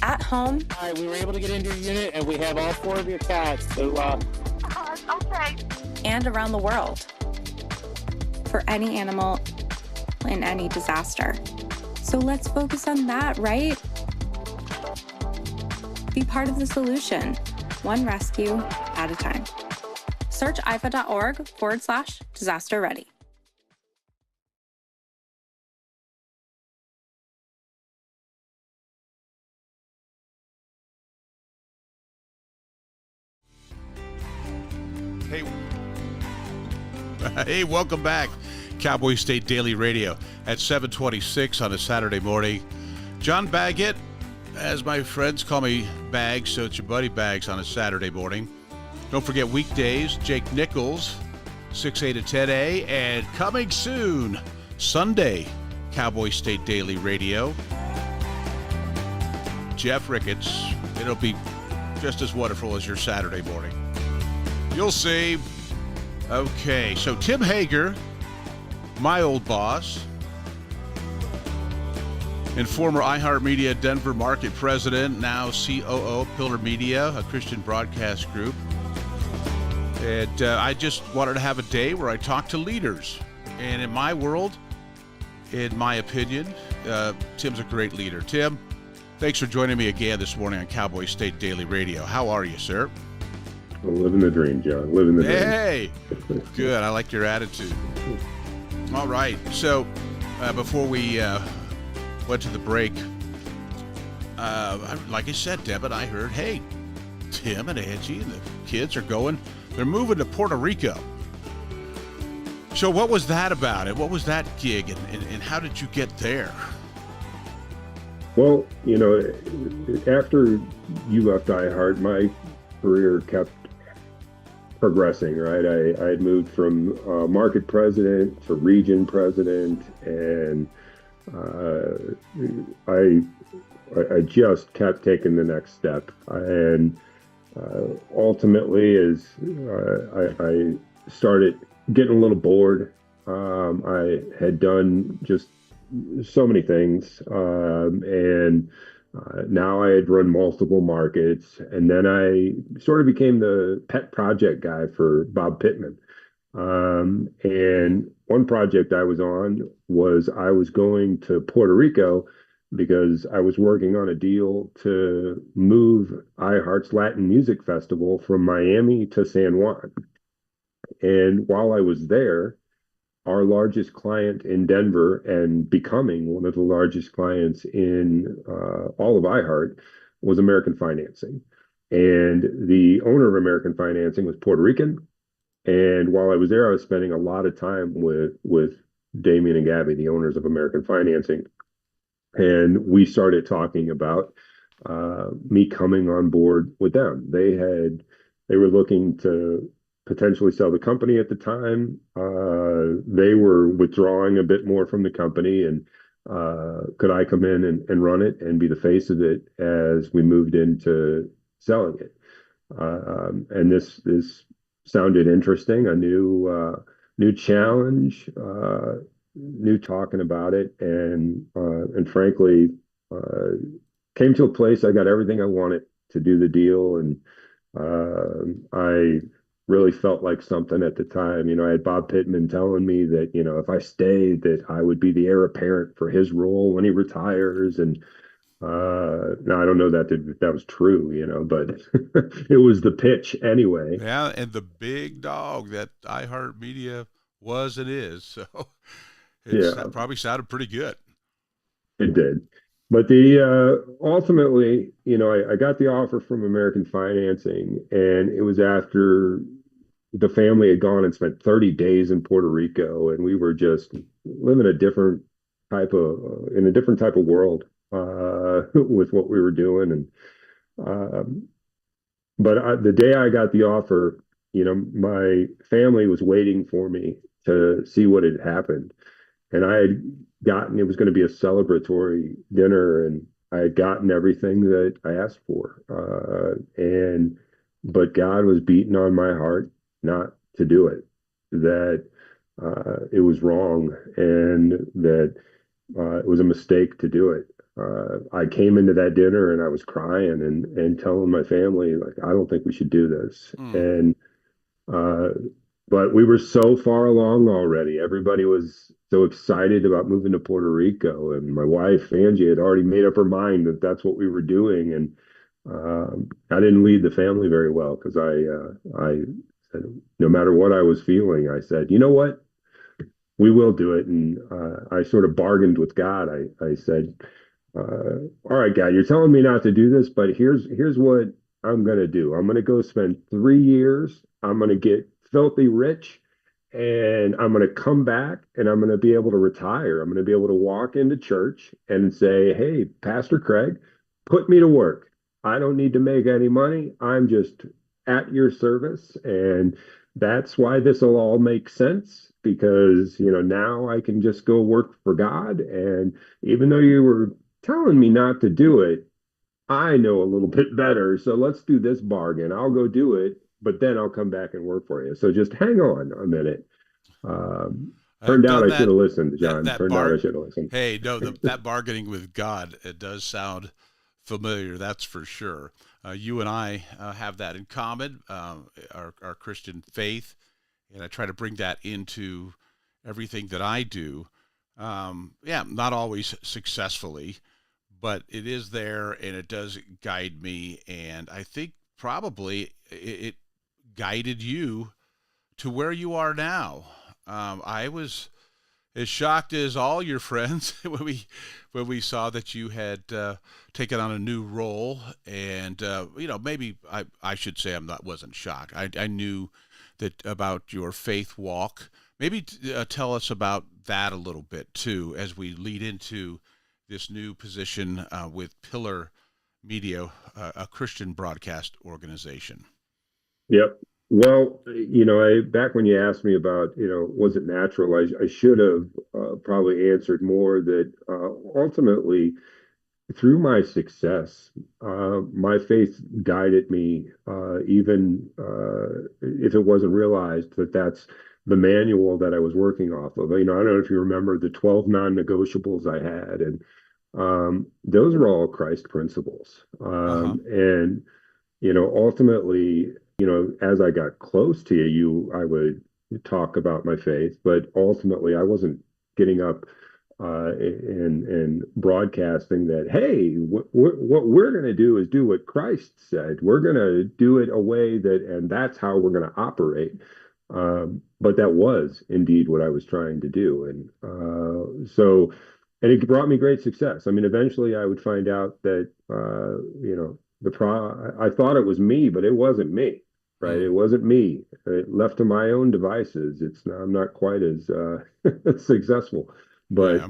Speaker 11: At home.
Speaker 25: All right, we were able to get into your unit, and we have all 4 of your cats. So,
Speaker 15: okay.
Speaker 11: And around the world. For any animal in any disaster. So let's focus on that, right? Be part of the solution, one rescue at a time. Search ifa.org/disaster ready.
Speaker 1: Hey, welcome back. Cowboy State Daily Radio at 7:26 on a Saturday morning. John Baggett, as my friends call me Bags, so it's your buddy Bags on a Saturday morning. Don't forget weekdays, Jake Nichols, 6A to 10A, and coming soon, Sunday, Cowboy State Daily Radio. Jeff Ricketts. It'll be just as wonderful as your Saturday morning. You'll see. Okay, so Tim Hager, my old boss, and former iHeartMedia Denver market president, now COO of Pillar Media, a Christian broadcast group. And I just wanted to have a day where I talk to leaders. And in my world, in my opinion, Tim's a great leader. Tim, thanks for joining me again this morning on Cowboy State Daily Radio. How are you, sir?
Speaker 5: I'm living the dream, John. Living the dream.
Speaker 1: Hey, good. I like your attitude. All right. So before we went to the break, like I said, Deb and I heard, hey, Tim and Angie and the kids are going, they're moving to Puerto Rico. So what was that about? And what was that gig? And how did you get there?
Speaker 5: Well, you know, after you left iHeart, my career kept progressing, right? I had moved from market president to region president, and I just kept taking the next step. And ultimately, as I started getting a little bored, I had done just so many things, and now I had run multiple markets, and then I sort of became the pet project guy for Bob Pittman. And one project I was on was I was going to Puerto Rico because I was working on a deal to move iHeart's Latin Music Festival from Miami to San Juan. And while I was there, our largest client in Denver, and becoming one of the largest clients in all of iHeart, was American Financing. And the owner of American Financing was Puerto Rican. And while I was there, I was spending a lot of time with Damien and Gabby, the owners of American Financing. And we started talking about me coming on board with them. They were looking to potentially sell the company at the time. They were withdrawing a bit more from the company, and could I come in and run it and be the face of it as we moved into selling it? And this sounded interesting, a new challenge, new talking about it, and frankly, came to a place I got everything I wanted to do the deal, and I really felt like something at the time. You know, I had Bob Pittman telling me that, you know, if I stayed, that I would be the heir apparent for his role when he retires. And now I don't know that was true, you know, but it was the pitch anyway.
Speaker 1: Yeah, and the big dog that iHeartMedia was and is. So it probably sounded pretty good.
Speaker 5: It did. But the ultimately, you know, I got the offer from American Financing, and it was after the family had gone and spent 30 days in Puerto Rico, and we were just living a different type of in a different type of world with what we were doing. And the day I got the offer, my family was waiting for me to see what had happened. And I had gotten, it was going to be a celebratory dinner, and I had gotten everything that I asked for. But God was beating on my heart not to do it, that it was wrong, and that it was a mistake to do it. I came into that dinner and I was crying and telling my family, like, I don't think we should do this. And but we were so far along already. Everybody was so excited about moving to Puerto Rico, and my wife Angie had already made up her mind that that's what we were doing. And I didn't lead the family very well, because I said, no matter what I was feeling, I said, you know what, we will do it. And I sort of bargained with God. I said, all right, God, you're telling me not to do this, but here's what I'm going to do. I'm going to go spend 3 years. I'm going to get filthy rich, and I'm going to come back, and I'm going to be able to retire. I'm going to be able to walk into church and say, hey, Pastor Craig, put me to work. I don't need to make any money. I'm just at your service. And that's why this will all make sense, because, now I can just go work for God. And even though you were telling me not to do it, I know a little bit better. So let's do this bargain. I'll go do it, but then I'll come back and work for you. So just hang on a minute. Turned out I should have listened, John. Turned out I should have listened.
Speaker 1: Hey, no, that bargaining with God, it does sound familiar. That's for sure. You and I have that in common, our Christian faith, and I try to bring that into everything that I do. Not always successfully, but it is there, and it does guide me. And I think probably it guided you to where you are now. I was as shocked as all your friends when we saw that you had taken on a new role. And maybe I should say wasn't shocked. I knew that about your faith walk. Maybe tell us about that a little bit too, as we lead into this new position with Pillar Media, a Christian broadcast organization.
Speaker 5: Yep. Well, back when you asked me about, was it natural, I should have probably answered more that ultimately, through my success, my faith guided me, even if it wasn't realized that that's the manual that I was working off of. I don't know if you remember the 12 non-negotiables I had, and those were all Christ principles. And, ultimately, as I got close to you, I would talk about my faith, but ultimately I wasn't getting up and broadcasting that, hey, what we're going to do is do what Christ said. We're going to do it a way and that's how we're going to operate. But that was indeed what I was trying to do. And it brought me great success. I mean, eventually I would find out that, I thought it was me, but it wasn't me, right? It wasn't me. Left to my own devices, I'm not quite as successful. But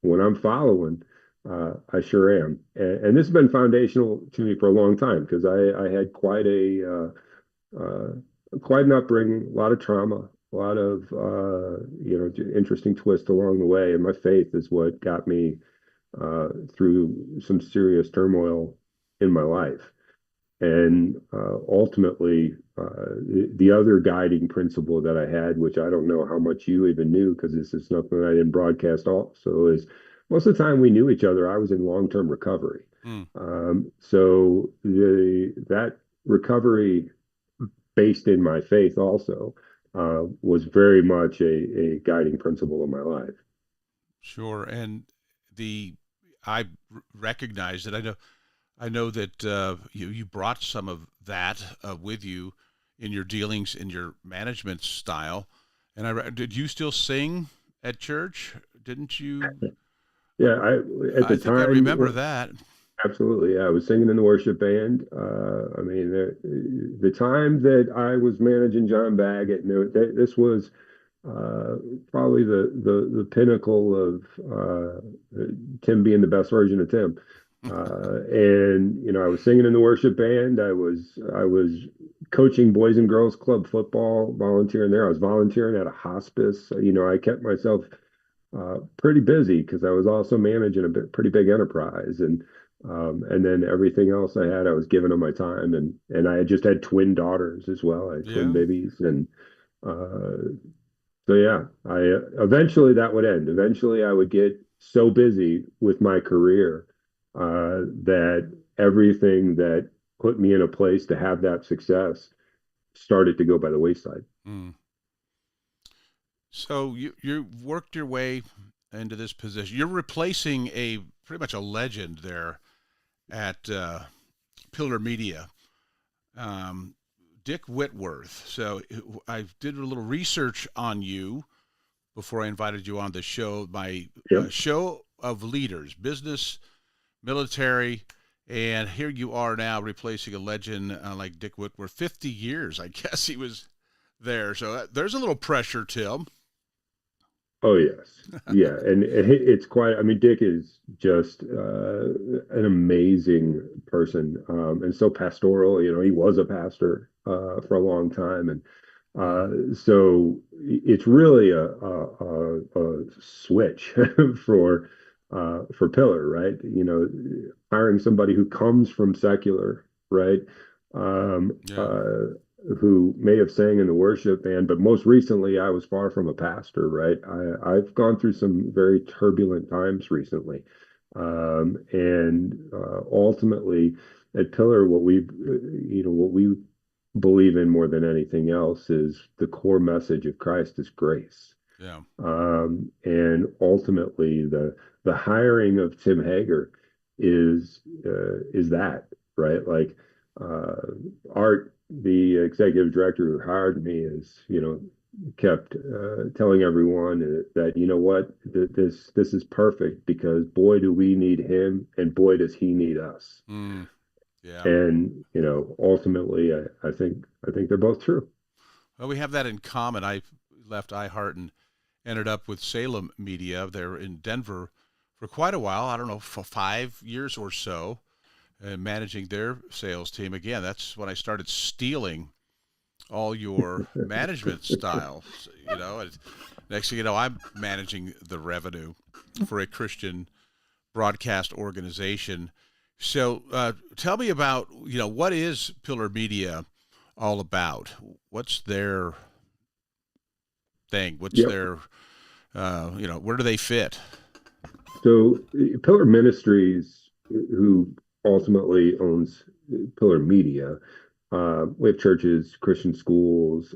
Speaker 5: when I'm following, I sure am. And this has been foundational to me for a long time, because I had quite an upbringing, a lot of trauma, a lot of interesting twists along the way, and my faith is what got me through some serious turmoil in my life. And ultimately, the other guiding principle that I had, which I don't know how much you even knew, because this is something I didn't broadcast also, is most of the time we knew each other, I was in long-term recovery. So that recovery, based in my faith also, was very much a guiding principle of my life.
Speaker 1: Sure. And I recognize that. I know that you brought some of that with you in your dealings, in your management style. And did you still sing at church? Didn't you?
Speaker 5: Yeah, at the time,
Speaker 1: I remember that.
Speaker 5: Absolutely. Yeah, I was singing in the worship band. I mean, the time that I was managing John Baggett, this was probably the pinnacle of Tim being the best version of Tim. And I was singing in the worship band. I was coaching Boys and Girls Club football, volunteering there. I was volunteering at a hospice. I kept myself pretty busy because I was also managing a pretty big enterprise, and then everything else I had, I was giving them my time, and I had just had twin daughters as well. I had twin babies, and uh, so yeah, I eventually that would end. Eventually, I would get so busy with my career that everything that put me in a place to have that success started to go by the wayside.
Speaker 1: Mm. So you worked your way into this position. You're replacing pretty much a legend there at Pillar Media, Dick Whitworth. So I did a little research on you before I invited you on the show. My show of leaders, business, military, and here you are now replacing a legend like Dick Whitworth. 50 years, I guess he was there. So there's a little pressure, Tim.
Speaker 5: Oh yes, yeah, and it's quite. I mean, Dick is just an amazing person, and so pastoral. He was a pastor for a long time, and so it's really a switch for Pillar, right? Hiring somebody who comes from secular, right? Who may have sang in the worship band, but most recently I was far from a pastor, right? I've gone through some very turbulent times recently. And ultimately at Pillar, what we believe in more than anything else is the core message of Christ is grace.
Speaker 1: Yeah.
Speaker 5: And ultimately the hiring of Tim Hager is that, right? Like Art, the executive director who hired me, kept telling everyone that what, this is perfect because boy do we need him and boy does he need us.
Speaker 1: Yeah.
Speaker 5: And ultimately I think they're both true.
Speaker 1: Well, we have that in common. I left iHeart and ended up with Salem Media there in Denver for quite a while. I don't know, for 5 years or so. And managing their sales team. Again, that's when I started stealing all your management styles. And next thing you know, I'm managing the revenue for a Christian broadcast organization. So tell me about, what is Pillar Media all about? What's their thing? What's their, where do they fit?
Speaker 5: So Pillar Ministries, who ultimately owns Pillar Media. We have churches, Christian schools,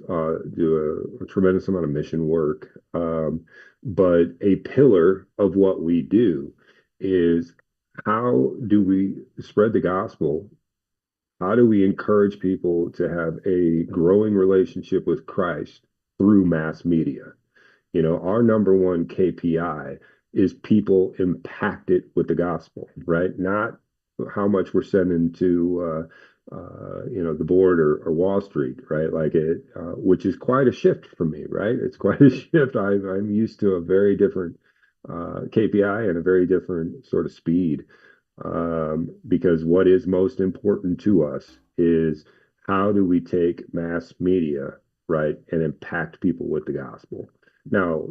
Speaker 5: do a tremendous amount of mission work. But a pillar of what we do is how do we spread the gospel? How do we encourage people to have a growing relationship with Christ through mass media? Our number one KPI is people impacted with the gospel, right? Not how much we're sending to the board or Wall Street, right? Like which is quite a shift for me, right? It's quite a shift. I'm used to a very different KPI and a very different sort of speed, because what is most important to us is how do we take mass media, right, and impact people with the gospel. Now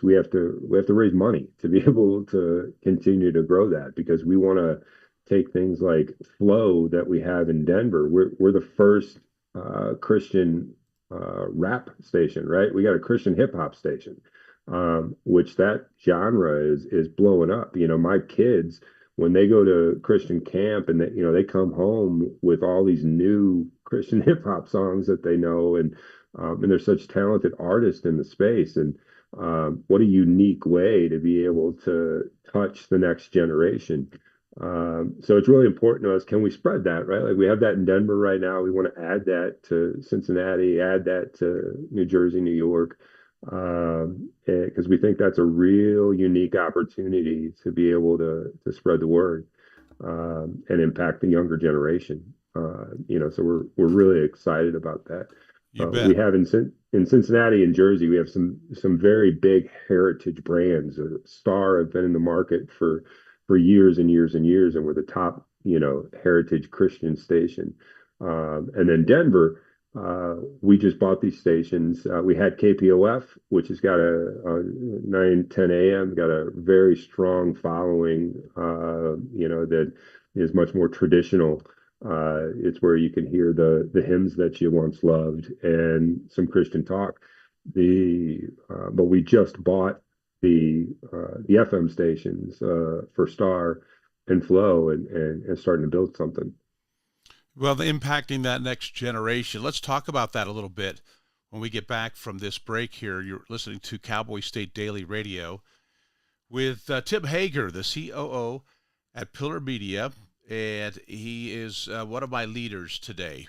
Speaker 5: we have to raise money to be able to continue to grow that, because we want to take things like Flow that we have in Denver. We're the first Christian rap station, right? We got a Christian hip hop station, which that genre is blowing up. My kids, when they go to Christian camp and they come home with all these new Christian hip hop songs that they know, and they're such talented artists in the space. And what a unique way to be able to touch the next generation. So it's really important to us. Can we spread that, right? Like we have that in Denver right now. We want to add that to Cincinnati, add that to New Jersey, New York, because we think that's a real unique opportunity to be able to spread the word. and impact the younger generation. So we're really excited about that. We have in Cincinnati and Jersey, we have some very big heritage brands. Star have been in the market for years and years and years, and we're the top heritage Christian station. And then Denver, we just bought these stations. We had KPOF, which has got a 9, 10 a.m., got a very strong following, that is much more traditional. It's where you can hear the hymns that you once loved and some Christian talk. But we just bought the FM stations for Star and Flow and starting to build something.
Speaker 1: Well, impacting that next generation. Let's talk about that a little bit when we get back from this break here. You're listening to Cowboy State Daily Radio with Tim Hager, the COO at Pillar Media, and he is one of my leaders today,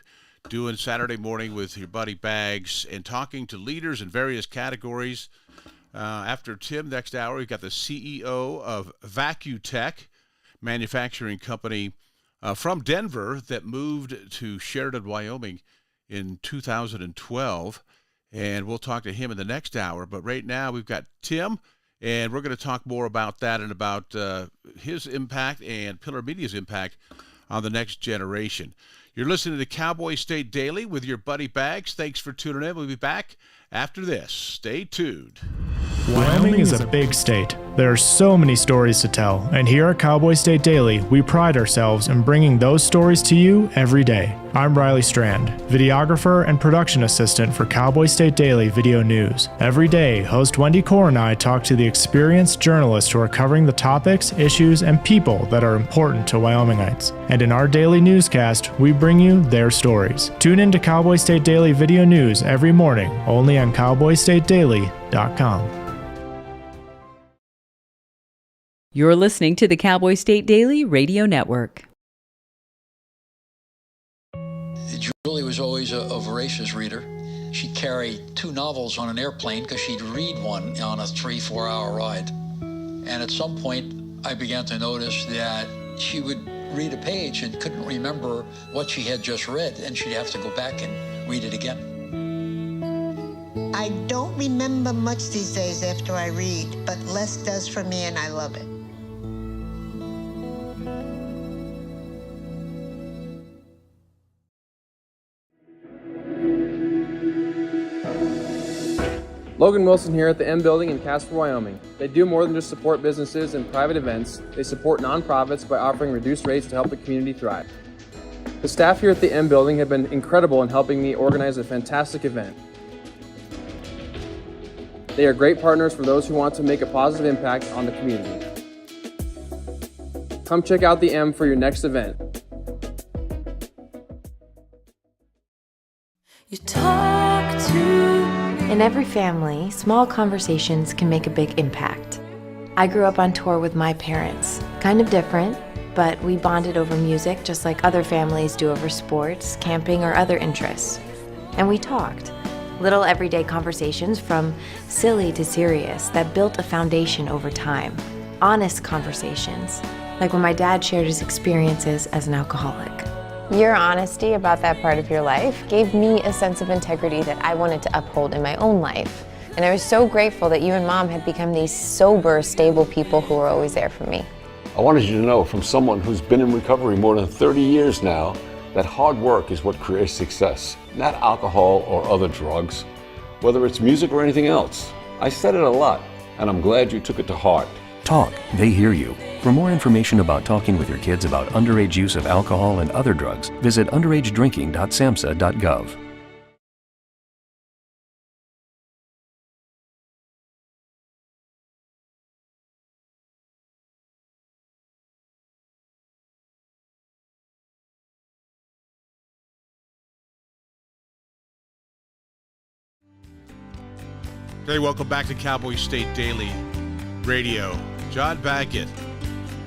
Speaker 1: doing Saturday morning with your buddy Bags and talking to leaders in various categories. After Tim, next hour, we've got the CEO of VacuTech, manufacturing company from Denver that moved to Sheridan, Wyoming in 2012. And we'll talk to him in the next hour. But right now we've got Tim, and we're going to talk more about that and about his impact and Pillar Media's impact on the next generation. You're listening to Cowboy State Daily with your buddy Bags. Thanks for tuning in. We'll be back after this. Stay tuned.
Speaker 13: Wyoming is a big state. There are so many stories to tell, and here at Cowboy State Daily, we pride ourselves in bringing those stories to you every day. I'm Riley Strand, videographer and production assistant for Cowboy State Daily Video News. Every day, host Wendy Core and I talk to the experienced journalists who are covering the topics, issues, and people that are important to Wyomingites. And in our daily newscast, we bring you their stories. Tune in to Cowboy State Daily Video News every morning, only on cowboystatedaily.com.
Speaker 3: You're listening to the Cowboy State Daily Radio Network.
Speaker 14: Julie was always a voracious reader. She'd carry 2 novels on an airplane because she'd read one on a 3-4 hour ride. And at some point, I began to notice that she would read a page and couldn't remember what she had just read, and she'd have to go back and read it again.
Speaker 16: I don't remember much these days after I read, but less does for me, and I love it.
Speaker 17: Logan Wilson here at the M Building in Casper, Wyoming. They do more than just support businesses and private events. They support nonprofits by offering reduced rates to help the community thrive. The staff here at the M Building have been incredible in helping me organize a fantastic event. They are great partners for those who want to make a positive impact on the community. Come check out the M for your next event.
Speaker 18: You talk to... In every family, small conversations can make a big impact. I grew up on tour with my parents. Kind of different, but we bonded over music just like other families do over sports, camping, or other interests. And we talked. Little everyday conversations from silly to serious that built a foundation over time. Honest conversations, like when my dad shared his experiences as an alcoholic.
Speaker 6: Your honesty about that part of your life gave me a sense of integrity that I wanted to uphold in my own life. And I was so grateful that you and Mom had become these sober, stable people who were always there for me.
Speaker 26: I wanted you to know from someone who's been in recovery more than 30 years now that hard work is what creates success, not alcohol or other drugs, whether it's music or anything else. I said it a lot, and I'm glad you took it to heart.
Speaker 27: Talk, they hear you. For more information about talking with your kids about underage use of alcohol and other drugs, visit underagedrinking.samhsa.gov.
Speaker 1: Hey, welcome back to Cowboy State Daily Radio. John Baggett,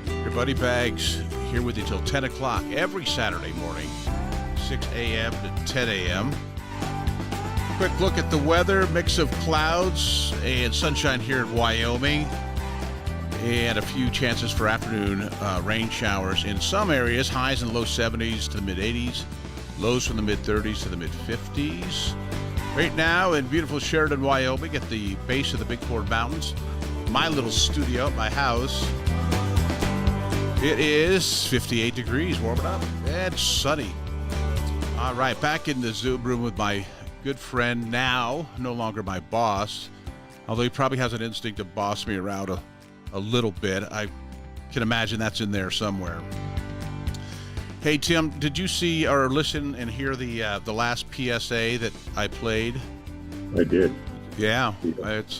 Speaker 1: your buddy Bags, here with you till 10 o'clock every Saturday morning, 6 a.m. to 10 a.m. Quick look at the weather, mix of clouds and sunshine here in Wyoming. and a few chances for afternoon rain showers in some areas. Highs in the low 70s to the mid 80s, lows from the mid 30s to the mid 50s. Right now in beautiful Sheridan, Wyoming, at the base of the Big Horn Mountains, my little studio at my house. It is 58 degrees, warming up, and sunny. All right, back in the Zoom room with my good friend, now no longer my boss, although he probably has an instinct to boss me around a little bit. I can imagine that's in there somewhere. Hey, Tim, did you see or listen and hear the last PSA that I played?
Speaker 5: I did.
Speaker 1: Yeah.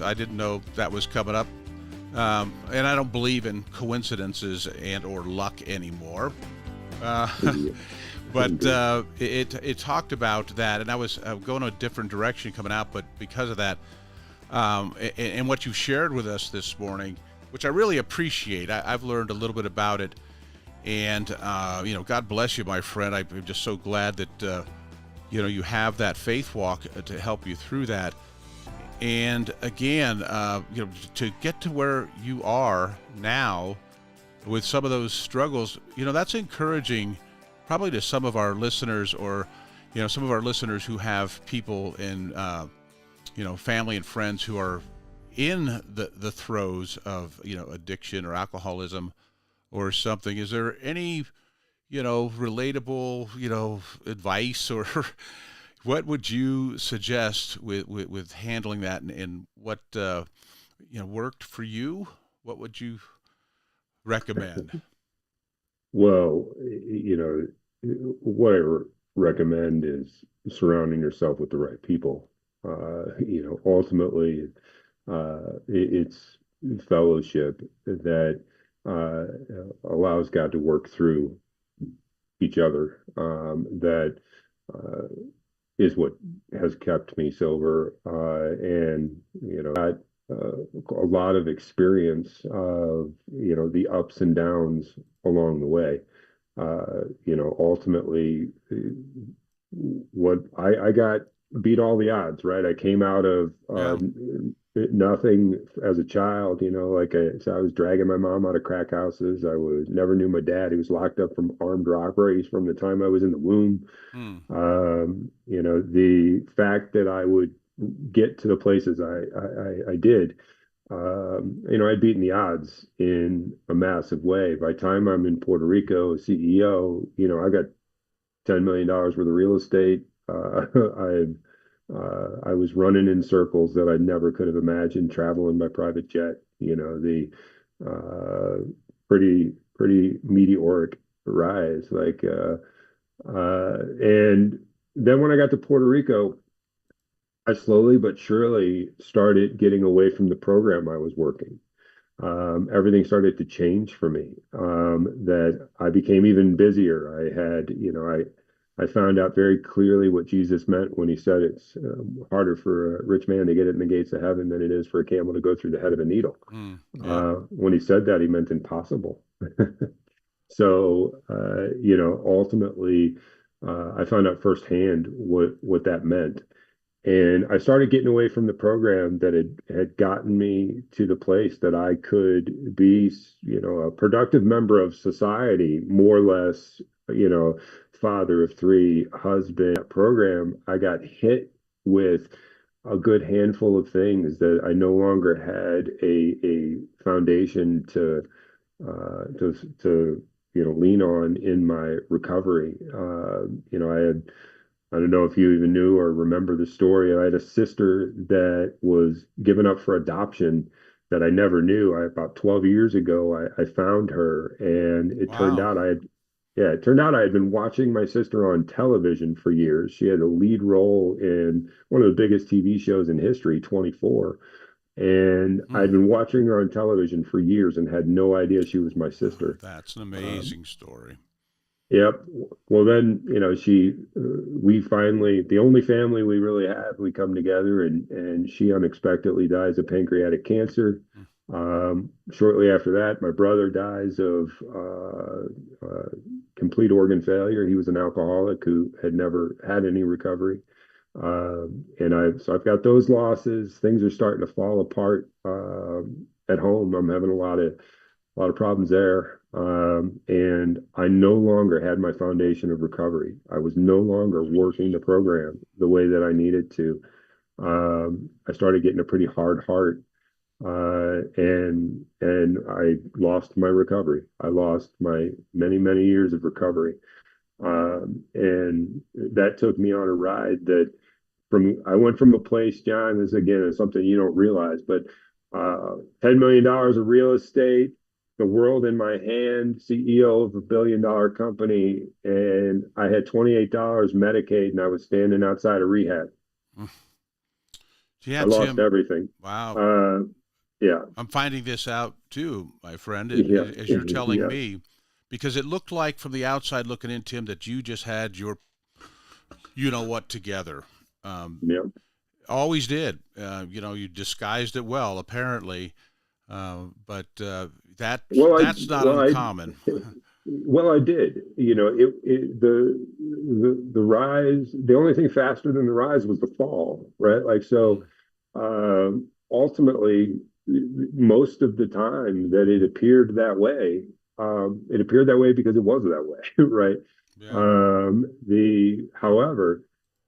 Speaker 1: I didn't know that was coming up. And I don't believe in coincidences and or luck anymore. But it talked about that, and I was going a different direction coming out, but because of that, and what you shared with us this morning, which I really appreciate, I've learned a little bit about it, and God bless you, my friend. I'm just so glad that you have that faith walk to help you through that. And again, to get to where you are now with some of those struggles, that's encouraging probably to some of our listeners, or, some of our listeners who have people in, family and friends who are in the throes of, addiction or alcoholism or something. Is there any, relatable, advice, or what would you suggest with handling that, and what worked for you? What would you recommend?
Speaker 5: Well, what I recommend is surrounding yourself with the right people. Ultimately, it's fellowship that allows God to work through each other. That is what has kept me sober, and got a lot of experience of the ups and downs along the way. Ultimately, what I got beat all the odds, right? I came out of nothing as a child, so I was dragging my mom out of crack houses. Never knew my dad. He was locked up from armed robberies from the time I was in the womb. The fact that I would get to the places I did, I'd beaten the odds in a massive way. By the time I'm in Puerto Rico, CEO, I got $10 million worth of real estate. I was running in circles that I never could have imagined, traveling by private jet. The pretty meteoric rise. And then when I got to Puerto Rico, I slowly but surely started getting away from the program I was working. Everything started to change for me. That I became even busier. I found out very clearly what Jesus meant when he said it's harder for a rich man to get in the gates of heaven than it is for a camel to go through the head of a needle. When he said that, he meant impossible. So, ultimately, I found out firsthand what that meant. And I started getting away from the program that had gotten me to the place that I could be, a productive member of society, more or less, father of three, husband. That program, I got hit with a good handful of things that I no longer had a foundation to lean on in my recovery. I don't know if you even knew or remember the story. I had a sister that was given up for adoption that I never knew. About 12 years ago, I found her, and it turned out I had been watching my sister on television for years. She had a lead role in one of the biggest TV shows in history, 24. And I'd been watching her on television for years and had no idea she was my sister.
Speaker 1: That's an amazing story.
Speaker 5: Yep. Well, then, we finally, the only family we really have, we come together, and she unexpectedly dies of pancreatic cancer. Shortly after that, my brother dies of complete organ failure. He was an alcoholic who had never had any recovery. So I've got those losses. Things are starting to fall apart at home. I'm having a lot of problems there. And I no longer had my foundation of recovery. I was no longer working the program the way that I needed to. I started getting a pretty hard heart, and I lost my recovery. I lost my many years of recovery, and that took me on a ride that I went from a place, John, this again is something you don't realize, but $10 million of real estate, the world in my hand, CEO of a billion-dollar company, and I had $28 Medicaid, and I was standing outside of rehab.
Speaker 1: Yeah,
Speaker 5: I lost
Speaker 1: Tim,
Speaker 5: everything.
Speaker 1: wow.
Speaker 5: Yeah.
Speaker 1: I'm finding this out too, my friend,
Speaker 5: Yeah.
Speaker 1: as you're telling
Speaker 5: Yeah.
Speaker 1: me, because it looked like from the outside looking in, Tim, that you just had your, you know what, together.
Speaker 5: Yeah.
Speaker 1: Always did. You disguised it well, apparently, but that's not uncommon.
Speaker 5: Well, I did. The rise. The only thing faster than the rise was the fall, right? Like so. Ultimately, most of the time that it appeared that way, because it was that way, right?
Speaker 1: Yeah.
Speaker 5: However,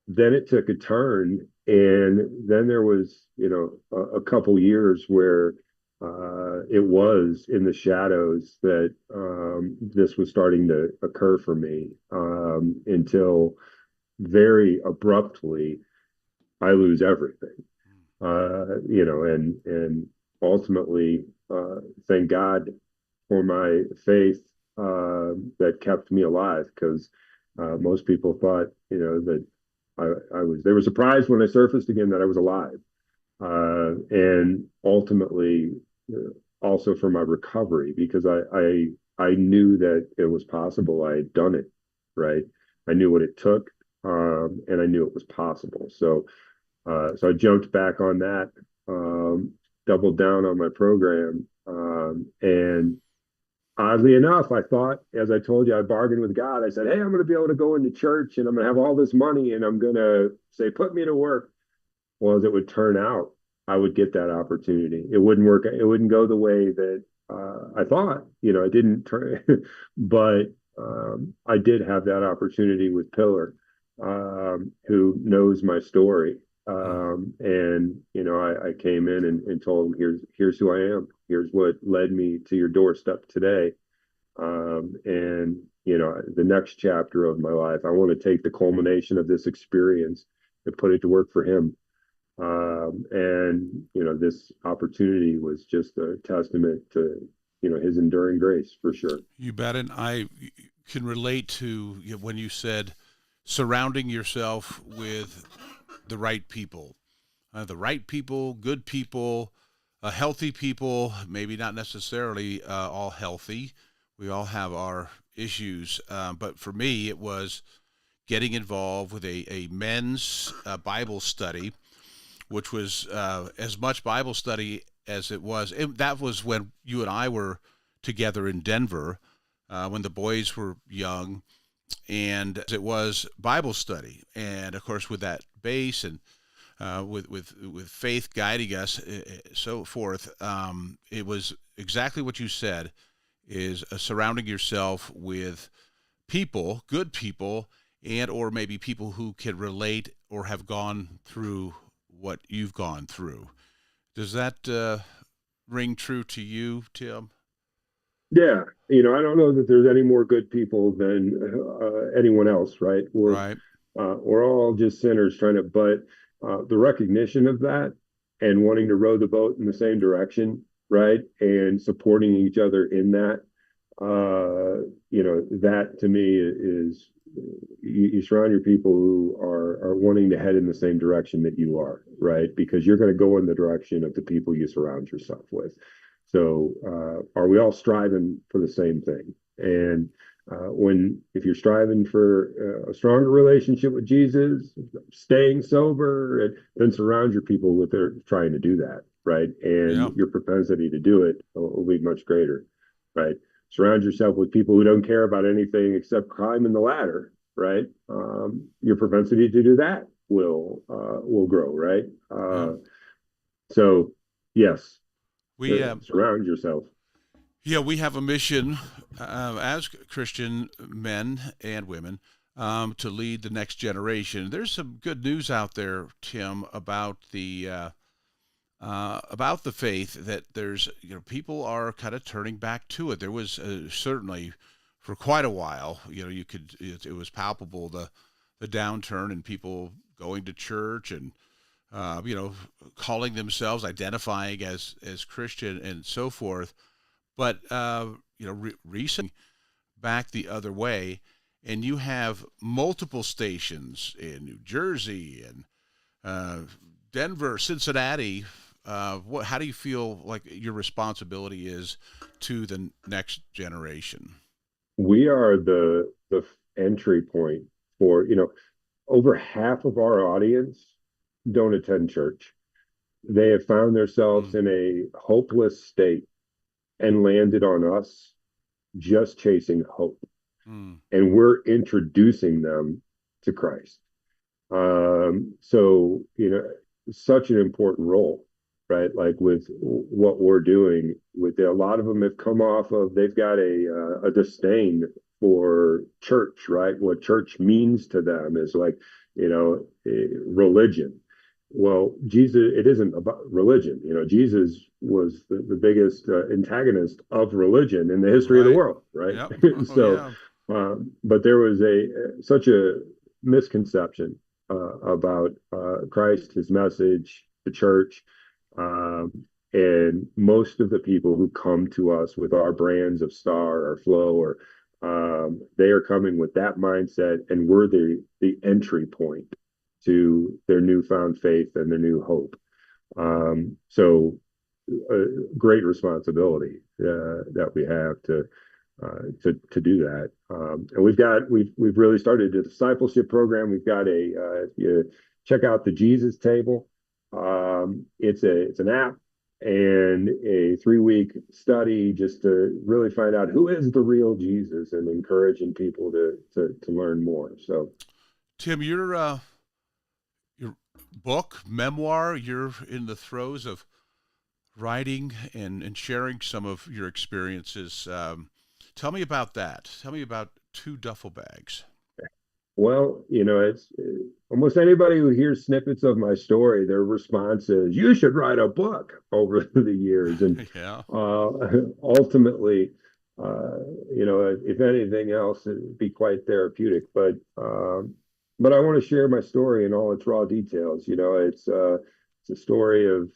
Speaker 5: then it took a turn, and then there was, a couple years where it was in the shadows that this was starting to occur for me, until very abruptly I lose everything. And ultimately, thank God for my faith that kept me alive, because most people thought, that they were surprised when I surfaced again that I was alive. And ultimately, also for my recovery, because I knew that it was possible. I had done it, right? I knew what it took, and I knew it was possible. So I jumped back on that, doubled down on my program, and oddly enough, I thought, as I told you, I bargained with God. I said, "Hey, I'm going to be able to go into church, and I'm going to have all this money, and I'm going to say, put me to work." Well, as it would turn out, I would get that opportunity. It wouldn't work. It wouldn't go the way that I thought. It didn't turn, but I did have that opportunity with Pillar, who knows my story. And I came in and told him, here's who I am. Here's what led me to your doorstep today. And the next chapter of my life, I want to take the culmination of this experience and put it to work for him. And this opportunity was just a testament to his enduring grace, for sure.
Speaker 1: You bet. And I can relate to when you said surrounding yourself with the right people, good people, healthy people, maybe not necessarily all healthy. We all have our issues. But for me, it was getting involved with a men's Bible study, which was as much Bible study as it was. That was when you and I were together in Denver, when the boys were young, and it was Bible study. And of course, with that base and with faith guiding us, so forth, it was exactly what you said, is surrounding yourself with people, good people, and or maybe people who can relate or have gone through what you've gone through. Does that ring true to you, Tim?
Speaker 5: Yeah, I don't know that there's any more good people than anyone else, right? We're all just sinners but the recognition of that and wanting to row the boat in the same direction, right? And supporting each other in that, that to me is you surround your people who are wanting to head in the same direction that you are, right? Because you're going to go in the direction of the people you surround yourself with. So are we all striving for the same thing? And if you're striving for a stronger relationship with Jesus, staying sober, then surround your people with their trying to do that, right? And your propensity to do it will be much greater, right? Surround yourself with people who don't care about anything except climbing the ladder, right? Your propensity to do that will grow, right? So, yes. surround yourself.
Speaker 1: Yeah, we have a mission as Christian men and women to lead the next generation. There's some good news out there, Tim, about the faith, that there's, people are kind of turning back to it. There was certainly for quite a while, it was palpable, the downturn in people going to church and calling themselves, identifying as Christian and so forth. But recently back the other way, and you have multiple stations in New Jersey and Denver, Cincinnati. How do you feel like your responsibility is to the next generation?
Speaker 5: We are the entry point for, over half of our audience don't attend church. They have found themselves in a hopeless state and landed on us just chasing hope. And we're introducing them to Christ. So, such an important role, right? Like with what we're doing with a lot of them have come off of, they've got a disdain for church, right? What church means to them is like, religion. Well, Jesus, it isn't about religion. Jesus was the biggest antagonist of religion in the history of the world, right? Yep. But there was such a misconception about Christ, his message, the church, and most of the people who come to us with our brands of Star or Flow, or they are coming with that mindset, and we're the entry point to their newfound faith and their new hope. So great responsibility that we have to do that. And we've really started a discipleship program. We've got check out the Jesus Table. It's an app and a 3-week study just to really find out who is the real Jesus and encouraging people to learn more. So,
Speaker 1: Tim, your book, memoir, you're in the throes of writing and sharing some of your experiences. Tell me about that. Tell me about Two Duffel Bags.
Speaker 5: Well, it's almost anybody who hears snippets of my story, their response is, you should write a book over the years. And ultimately, if anything else, it'd be quite therapeutic. But I want to share my story in all its raw details. It's a story of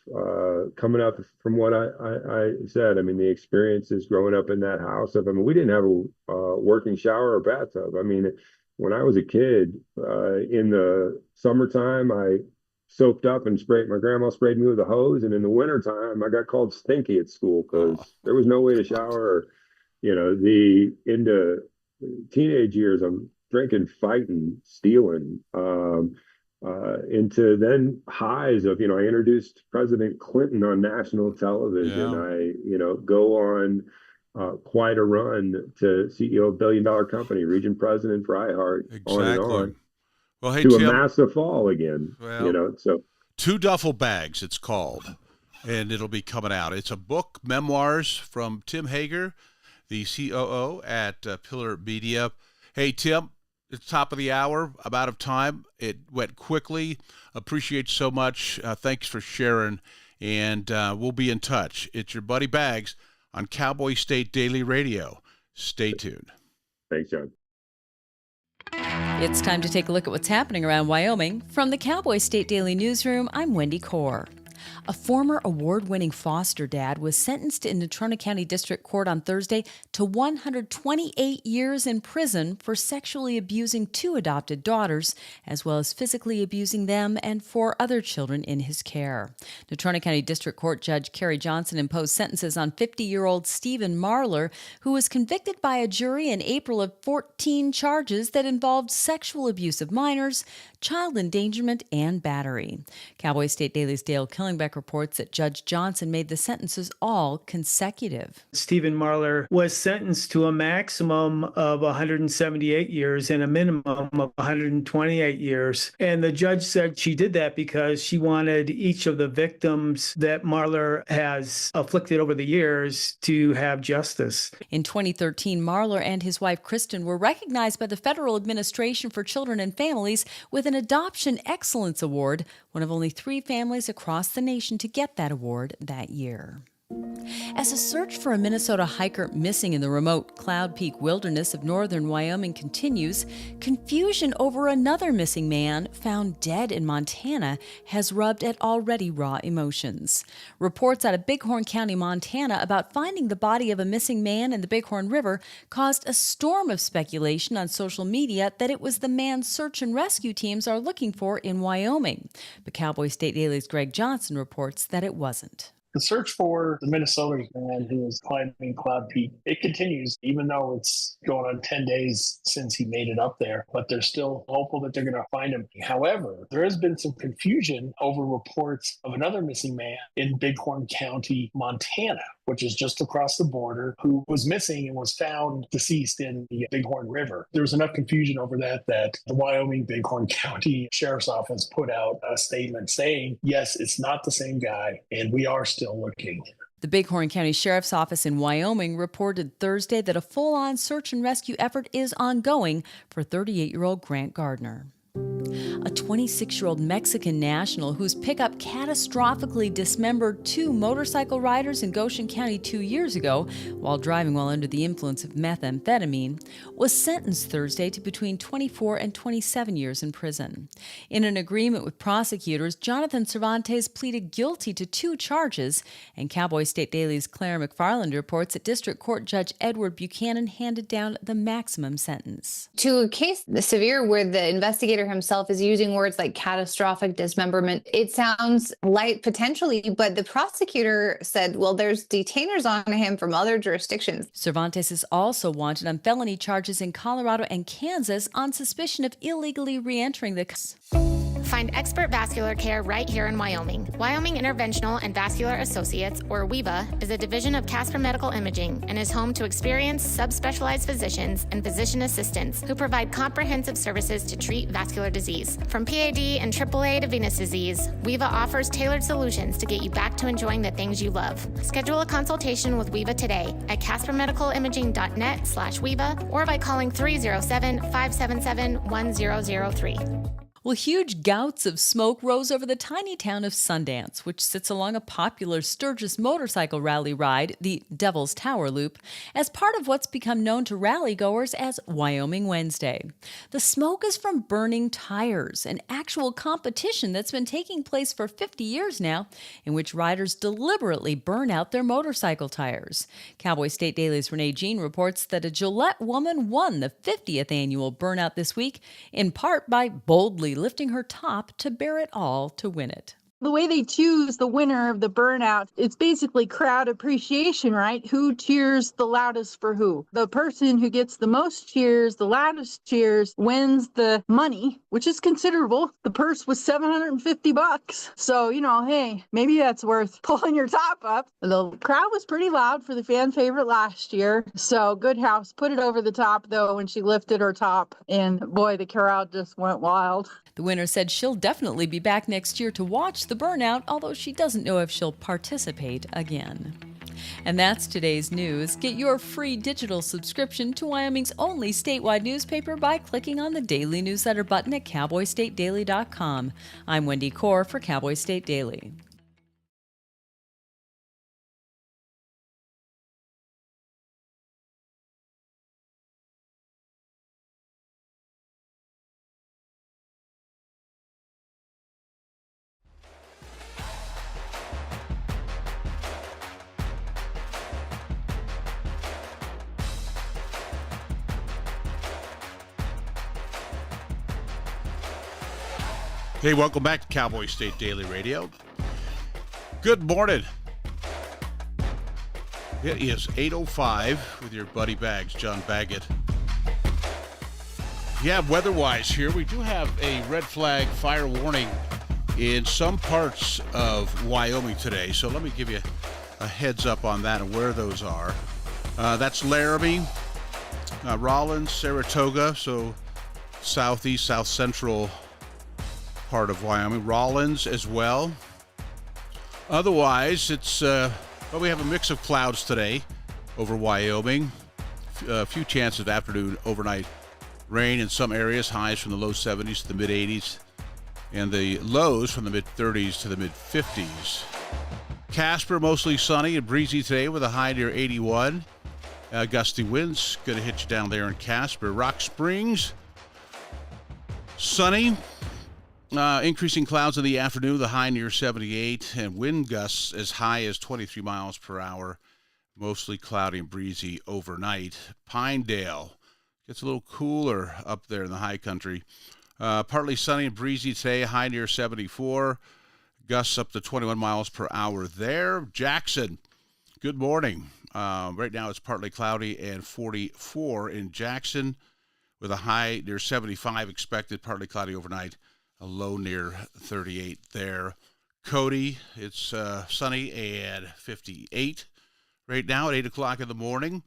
Speaker 5: coming up from what I said. I mean, the experiences growing up in that house. We didn't have a working shower or bathtub. I mean, when I was a kid, in the summertime, I soaped up and my grandma sprayed me with a hose. And in the wintertime, I got called stinky at school because there was no way to shower. Into teenage years, I'm drinking, fighting, stealing, into then highs of, I introduced President Clinton on national television. I, go on quite a run to CEO of billion-dollar company, region president for iHeart, on and on.
Speaker 1: Well, hey,
Speaker 5: to
Speaker 1: Tim,
Speaker 5: a massive fall again. So
Speaker 1: Two Duffel Bags, it's called, and it'll be coming out. It's a book, memoirs from Tim Hager, the COO at Pillar Media. Hey, Tim, it's top of the hour. I'm out of time. It went quickly. Appreciate so much. Thanks for sharing, and we'll be in touch. It's your buddy Bags on Cowboy State Daily Radio. Stay tuned.
Speaker 5: Thanks, John.
Speaker 3: It's time to take a look at what's happening around Wyoming. From the Cowboy State Daily Newsroom, I'm Wendy Kaur. A former award-winning foster dad was sentenced in Natrona County District Court on Thursday to 128 years in prison for sexually abusing 2 adopted daughters, as well as physically abusing them and 4 other children in his care. Natrona County District Court Judge Carrie Johnson imposed sentences on 50-year-old Stephen Marler, who was convicted by a jury in April of 14 charges that involved sexual abuse of minors, child endangerment, and battery. Cowboy State Daily's Dale Killing Hollenbeck reports that Judge Johnson made the sentences all consecutive.
Speaker 2: Stephen Marler was sentenced to a maximum of 178 years and a minimum of 128 years. And the judge said she did that because she wanted each of the victims that Marler has afflicted over the years to have justice.
Speaker 3: In 2013, Marler and his wife Kristen were recognized by the Federal Administration for Children and Families with an Adoption Excellence Award, one of only 3 families across the nation to get that award that year. As a search for a Minnesota hiker missing in the remote Cloud Peak wilderness of northern Wyoming continues, confusion over another missing man found dead in Montana has rubbed at already raw emotions. Reports out of Bighorn County, Montana about finding the body of a missing man in the Bighorn River caused a storm of speculation on social media that it was the man search and rescue teams are looking for in Wyoming. But Cowboy State Daily's Greg Johnson reports that it wasn't.
Speaker 8: The search for the Minnesota man who is climbing Cloud Peak, it continues, even though it's going on 10 days since he made it up there, but they're still hopeful that they're going to find him. However, there has been some confusion over reports of another missing man in Bighorn County, Montana, which is just across the border, who was missing and was found deceased in the Bighorn River. There was enough confusion over that the Wyoming Bighorn County Sheriff's Office put out a statement saying, yes, it's not the same guy, and we are still looking.
Speaker 3: The Bighorn County Sheriff's Office in Wyoming reported Thursday that a full-on search and rescue effort is ongoing for 38-year-old Grant Gardner. A 26-year-old Mexican national whose pickup catastrophically dismembered 2 motorcycle riders in Goshen County 2 years ago while driving while under the influence of methamphetamine was sentenced Thursday to between 24 and 27 years in prison. In an agreement with prosecutors, Jonathan Cervantes pleaded guilty to 2 charges, and Cowboy State Daily's Claire McFarland reports that District Court Judge Edward Buchanan handed down the maximum sentence.
Speaker 6: To a case severe where the investigator himself is using words like catastrophic dismemberment, it sounds light potentially, but the prosecutor said, well, there's detainers on him from other jurisdictions.
Speaker 3: Cervantes is also wanted on felony charges in Colorado and Kansas on suspicion of illegally re-entering the
Speaker 7: Find expert vascular care right here in Wyoming. Wyoming Interventional and Vascular Associates, or WIVA, is a division of Casper Medical Imaging and is home to experienced subspecialized physicians and physician assistants who provide comprehensive services to treat vascular disease. From PAD and AAA to venous disease, WIVA offers tailored solutions to get you back to enjoying the things you love. Schedule a consultation with WIVA today at caspermedicalimaging.net/WIVA or by calling 307-577-1003.
Speaker 3: Well, huge gouts of smoke rose over the tiny town of Sundance, which sits along a popular Sturgis motorcycle rally ride, the Devil's Tower Loop, as part of what's become known to rally-goers as Wyoming Wednesday. The smoke is from burning tires, an actual competition that's been taking place for 50 years now, in which riders deliberately burn out their motorcycle tires. Cowboy State Daily's Renee Jean reports that a Gillette woman won the 50th annual burnout this week, in part by boldly lifting her top to bear it all to win it.
Speaker 9: The way they choose the winner of the burnout, it's basically crowd appreciation, right? Who cheers the loudest for who? The person who gets the most cheers, the loudest cheers, wins the money, which is considerable. The purse was $750. So, hey, maybe that's worth pulling your top up. The crowd was pretty loud for the fan favorite last year. So Goodhouse put it over the top, though, when she lifted her top. And boy, the crowd just went wild.
Speaker 3: The winner said she'll definitely be back next year to watch the burnout, although she doesn't know if she'll participate again. And that's today's news. Get your free digital subscription to Wyoming's only statewide newspaper by clicking on the daily newsletter button at cowboystatedaily.com. I'm Wendy Core for Cowboy State Daily.
Speaker 1: Hey, welcome back to Cowboy State Daily Radio. Good morning. It is 8:05 with your buddy Bags, John Baggett. Yeah, weather-wise here, we do have a red flag fire warning in some parts of Wyoming today. So let me give you a heads up on that and where those are. That's Laramie, Rollins, Saratoga, so southeast, south central part of Wyoming. Rollins as well. Otherwise, it's we have a mix of clouds today over Wyoming. A few chances of afternoon, overnight rain in some areas. Highs from the low 70s to the mid 80s, and the lows from the mid 30s to the mid 50s. Casper, mostly sunny and breezy today with a high near 81. Gusty winds going to hit you down there in Casper. Rock Springs, sunny. Increasing clouds in the afternoon, the high near 78, and wind gusts as high as 23 miles per hour. Mostly cloudy and breezy overnight. Pinedale gets a little cooler up there in the high country. Partly sunny and breezy today, high near 74. Gusts up to 21 miles per hour there. Jackson, good morning. Right now it's partly cloudy and 44 in Jackson with a high near 75 expected, partly cloudy overnight. A low near 38 there. Cody, it's sunny and 58 right now at 8 o'clock in the morning.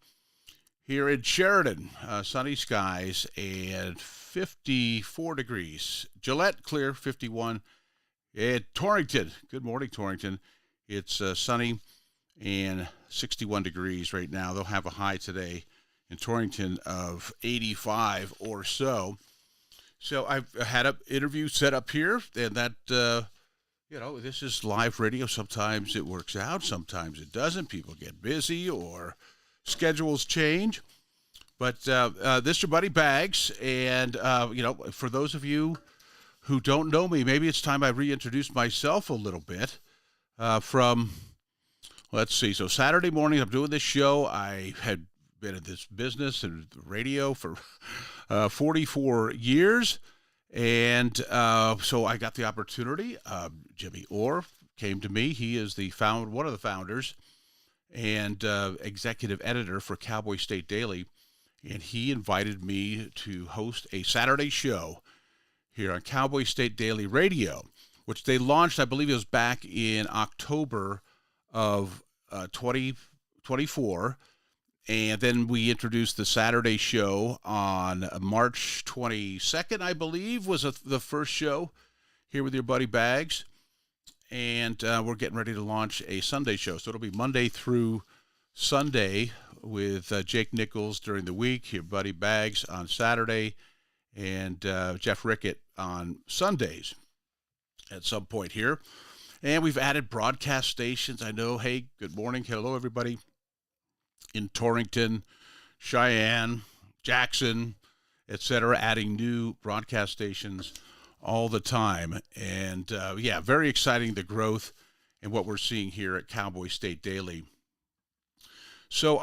Speaker 1: Here in Sheridan, sunny skies and 54 degrees. Gillette, clear, 51. At Torrington, good morning, Torrington. It's sunny and 61 degrees right now. They'll have a high today in Torrington of 85 or so. So I've had an interview set up here, and that, this is live radio. Sometimes it works out, sometimes it doesn't. People get busy or schedules change. But this is your buddy Bags, and, for those of you who don't know me, maybe it's time I reintroduce myself a little bit let's see. So Saturday morning, I'm doing this show. I had been in this business and radio for 44 years. And so I got the opportunity. Jimmy Orr came to me. He is one of the founders and executive editor for Cowboy State Daily. And he invited me to host a Saturday show here on Cowboy State Daily Radio, which they launched, I believe it was back in October of 2024. And then we introduced the Saturday show on March 22nd, I believe, was the first show here with your buddy Bags. And we're getting ready to launch a Sunday show. So it'll be Monday through Sunday with Jake Nichols during the week, your buddy Bags on Saturday, and Jeff Rickett on Sundays at some point here. And we've added broadcast stations. I know, hey, good morning. Hello, everybody. In Torrington, Cheyenne, Jackson, etc., adding new broadcast stations all the time. And, very exciting, the growth and what we're seeing here at Cowboy State Daily. So,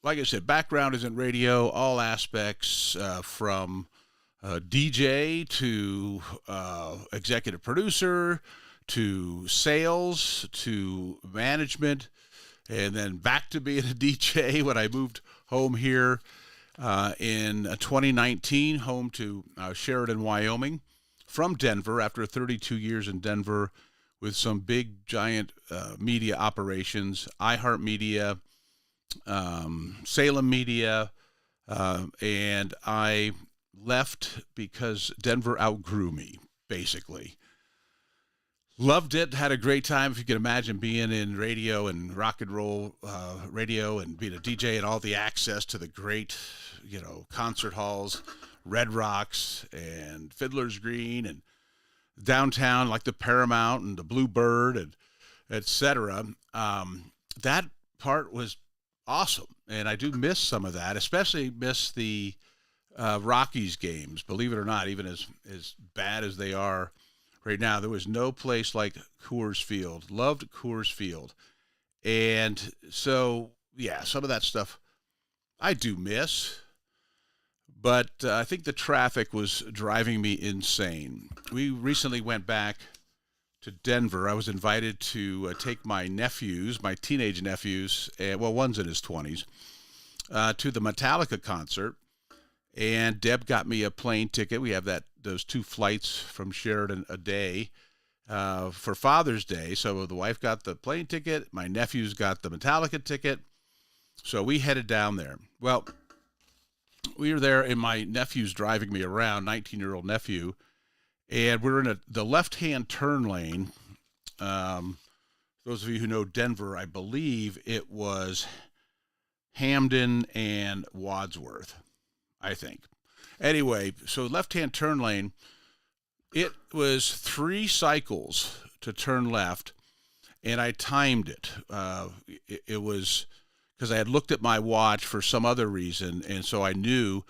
Speaker 1: like I said, background is in radio, all aspects from DJ to executive producer to sales to management, and then back to being a DJ when I moved home here in 2019, home to Sheridan, Wyoming, from Denver after 32 years in Denver with some big, giant media operations, iHeartMedia, Salem Media, and I left because Denver outgrew me, basically. Loved it, had a great time. If you can imagine being in radio and rock and roll radio and being a DJ and all the access to the great, concert halls, Red Rocks and Fiddler's Green and downtown like the Paramount and the Bluebird and et cetera. That part was awesome. And I do miss some of that, especially miss the Rockies games, believe it or not, even as bad as they are right now. There was no place like Coors Field. Loved Coors Field. And so, some of that stuff I do miss. But I think the traffic was driving me insane. We recently went back to Denver. I was invited to take my nephews, my teenage nephews, one's in his 20s, to the Metallica concert. And Deb got me a plane ticket. We have that those 2 flights from Sheridan a day for Father's Day. So the wife got the plane ticket. My nephew's got the Metallica ticket. So we headed down there. Well, we were there, and my nephew's driving me around, 19-year-old nephew, and we're in the left-hand turn lane. Those of you who know Denver, I believe it was Hamden and Wadsworth, I think. Anyway, so left-hand turn lane, it was 3 cycles to turn left, and I timed it. It was because I had looked at my watch for some other reason, and so I knew.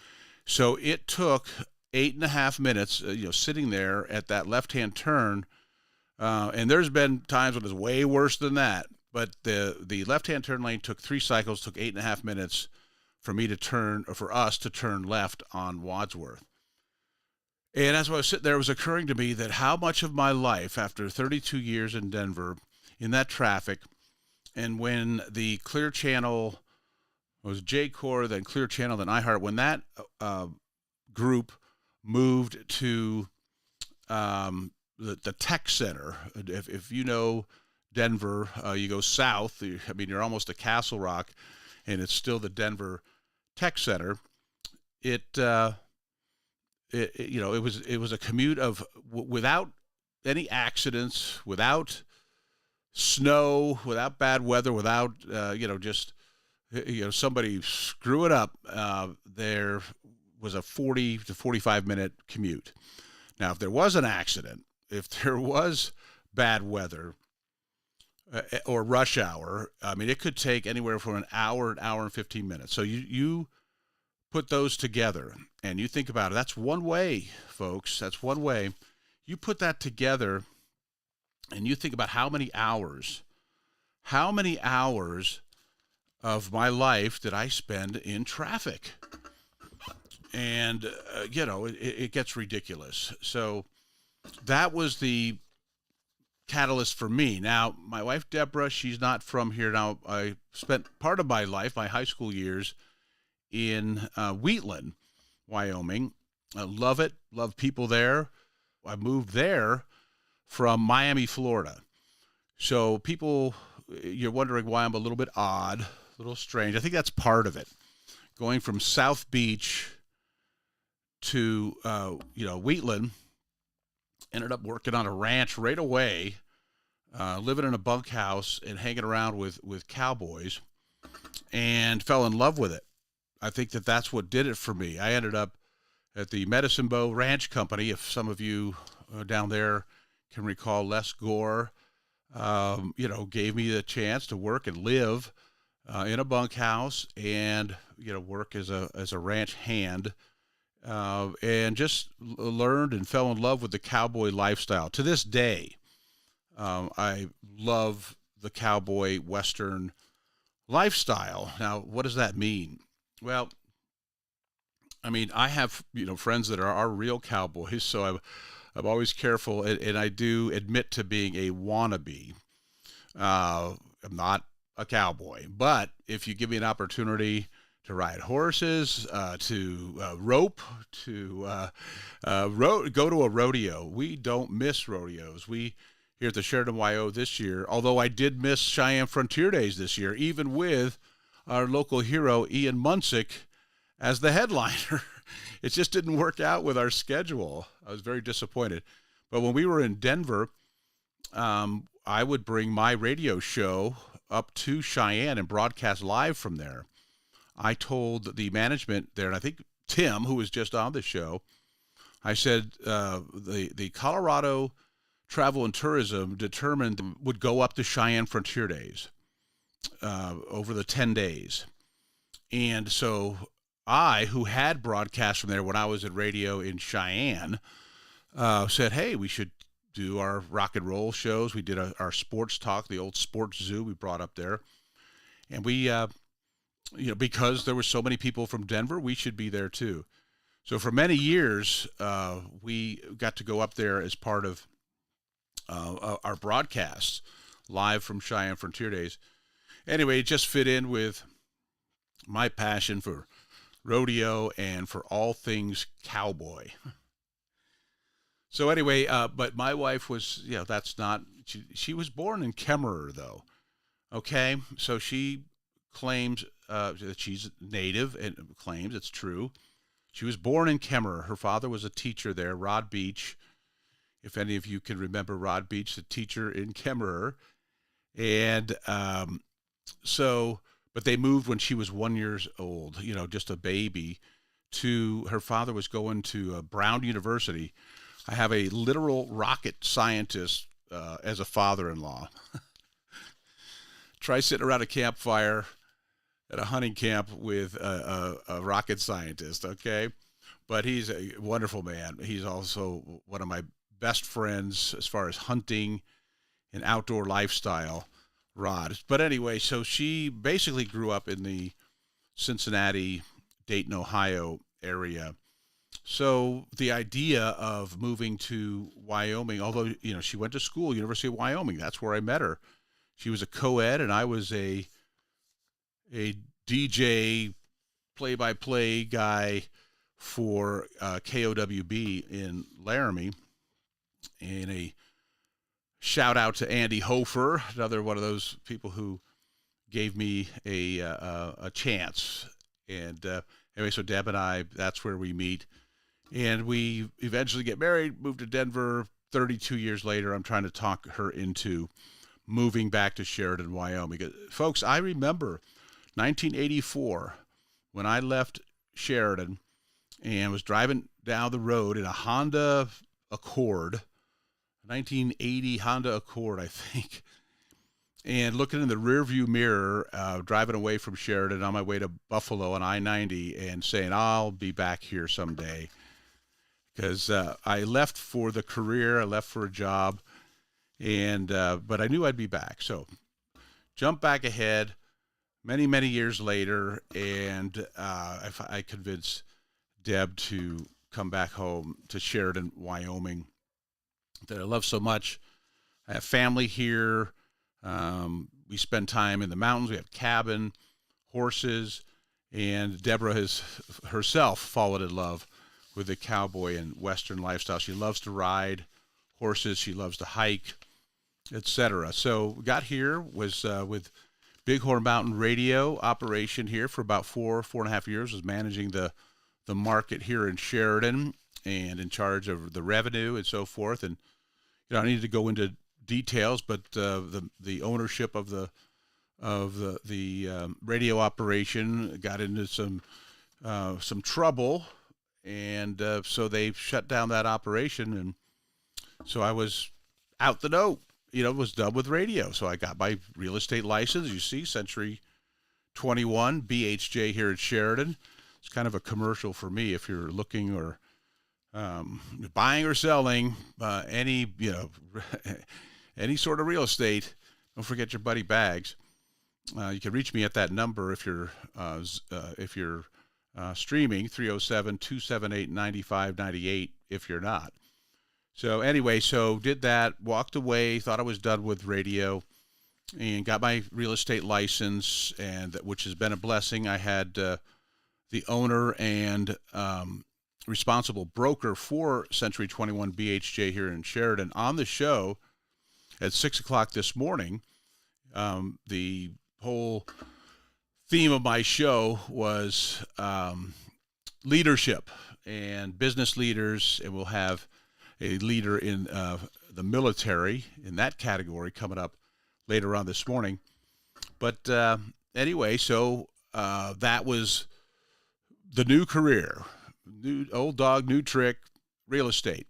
Speaker 1: So it took 8.5 minutes, sitting there at that left-hand turn. And there's been times when it's way worse than that. But the left-hand turn lane took 3 cycles, took 8.5 minutes for me to turn, or for us to turn left on Wadsworth. And as I was sitting there, it was occurring to me that how much of my life, after 32 years in Denver, in that traffic, and when the Clear Channel was J-Core, then Clear Channel, then iHeart, when that group moved to the tech center, if you know Denver, you go south, you're almost to Castle Rock, and it's still the Denver Tech Center. It was a commute of without any accidents, without snow, without bad weather, without somebody screw it up. There was a 40 to 45 minute commute. Now, if there was an accident, if there was bad weather or rush hour, it could take anywhere from an hour and 15 minutes. So you put those together and you think about it. That's one way, folks. That's one way. You put that together and you think about how many hours of my life did I spend in traffic? And, it gets ridiculous. So that was the catalyst for me. Now, my wife, Deborah, she's not from here. Now, I spent part of my life, my high school years, in Wheatland, Wyoming. I love it. Love people there. I moved there from Miami, Florida. So people, you're wondering why I'm a little bit odd, a little strange. I think that's part of it. Going from South Beach to, Wheatland, ended up working on a ranch right away, living in a bunkhouse and hanging around with cowboys, and fell in love with it. I think that's what did it for me. I ended up at the Medicine Bow Ranch Company. If some of you down there can recall, Les Gore, gave me the chance to work and live in a bunkhouse and, work as a ranch hand, and just learned and fell in love with the cowboy lifestyle. To this day, I love the cowboy Western lifestyle. Now, what does that mean? Well, I have, friends that are real cowboys, so I'm always careful, and I do admit to being a wannabe. I'm not a cowboy, but if you give me an opportunity to ride horses, to rope, to go to a rodeo, we don't miss rodeos. We here at the Sheridan YO this year, although I did miss Cheyenne Frontier Days this year, even with our local hero Ian Munsick as the headliner. It just didn't work out with our schedule. I was very disappointed. But when we were in Denver, I would bring my radio show up to Cheyenne and broadcast live from there. I told the management there, and I think Tim, who was just on the show, I said the Colorado Travel and Tourism determined would go up to Cheyenne Frontier Days over the 10 days. And so I, who had broadcast from there when I was at radio in Cheyenne, said, hey, we should do our rock and roll shows. We did our sports talk, the old sports zoo we brought up there. And we, because there were so many people from Denver, we should be there too. So for many years, we got to go up there as part of our broadcasts live from Cheyenne Frontier Days. Anyway, it just fit in with my passion for rodeo and for all things cowboy. So anyway, but my wife was, that's not, she was born in Kemmerer, though. Okay, so she claims that she's native and claims it's true. She was born in Kemmerer. Her father was a teacher there, Rod Beach. If any of you can remember Rod Beach, the teacher in Kemmerer. And but they moved when she was 1 year old, just a baby, her father was going to Brown University. I have a literal rocket scientist as a father-in-law. Try sitting around a campfire at a hunting camp with a rocket scientist, okay? But he's a wonderful man. He's also one of my best friends as far as hunting and outdoor lifestyle, Rod. But anyway, so she basically grew up in the Cincinnati, Dayton, Ohio area. So the idea of moving to Wyoming, although, she went to school, University of Wyoming, that's where I met her. She was a co-ed and I was a DJ play-by-play guy for KOWB in Laramie. And a shout out to Andy Hofer, another one of those people who gave me a chance. And anyway, so Deb and I, that's where we meet. And we eventually get married, moved to Denver. 32 years later, I'm trying to talk her into moving back to Sheridan, Wyoming. Folks, I remember 1984 when I left Sheridan and was driving down the road in a Honda Accord, 1980 Honda Accord, I think, and looking in the rearview mirror, driving away from Sheridan on my way to Buffalo on I-90 and saying, I'll be back here someday. Because I left for the career, I left for a job, and but I knew I'd be back. So jump back ahead many, many years later, and I convinced Deb to come back home to Sheridan, Wyoming, that I love so much. I have family here. We spend time in the mountains. We have cabin, horses, and Deborah has herself fallen in love with the cowboy and Western lifestyle. She loves to ride horses. She loves to hike, etc. So got here, was with Bighorn Mountain Radio operation here for about 4.5 years, was managing the market here in Sheridan and in charge of the revenue and so forth. And, I don't need to go into details, but the ownership of the radio operation got into some trouble. And so they shut down that operation, and so I was out the door, was done with radio. So I got my real estate license, you see, Century 21 BHJ here at Sheridan. It's kind of a commercial for me if you're looking or buying or selling any sort of real estate. Don't forget your buddy Bags. You can reach me at that number if you're streaming, 307-278-9598 if you're not. So anyway, did that, walked away, thought I was done with radio, and got my real estate license, and which has been a blessing. I had the owner and responsible broker for Century 21 BHJ here in Sheridan on the show at 6 o'clock this morning. The whole theme of my show was leadership and business leaders, and we'll have a leader in the military in that category coming up later on this morning. But anyway, so that was the new career, new old dog, new trick, real estate.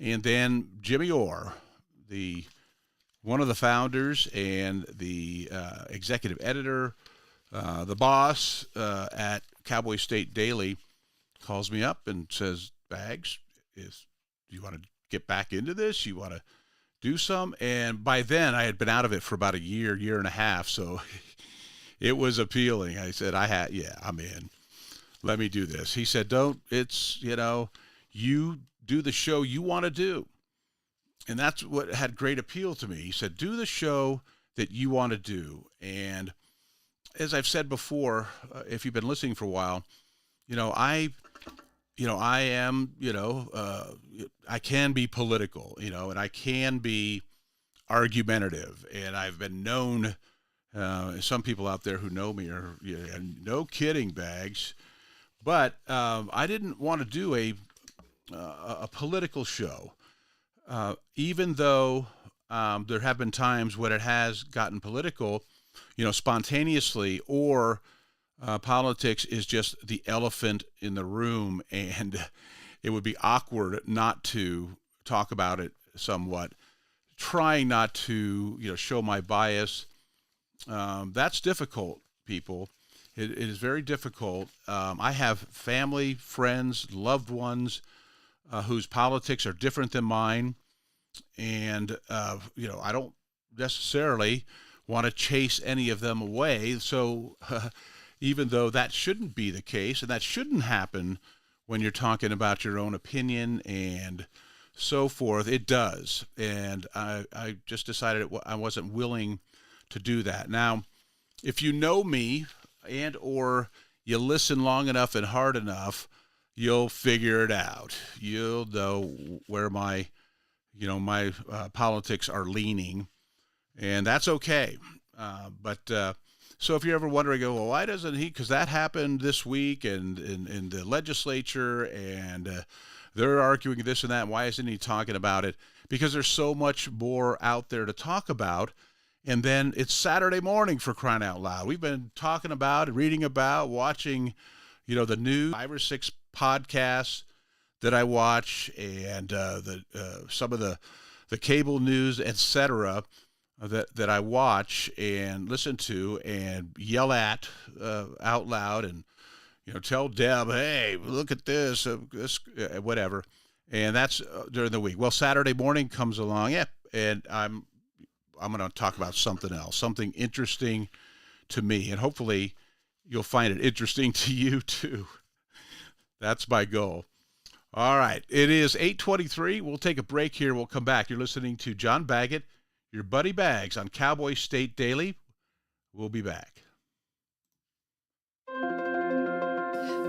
Speaker 1: And then Jimmy Orr, one of the founders and the executive editor, the boss at Cowboy State Daily, calls me up and says, Bags, do you want to get back into this? You want to do some? And by then I had been out of it for about a year and a half. So it was appealing. I said, I'm in. Let me do this. He said, you do the show you want to do. And that's what had great appeal to me. He said, do the show that you want to do. And as I've said before, if you've been listening for a while, I I am, I can be political, and I can be argumentative, and I've been known. Some people out there who know me are, no kidding, Bags. But I didn't want to do a political show, even though there have been times when it has gotten political, spontaneously, or politics is just the elephant in the room, and it would be awkward not to talk about it somewhat, trying not to, show my bias. That's difficult, people. It is very difficult. I have family, friends, loved ones whose politics are different than mine, and I don't necessarily want to chase any of them away. So even though that shouldn't be the case, and that shouldn't happen when you're talking about your own opinion and so forth, it does. And I just decided I wasn't willing to do that. Now, if you know me and or you listen long enough and hard enough, you'll figure it out. You'll know where my politics are leaning, and that's okay. So if you're ever wondering, well, why doesn't he? Because that happened this week, and in the legislature, and they're arguing this and that. Why isn't he talking about it? Because there's so much more out there to talk about. And then it's Saturday morning, for crying out loud. We've been talking about, reading about, watching, the news, 5 or 6 podcasts that I watch, and some of the cable news, etc., that I watch and listen to and yell at out loud, and tell Deb, hey, look at this, whatever. And that's during the week. Well, Saturday morning comes along, and I'm going to talk about something else, something interesting to me, and hopefully you'll find it interesting to you too. That's my goal. All right, it is 8:23. We'll take a break here. We'll come back. You're listening to John Baggett, your buddy Bags, on Cowboy State Daily. We'll be back.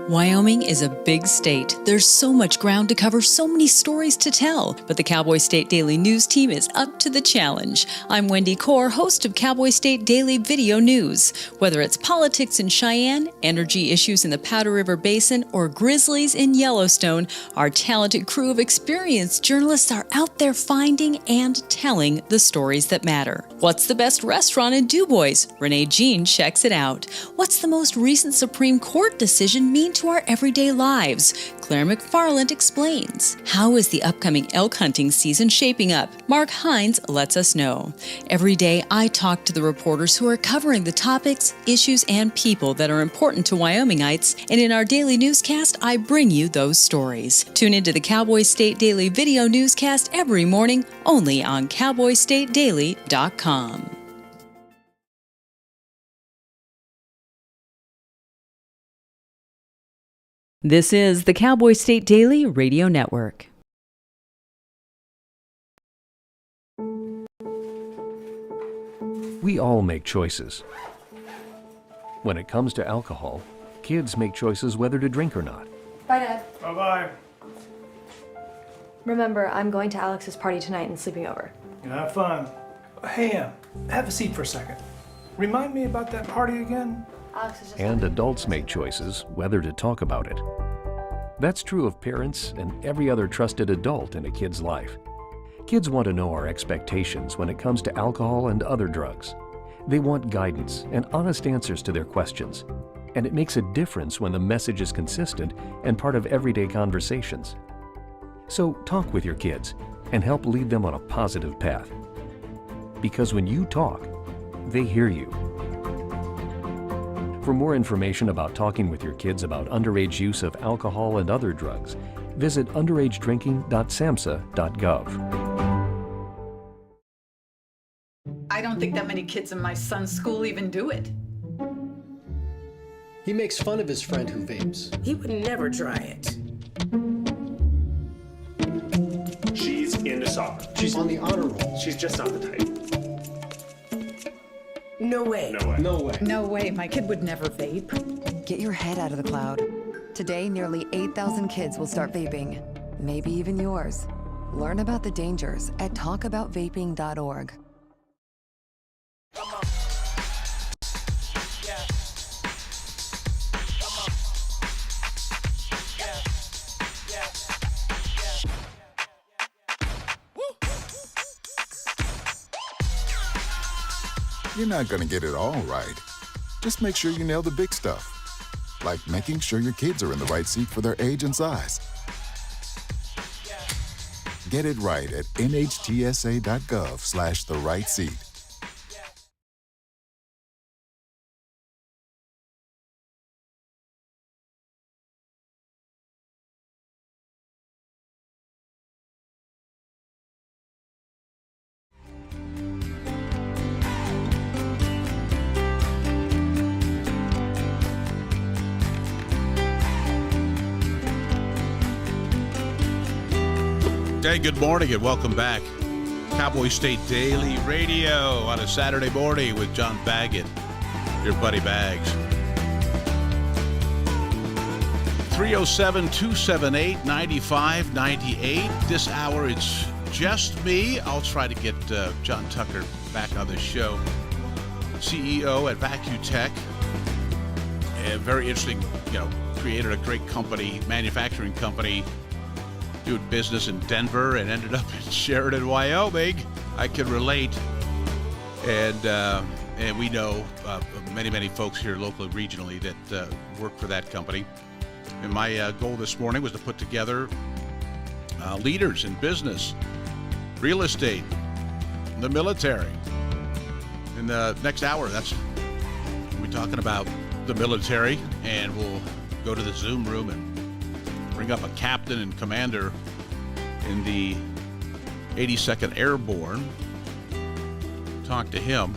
Speaker 3: Wyoming is a big state. There's so much ground to cover, so many stories to tell. But the Cowboy State Daily News team is up to the challenge. I'm Wendy Core, host of Cowboy State Daily Video News. Whether it's politics in Cheyenne, energy issues in the Powder River Basin, or grizzlies in Yellowstone, our talented crew of experienced journalists are out there finding and telling the stories that matter. What's the best restaurant in DuBois? Renee Jean checks it out. What's the most recent Supreme Court decision mean to our everyday lives? Claire McFarland explains. How is the upcoming elk hunting season shaping up? Mark Hines lets us know. Every day, I talk to the reporters who are covering the topics, issues, and people that are important to Wyomingites, and in our daily newscast, I bring you those stories. Tune into the Cowboy State Daily Video Newscast every morning, only on CowboyStateDaily.com. This is the Cowboy State Daily Radio Network.
Speaker 27: We all make choices. When it comes to alcohol, kids make choices whether to drink or not.
Speaker 4: Bye, Dad.
Speaker 2: Bye-bye.
Speaker 4: Remember, I'm going to Alex's party tonight and sleeping over.
Speaker 13: Have fun. Hey, have a seat for a second. Remind me about that party again?
Speaker 4: Alex is just...
Speaker 27: And adults make choices whether to talk about it. That's true of parents and every other trusted adult in a kid's life. Kids want to know our expectations when it comes to alcohol and other drugs. They want guidance and honest answers to their questions. And it makes a difference when the message is consistent and part of everyday conversations. So talk with your kids and help lead them on a positive path. Because when you talk, they hear you. For more information about talking with your kids about underage use of alcohol and other drugs, visit underagedrinking.samhsa.gov.
Speaker 10: I don't think that many kids in my son's school even do it.
Speaker 19: He makes fun of his friend who vapes.
Speaker 20: He would never try it.
Speaker 21: She's into soccer.
Speaker 19: She's on the honor roll.
Speaker 21: She's just not the type.
Speaker 20: No way.
Speaker 21: No way.
Speaker 19: No way.
Speaker 10: No way. My kid would never vape.
Speaker 22: Get your head out of the cloud.
Speaker 12: Today, nearly 8,000 kids will start vaping, maybe even yours. Learn about the dangers at talkaboutvaping.org.
Speaker 15: You're not going to get it all right. Just make sure you nail the big stuff, like making sure your kids are in the right seat for their age and size. Get it right at nhtsa.gov/the-right-seat.
Speaker 1: Hey, good morning and welcome back. Cowboy State Daily Radio on a Saturday morning with John Baggett, your buddy Bags. 307-278-9598. This hour, it's just me. I'll try to get John Tucker back on the show. CEO at VacuTech. A very interesting, created a great company, manufacturing company, doing business in Denver and ended up in Sheridan, Wyoming. I can relate. And we know many folks here locally, regionally that work for that company. And my goal this morning was to put together leaders in business, real estate, the military. In the next hour, we'll be talking about the military, and we'll go to the Zoom room and bring up a captain and commander in the 82nd Airborne. Talk to him.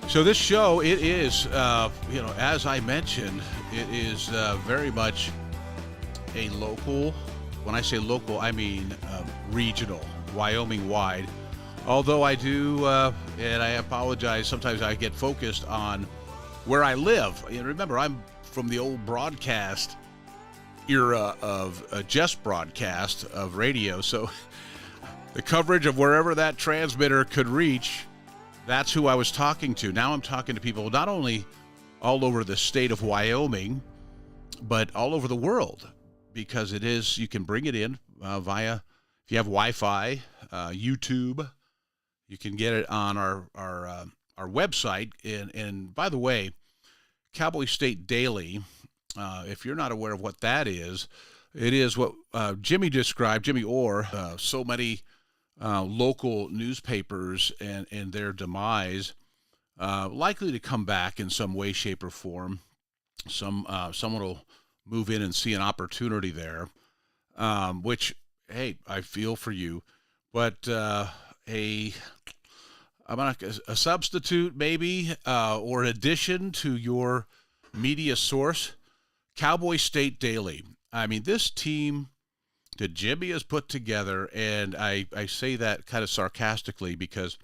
Speaker 1: So this show, it is, as I mentioned, it is very much a local. When I say local, I mean regional, Wyoming-wide. Although I do, and I apologize, sometimes I get focused on where I live. Remember, I'm from the old broadcast era of just broadcast of radio, so the coverage of wherever that transmitter could reach, that's who I was talking to. Now I'm talking to people not only all over the state of Wyoming, but all over the world, because you can bring it in via, if you have Wi-Fi, YouTube, you can get it on our website. And by the way, Cowboy State Daily, if you're not aware of what that is, it is what Jimmy described, Jimmy Orr, so many local newspapers and their demise, likely to come back in some way, shape, or form. Someone will move in and see an opportunity there, which, hey, I feel for you. But a substitute maybe, or an addition to your media source, Cowboy State Daily. I mean, this team that Jimmy has put together, and I say that kind of sarcastically because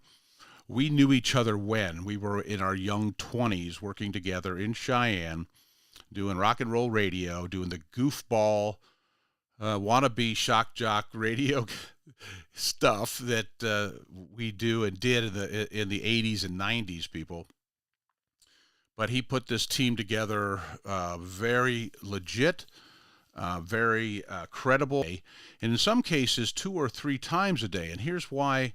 Speaker 1: we knew each other when we were in our young 20s working together in Cheyenne, doing rock and roll radio, doing the goofball, wannabe shock jock radio stuff that we do and did in the 80s and 90s, people. But he put this team together very legit, very credible, and in some cases 2 or 3 times a day. And here's why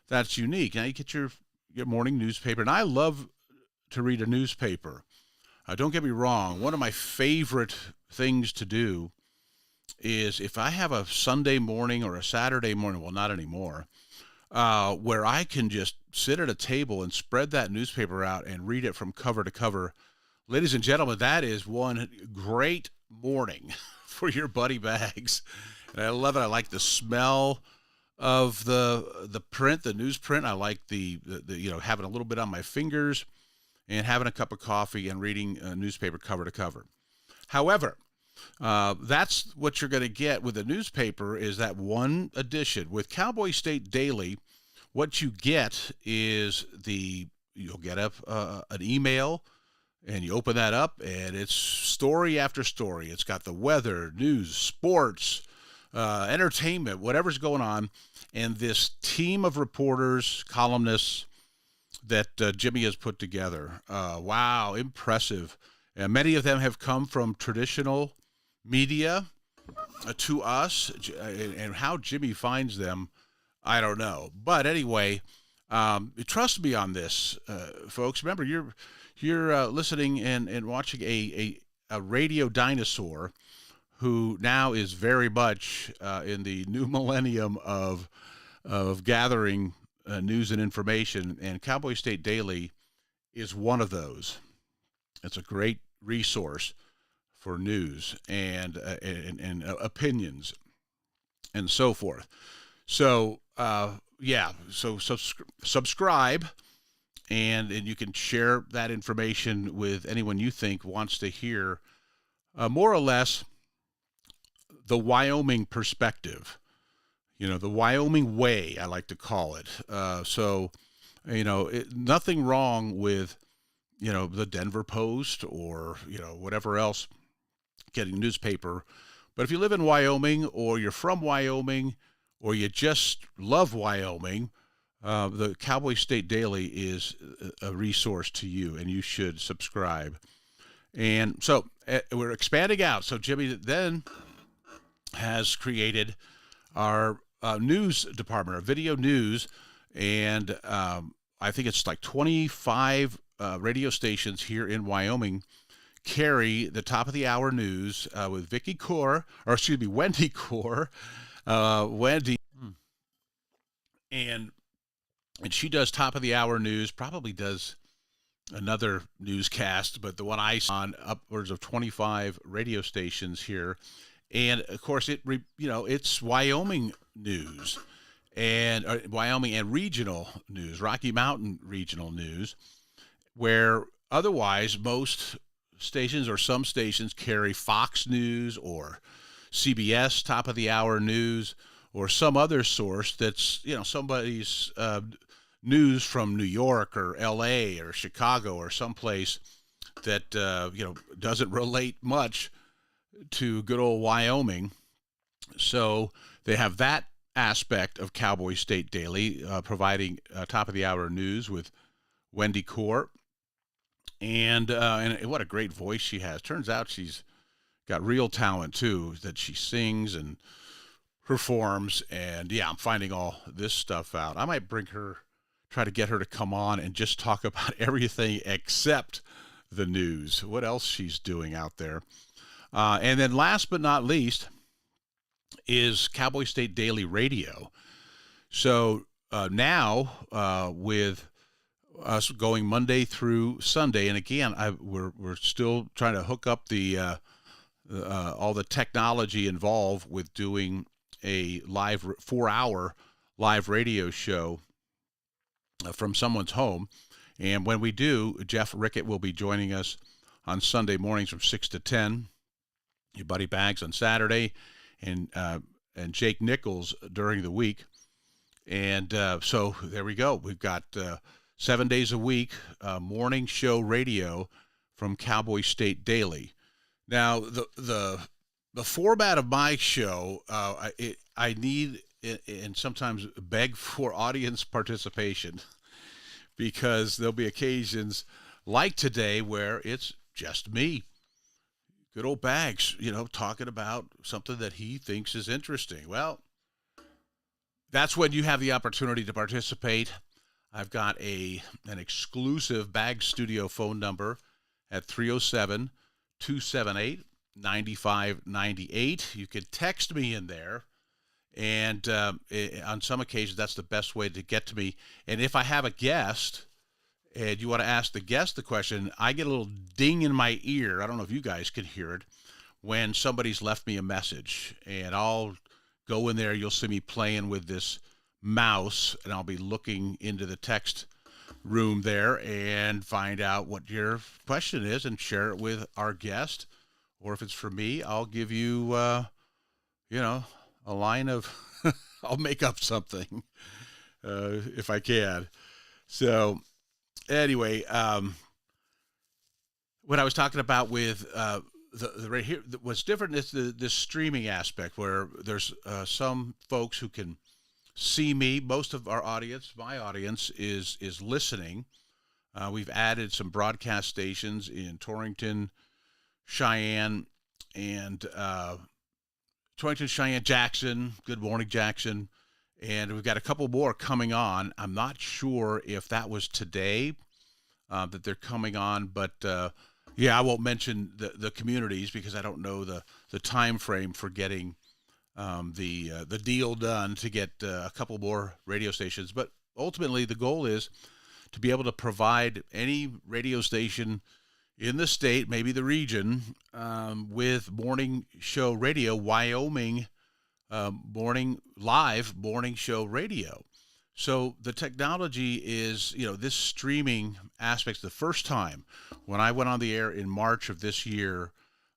Speaker 1: that's unique. Now you get your morning newspaper, and I love to read a newspaper. Don't get me wrong. One of my favorite things to do is if I have a Sunday morning or a Saturday morning, well, not anymore, where I can just sit at a table and spread that newspaper out and read it from cover to cover. Ladies and gentlemen, that is one great morning for your buddy Bags. And I love it. I like the smell of the print, the newsprint. I like the having a little bit on my fingers and having a cup of coffee and reading a newspaper cover to cover. However, that's what you're going to get with a newspaper is that one edition. With Cowboy State Daily, what you get is you'll get an email And you open that up, and it's story after story. It's got the weather, news, sports, entertainment, whatever's going on. And this team of reporters, columnists that Jimmy has put together. Wow, impressive. And many of them have come from traditional media to us. And how Jimmy finds them, I don't know. But anyway, trust me on this, folks. Remember, you're listening and watching a radio dinosaur who now is very much in the new millennium of gathering news and information, and Cowboy State Daily is one of those. It's a great resource for news and opinions and so forth. So subscribe, and you can share that information with anyone you think wants to hear more or less the Wyoming perspective. The Wyoming way, I like to call it. Nothing wrong with, the Denver Post or, whatever else, getting newspaper. But if you live in Wyoming, or you're from Wyoming, or you just love Wyoming, the Cowboy State Daily is a resource to you, and you should subscribe. And so we're expanding out. So Jimmy then has created our news department, our video news, and I think it's like 25 radio stations here in Wyoming carry the top of the hour news with Wendy Core. Wendy, and she does top of the hour news, probably does another newscast, but the one I saw on upwards of 25 radio stations here. And of course, it's Wyoming news, and Wyoming and regional news, Rocky Mountain regional news, where otherwise most stations or some stations carry Fox News or CBS top of the hour news or some other source that's somebody's news from New York or LA or Chicago or someplace that doesn't relate much to good old Wyoming. So they have that aspect of Cowboy State Daily, providing top of the hour news with Wendy Core, and what a great voice she has. Turns out she's got real talent too, that she sings and performs. And I'm finding all this stuff out. I might try to get her to come on and just talk about everything except the news, what else she's doing out there. And then last but not least is Cowboy State Daily Radio. So now with us going Monday through Sunday, and again, we're still trying to hook up the all the technology involved with doing a live 4-hour live radio show from someone's home. And when we do, Jeff Rickett will be joining us on Sunday mornings from 6 to 10. Your buddy Bags on Saturday, and Jake Nichols during the week. And so there we go. We've got 7 days a week, morning show radio from Cowboy State Daily. Now, the format of my show, I need and sometimes beg for audience participation, because there'll be occasions like today where it's just me. Good old Bags, talking about something that he thinks is interesting. Well, that's when you have the opportunity to participate. I've got an exclusive Bags Studio phone number at 307-278-9598. You can text me in there, and on some occasions, that's the best way to get to me. And if I have a guest and you want to ask the guest the question, I get a little ding in my ear. I don't know if you guys can hear it when somebody's left me a message, and I'll go in there. You'll see me playing with this mouse, and I'll be looking into the text room there and find out what your question is and share it with our guest. Or if it's for me, I'll give you, a line of, I'll make up something if I can. So, anyway, what I was talking about with the right here, what's different is this streaming aspect where there's some folks who can see me. Most of our audience, my audience, is listening. We've added some broadcast stations in Torrington, Cheyenne, and Jackson. Good morning, Jackson. And we've got a couple more coming on. I'm not sure if that was today that they're coming on, but yeah, I won't mention the communities because I don't know the time frame for getting the deal done to get a couple more radio stations. But ultimately, the goal is to be able to provide any radio station in the state, maybe the region, with morning show radio, Wyoming morning show radio. So the technology is, this streaming aspect. The first time when I went on the air in March of this year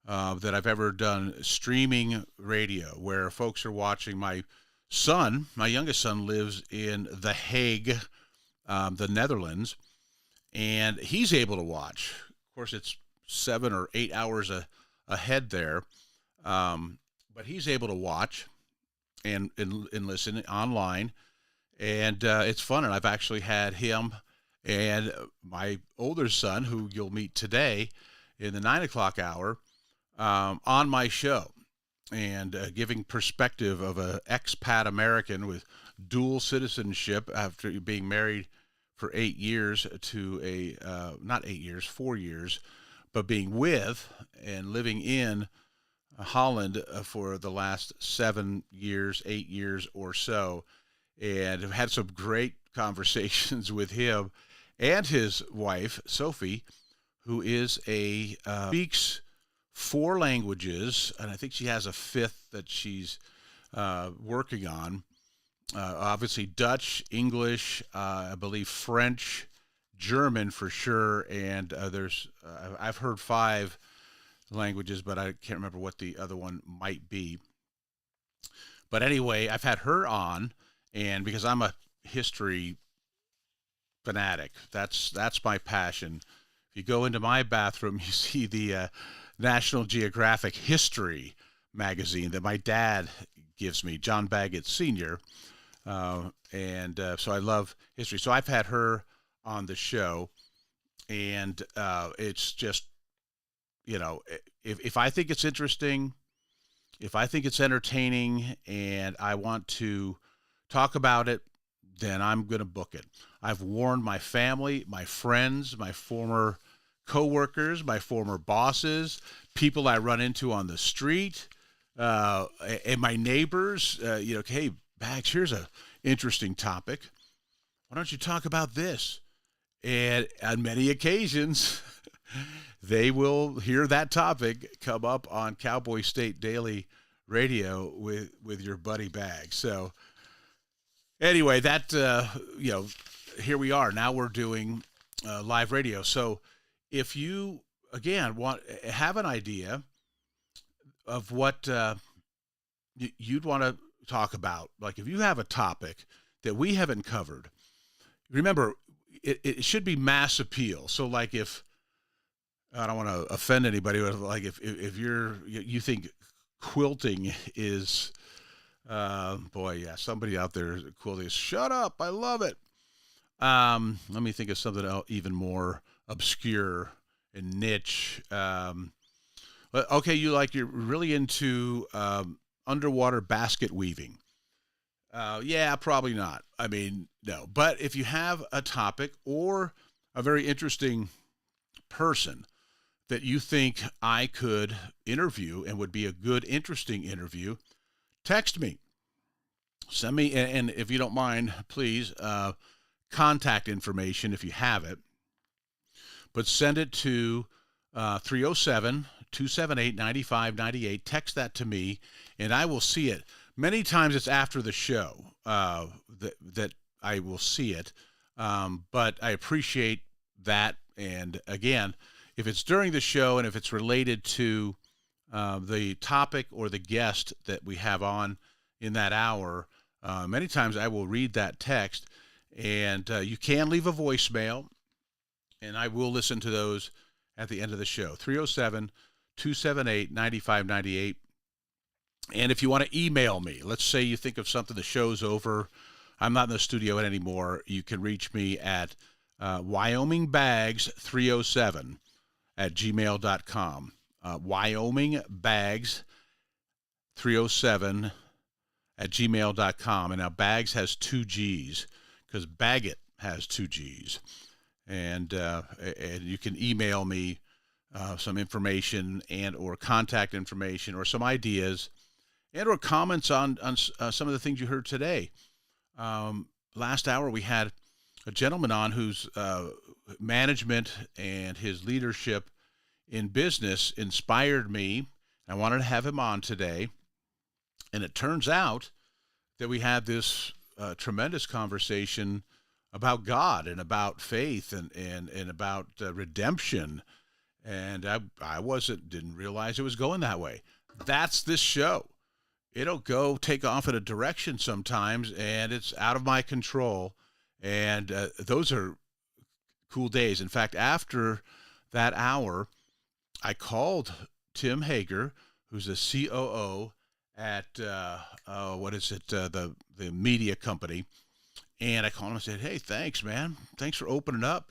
Speaker 1: that I've ever done streaming radio, where folks are watching. My youngest son lives in The Hague, the Netherlands, and he's able to watch. Of course, it's 7 or 8 hours ahead there, but he's able to watch and listen online, and it's fun. And I've actually had him and my older son, who you'll meet today in the 9 o'clock hour, on my show, and giving perspective of an expat American with dual citizenship after being married for 8 years to not 8 years, 4 years, but being with and living in Holland for the last 7 years, 8 years or so. And I've had some great conversations with him and his wife, Sophie, who speaks 4 languages, and I think she has a 5th that she's working on. Obviously Dutch, English, I believe French, German for sure, and I've heard 5 languages, but I can't remember what the other one might be. But anyway, I've had her on, and because I'm a history fanatic, that's my passion. If you go into my bathroom, you see the National Geographic History magazine that my dad gives me, John Baggett Sr., and so I love history. So I've had her on the show, and it's just, if I think it's interesting, if I think it's entertaining, and I want to talk about it, then I'm going to book it. I've warned my family, my friends, my former coworkers, my former bosses, people I run into on the street, and my neighbors, hey, Bags, here's a interesting topic. Why don't you talk about this? And on many occasions, they will hear that topic come up on Cowboy State Daily Radio with your buddy Bags. So anyway, that, here we are. Now we're doing live radio. So if you, again, have an idea of what you'd want to talk about, like if you have a topic that we haven't covered, remember, it should be mass appeal. So like if, I don't want to offend anybody, but like if you think quilting is, somebody out there quilting is, shut up, I love it. Let me think of something else, even more obscure and niche. Okay, you're really into underwater basket weaving. Yeah, probably not. I mean, no. But if you have a topic or a very interesting person that you think I could interview and would be a good, interesting interview, text me. Send me, and if you don't mind, please, contact information if you have it. But send it to 307-278-9598. Text that to me, and I will see it. Many times it's after the show that I will see it, but I appreciate that. And again, if it's during the show and if it's related to the topic or the guest that we have on in that hour, many times I will read that text, and you can leave a voicemail, and I will listen to those at the end of the show. 307-278-9598. And if you want to email me, let's say you think of something, the show's over, I'm not in the studio anymore, you can reach me at wyomingbags307 at gmail.com. wyomingbags307 at gmail.com. And now Bags has 2 G's because Baggett has 2 G's. And you can email me some information and or contact information or some ideas and or comments on some of the things you heard today. Last hour we had a gentleman on whose management and his leadership in business inspired me. I wanted to have him on today. And it turns out that we had this tremendous conversation about God and about faith and about redemption. And I didn't realize it was going that way. That's this show. It'll take off in a direction sometimes, and it's out of my control. And those are cool days. In fact, after that hour, I called Tim Hager, who's the COO at the media company, and I called him and said, "Hey, thanks, man. Thanks for opening up,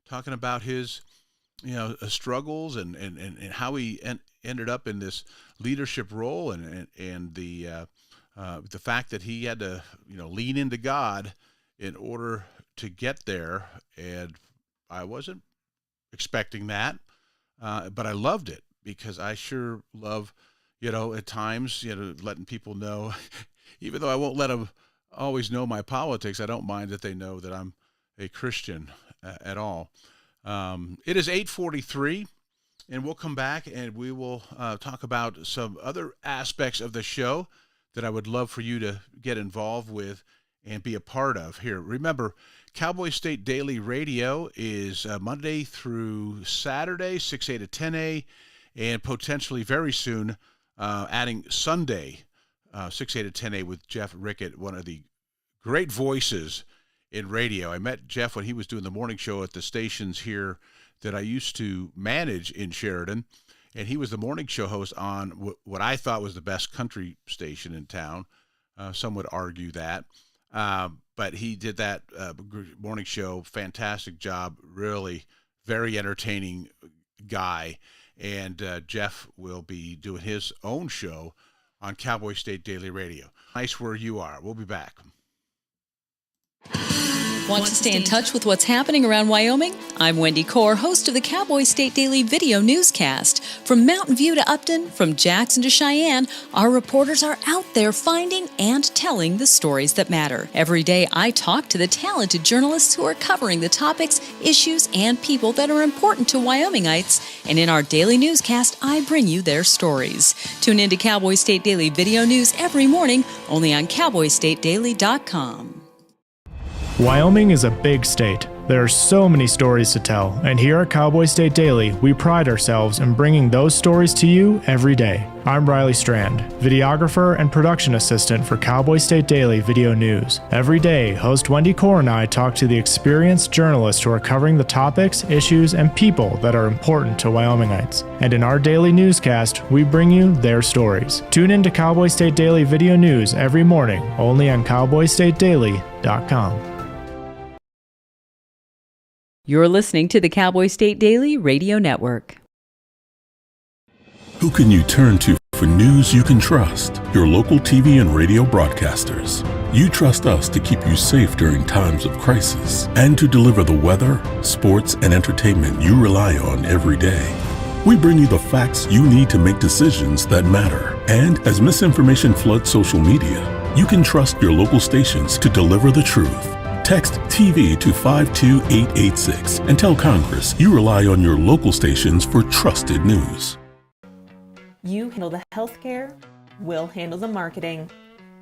Speaker 1: talking about his, struggles and how he ended up in this leadership role and the fact that he had to lean into God in order to get there." And I wasn't expecting that, but I loved it because I sure love, at times, letting people know, even though I won't let them always know my politics, I don't mind that they know that I'm a Christian at all. It is 8:43, and we'll come back and we will talk about some other aspects of the show that I would love for you to get involved with and be a part of here. Remember, Cowboy State Daily Radio is Monday through Saturday, 6A to 10A, and potentially very soon adding Sunday, 6A to 10A with Jeff Rickett, one of the great voices in radio. I met Jeff when he was doing the morning show at the stations here that I used to manage in Sheridan, and he was the morning show host on what I thought was the best country station in town. Some would argue that. But he did that morning show, fantastic job, really very entertaining guy. And Jeff will be doing his own show on Cowboy State Daily Radio. Nice where you are. We'll be back.
Speaker 3: Want to stay in touch with what's happening around Wyoming? I'm Wendy Core, host of the Cowboy State Daily video newscast. From Mountain View to Upton, from Jackson to Cheyenne, our reporters are out there finding and telling the stories that matter. Every day, I talk to the talented journalists who are covering the topics, issues, and people that are important to Wyomingites. And in our daily newscast, I bring you their stories. Tune in to Cowboy State Daily video news every morning, only on cowboystatedaily.com.
Speaker 13: Wyoming is a big state. There are so many stories to tell, and here at Cowboy State Daily, we pride ourselves in bringing those stories to you every day. I'm Riley Strand, videographer and production assistant for Cowboy State Daily Video News. Every day, host Wendy Core and I talk to the experienced journalists who are covering the topics, issues, and people that are important to Wyomingites. And in our daily newscast, we bring you their stories. Tune in to Cowboy State Daily Video News every morning, only on cowboystatedaily.com.
Speaker 3: You're listening to the Cowboy State Daily Radio Network.
Speaker 11: Who can you turn to for news you can trust? Your local TV and radio broadcasters. You trust us to keep you safe during times of crisis and to deliver the weather, sports, and entertainment you rely on every day. We bring you the facts you need to make decisions that matter. And as misinformation floods social media, you can trust your local stations to deliver the truth. Text TV to 52886 and tell Congress you rely on your local stations for trusted news.
Speaker 14: You handle the healthcare, we'll handle the marketing.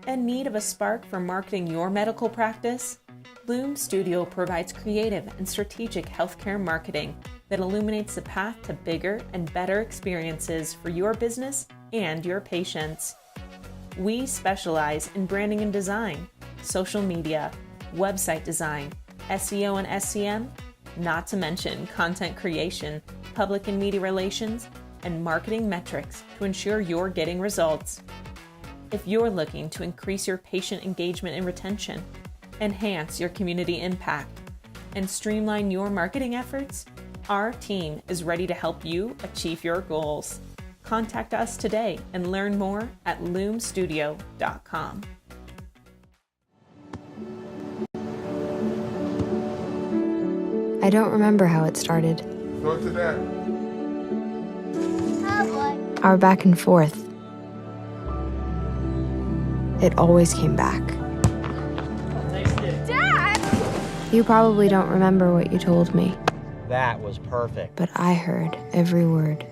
Speaker 14: In need of a spark for marketing your medical practice? Bloom Studio provides creative and strategic healthcare marketing that illuminates the path to bigger and better experiences for your business and your patients. We specialize in branding and design, social media, website design, SEO and SEM, not to mention content creation public and media relations, and marketing metrics to ensure you're getting results. If you're looking to increase your patient engagement and retention, enhance your community impact, and streamline your marketing efforts, our team is ready to help you achieve your goals. Contact us today and learn more at loomstudio.com.
Speaker 18: I don't remember how it started.
Speaker 15: Go to that.
Speaker 18: Cowboy. Our back and forth. It always came back.
Speaker 16: Dad!
Speaker 18: You probably don't remember what you told me,
Speaker 17: That was perfect.
Speaker 18: but I heard every word.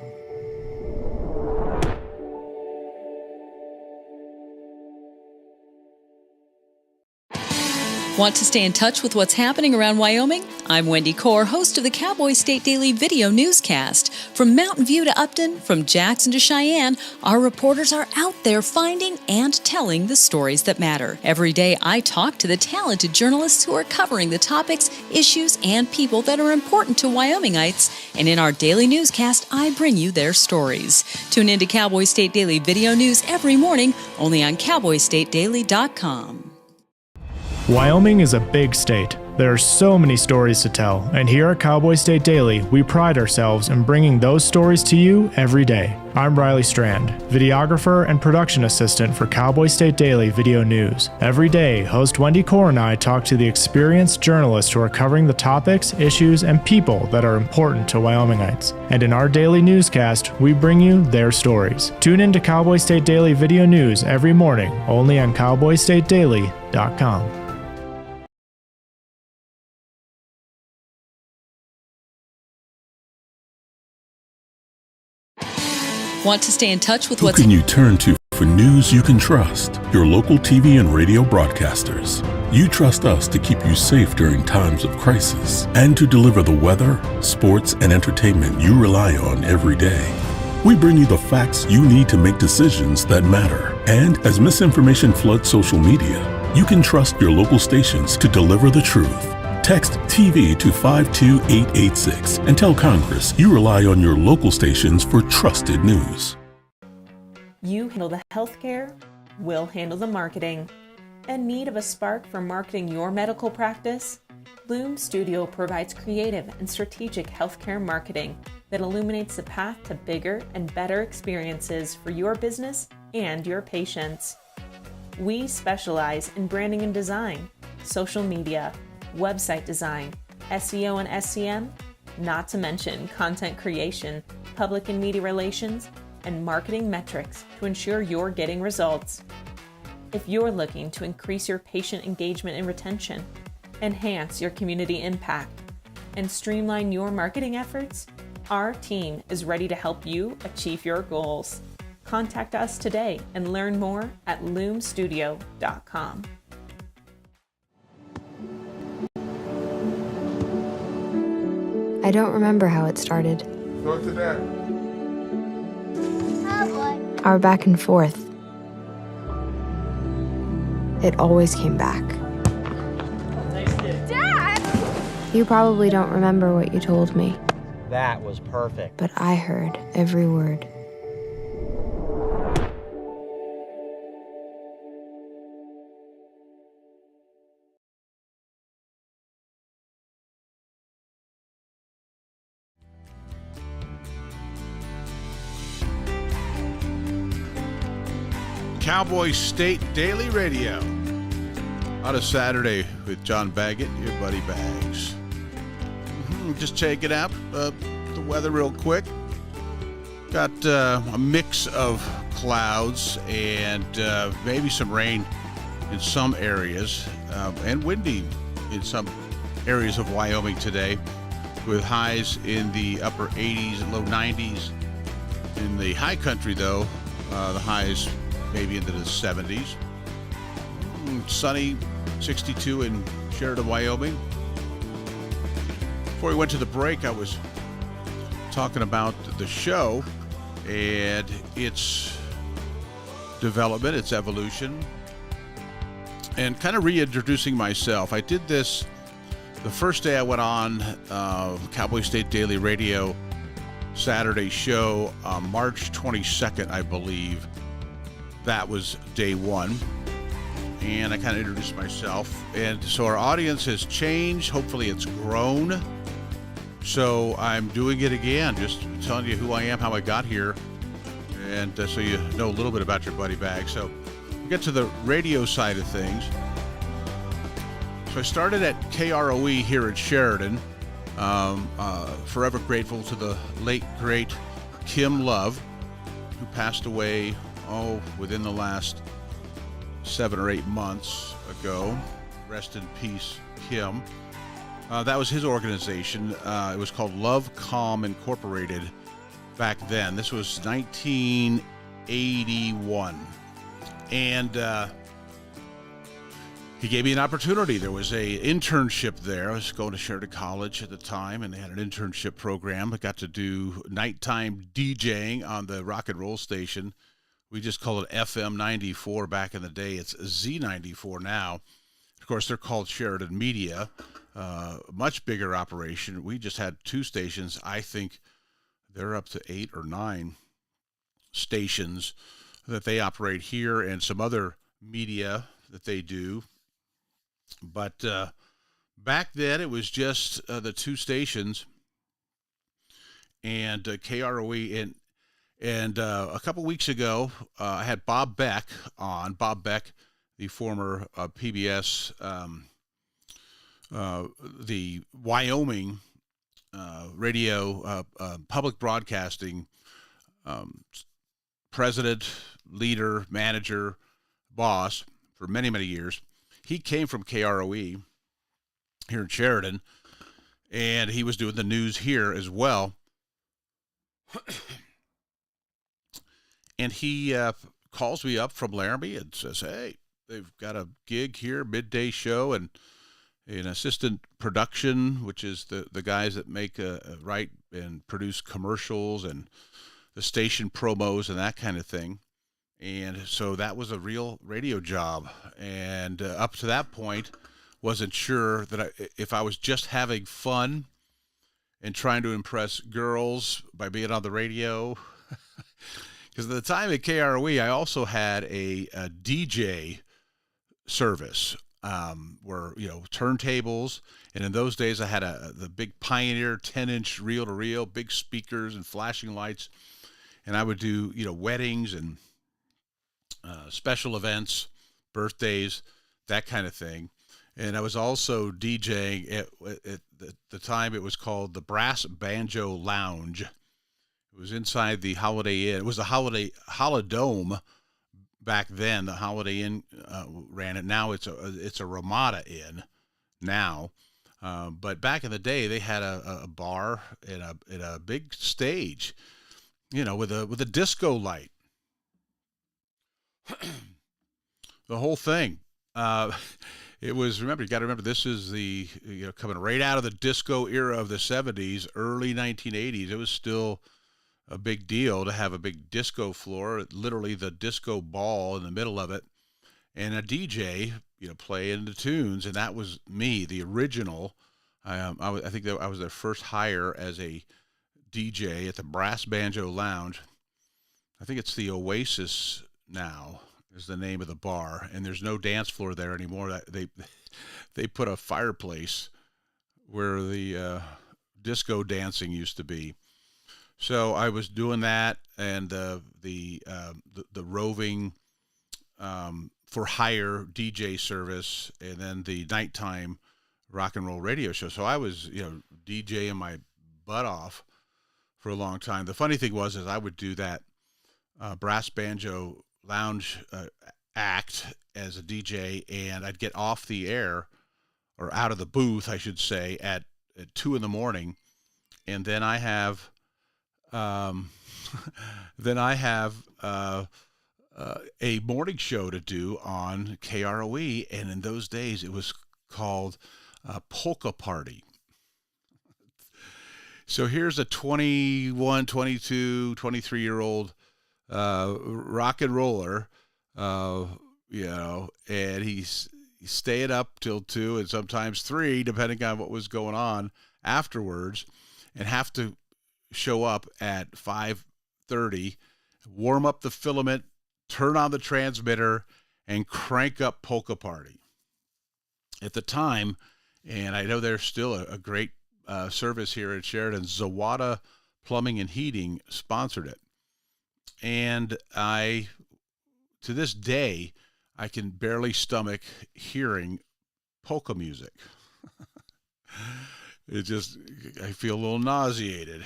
Speaker 3: Want to stay in touch with what's happening around Wyoming? I'm Wendy Core, host of the Cowboy State Daily video newscast. From Mountain View to Upton, from Jackson to Cheyenne, our reporters are out there finding and telling the stories that matter. Every day, I talk to the talented journalists who are covering the topics, issues, and people that are important to Wyomingites. And in our daily newscast, I bring you their stories. Tune in to Cowboy State Daily video news every morning, only on cowboystatedaily.com.
Speaker 13: Wyoming is a big state. There are so many stories to tell, and here at Cowboy State Daily, we pride ourselves in bringing those stories to you every day. I'm Riley Strand, videographer and production assistant for Cowboy State Daily Video News. Every day, host Wendy Core and I talk to the experienced journalists who are covering the topics, issues, and people that are important to Wyomingites. And in our daily newscast, we bring you their stories. Tune in to Cowboy State Daily Video News every morning, only on cowboystatedaily.com.
Speaker 3: Want to stay in touch with
Speaker 11: Who
Speaker 3: what's
Speaker 11: can you turn to for news you can trust? Your local TV and radio broadcasters. You trust us to keep you safe during times of crisis and to deliver the weather, sports, and entertainment you rely on every day. We bring you the facts you need to make decisions that matter. And as misinformation floods social media, you can trust your local stations to deliver the truth. Text TV to 52886 and tell Congress you rely on your local stations for trusted news.
Speaker 14: You handle the healthcare, we'll handle the marketing. In need of a spark for marketing your medical practice? Loom Studio provides creative and strategic healthcare marketing that illuminates the path to bigger and better experiences for your business and your patients. We specialize in branding and design, social media, website design, SEO and SEM, not to mention content creation, public and media relations, and marketing metrics to ensure you're getting results. If you're looking to increase your patient engagement and retention, enhance your community impact, and streamline your marketing efforts, our team is ready to help you achieve your goals. Contact us today and learn more at loomstudio.com.
Speaker 18: I don't remember how it started.
Speaker 15: Go to that.
Speaker 16: Cowboy.
Speaker 18: Our back and forth. It always came back.
Speaker 16: Dad!
Speaker 18: You probably don't remember what you told me,
Speaker 17: That was perfect.
Speaker 18: but I heard every word.
Speaker 1: Cowboy State Daily Radio. On a Saturday with John Baggett, your buddy Bags. Just check it out. The weather real quick. Got a mix of clouds and maybe some rain in some areas and windy in some areas of Wyoming today, with highs in the upper 80s and low 90s. In the high country, though, the highs maybe into the 70s. Sunny, 62 in Sheridan, Wyoming. Before we went to the break, I was talking about the show and its development, its evolution, and kind of reintroducing myself. I did this the first day I went on Cowboy State Daily Radio Saturday show on March 22nd, I believe. That was day one. And I kind of introduced myself. And so our audience has changed. Hopefully it's grown. So I'm doing it again, just telling you who I am, how I got here, and so you know a little bit about your buddy Bag. So we get to the radio side of things. So I started at KROE here in Sheridan. Forever grateful to the late, great Kim Love, who passed away, within the last 7 or 8 months ago. Rest in peace, Kim. That was his organization. It was called Love Calm Incorporated back then. This was 1981. And he gave me an opportunity. There was a internship there. I was going to Sheridan College at the time, and they had an internship program. I got to do nighttime DJing on the rock and roll station. We just called it FM 94 back in the day. It's Z94 now. Of course, they're called Sheridan Media. Much bigger operation. We just had 2 stations. I think they're up to 8 or 9 stations that they operate here, and some other media that they do. But back then it was just the 2 stations and KROE. And a couple weeks ago, I had Bob Beck on. Bob Beck, the former PBS, the Wyoming radio, public broadcasting president, leader, manager, boss for many, many years. He came from KROE here in Sheridan, and he was doing the news here as well. And he calls me up from Laramie and says, hey, they've got a gig here, midday show, and an assistant production, which is the guys that make, write and produce commercials and the station promos and that kind of thing. And so that was a real radio job. And up to that point, wasn't sure that if I was just having fun and trying to impress girls by being on the radio. Because at the time at KROE, I also had a DJ service where, turntables. And in those days, I had the big Pioneer 10-inch reel-to-reel, big speakers and flashing lights. And I would do, weddings and special events, birthdays, that kind of thing. And I was also DJing at the time. It was called the Brass Banjo Lounge. It was inside the Holiday Inn. It was the Holidome back then. The Holiday Inn ran it. Now it's a Ramada Inn now. But back in the day, they had a bar and a big stage, with a disco light. The whole thing. It was, you got to remember, this is the, coming right out of the disco era of the 70s, early 1980s. It was still a big deal to have a big disco floor, literally the disco ball in the middle of it, and a DJ, playing the tunes. And that was me, the original. I think that I was their first hire as a DJ at the Brass Banjo Lounge. I think it's the Oasis now is the name of the bar, and there's no dance floor there anymore. They put a fireplace where the disco dancing used to be. So I was doing that, and the roving for hire DJ service, and then the nighttime rock and roll radio show. So I was DJing my butt off for a long time. The funny thing was I would do that Brass Banjo Lounge act as a DJ, and I'd get off the air, or out of the booth, I should say, at 2 a.m, and then I have a morning show to do on KROE, and in those days it was called Polka Party. So here's a 21, 22, 23-year-old rock and roller, and he's staying up till 2 and sometimes 3, depending on what was going on afterwards, and have to, show up at 5:30, warm up the filament, turn on the transmitter, and crank up Polka Party. At the time, and I know there's still a great service here at Sheridan, Zawada Plumbing and Heating sponsored it. And to this day, I can barely stomach hearing polka music. I feel a little nauseated.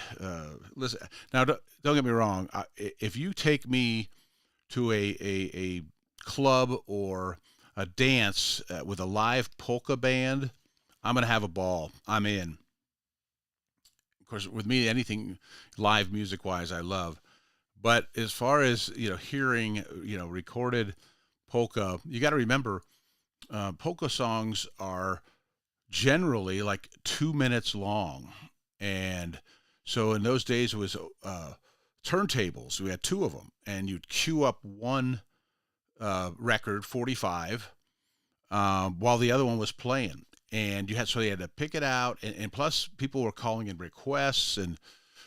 Speaker 1: Listen, now don't get me wrong. If you take me to a club or a dance with a live polka band, I'm going to have a ball. I'm in. Of course, with me, anything live music-wise, I love. But as far as, hearing, recorded polka, you got to remember, polka songs are generally like 2 minutes long. And so in those days, it was turntables. We had two of them. And you'd cue up one record, 45, while the other one was playing. And you had to pick it out. And plus, people were calling in requests and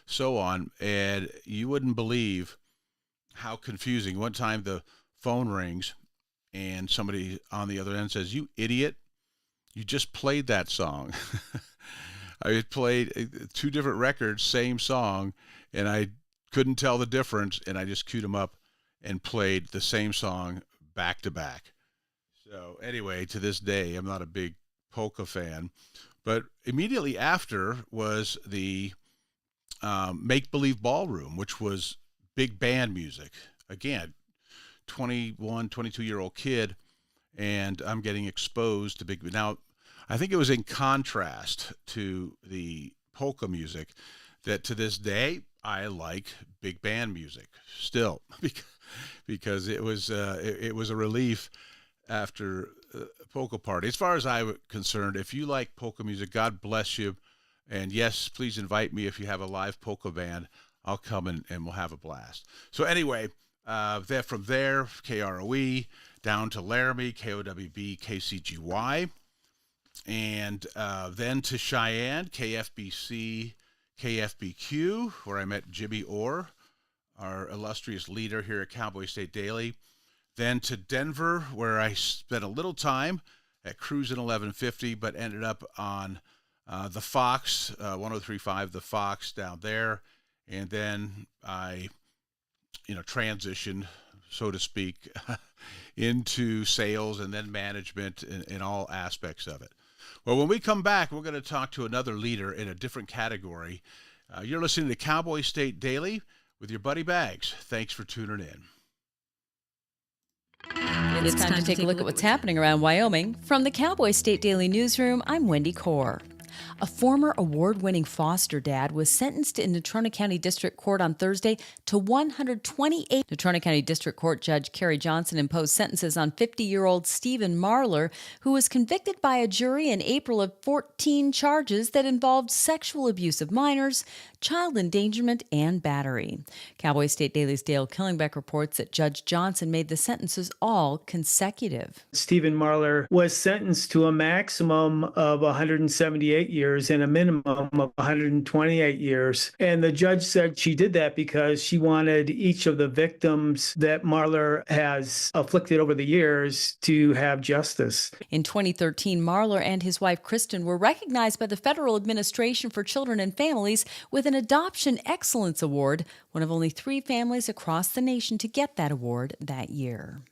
Speaker 1: so on, and you wouldn't believe how confusing. One time the phone rings and somebody on the other end says, "You idiot, you just played that song." I had played two different records, same song, and I couldn't tell the difference, and I just queued them up and played the same song back to back. So anyway, to this day, I'm not a big polka fan, but immediately after was the Make-Believe Ballroom, which was big band music. Again, 21, 22-year-old kid, and I'm getting exposed to big. Now, I think it was in contrast to the polka music that to this day I like big band music still, because it was a relief after Polka Party. As far as I'm concerned, if you like polka music, God bless you. And yes, please invite me if you have a live polka band. I'll come and we'll have a blast. So anyway, from there, KROE, down to Laramie, KOWB, KCGY, and then to Cheyenne, KFBC, KFBQ, where I met Jimmy Orr, our illustrious leader here at Cowboy State Daily. Then to Denver, where I spent a little time at Cruisin' 1150, but ended up on the Fox, 103.5, the Fox down there. And then I, transitioned, so to speak, into sales and then management in all aspects of it. Well, when we come back, we're going to talk to another leader in a different category. You're listening to Cowboy State Daily with your buddy Bags. Thanks for tuning in.
Speaker 3: It's time to take a look at what's happening around Wyoming. From the Cowboy State Daily Newsroom, I'm Wendy Kaur. A former award-winning foster dad was sentenced in Natrona County District Court on Thursday to 128. Natrona County District Court Judge Carrie Johnson imposed sentences on 50-year-old Stephen Marler, who was convicted by a jury in April of 14 charges that involved sexual abuse of minors, child endangerment, and battery. Cowboy State Daily's Dale Killingbeck reports that Judge Johnson made the sentences all consecutive.
Speaker 2: Stephen Marler was sentenced to a maximum of 178 years and a minimum of 128 years. And the judge said she did that because she wanted each of the victims that Marler has afflicted over the years to have justice.
Speaker 3: In 2013, Marler and his wife Kristen were recognized by the Federal Administration for Children and Families with an Adoption Excellence Award, one of only 3 families across the nation to get that award that year.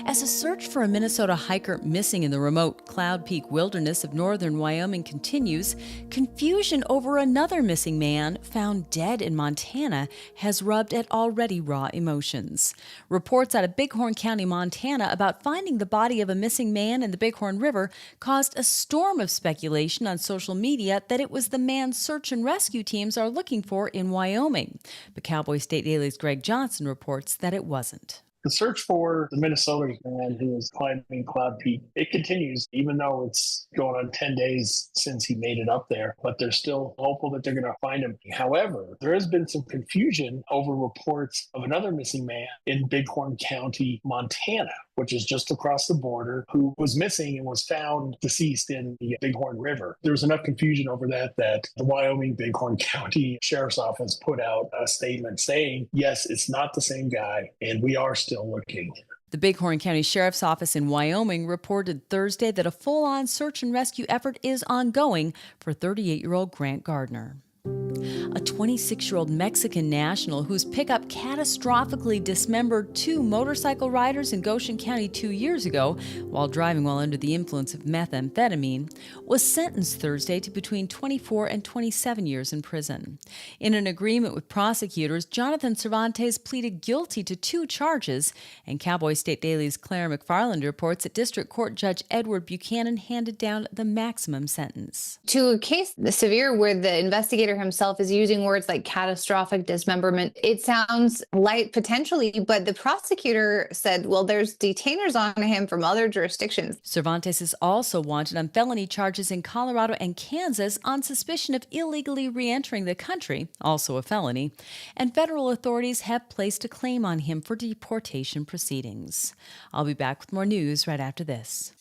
Speaker 3: As a search for a Minnesota hiker missing in the remote Cloud Peak wilderness of northern Wyoming continues, confusion over another missing man found dead in Montana has rubbed at already raw emotions. Reports out of Bighorn County, Montana about finding the body of a missing man in the Bighorn River caused a storm of speculation on social media that it was the man search and rescue teams are looking for in Wyoming. But Cowboy State Daily's Greg Johnson reports that it wasn't.
Speaker 8: The search for the Minnesota man who was climbing Cloud Peak, it continues, even though it's going on 10 days since he made it up there, but they're still hopeful that they're going to find him. However, there has been some confusion over reports of another missing man in Bighorn County, Montana, which is just across the border, who was missing and was found deceased in the Bighorn River. There was enough confusion over that the Wyoming Bighorn County Sheriff's Office put out a statement saying, yes, it's not the same guy, and we are still looking.
Speaker 3: The Bighorn County Sheriff's Office in Wyoming reported Thursday that a full-on search and rescue effort is ongoing for 38-year-old Grant Gardner. A 26-year-old Mexican national whose pickup catastrophically dismembered two motorcycle riders in Goshen County 2 years ago while driving while under the influence of methamphetamine was sentenced Thursday to between 24 and 27 years in prison. In an agreement with prosecutors, Jonathan Cervantes pleaded guilty to 2 charges, and Cowboy State Daily's Claire McFarland reports that District Court Judge Edward Buchanan handed down the maximum sentence.
Speaker 6: To a case severe where the investigator himself is using words like catastrophic dismemberment, it sounds light potentially, but the prosecutor said, well, there's detainers on him from other jurisdictions.
Speaker 3: Cervantes is also wanted on felony charges in Colorado and Kansas on suspicion of illegally re-entering the country, also a felony, and federal authorities have placed a claim on him for deportation proceedings. I'll be back with more news right after this.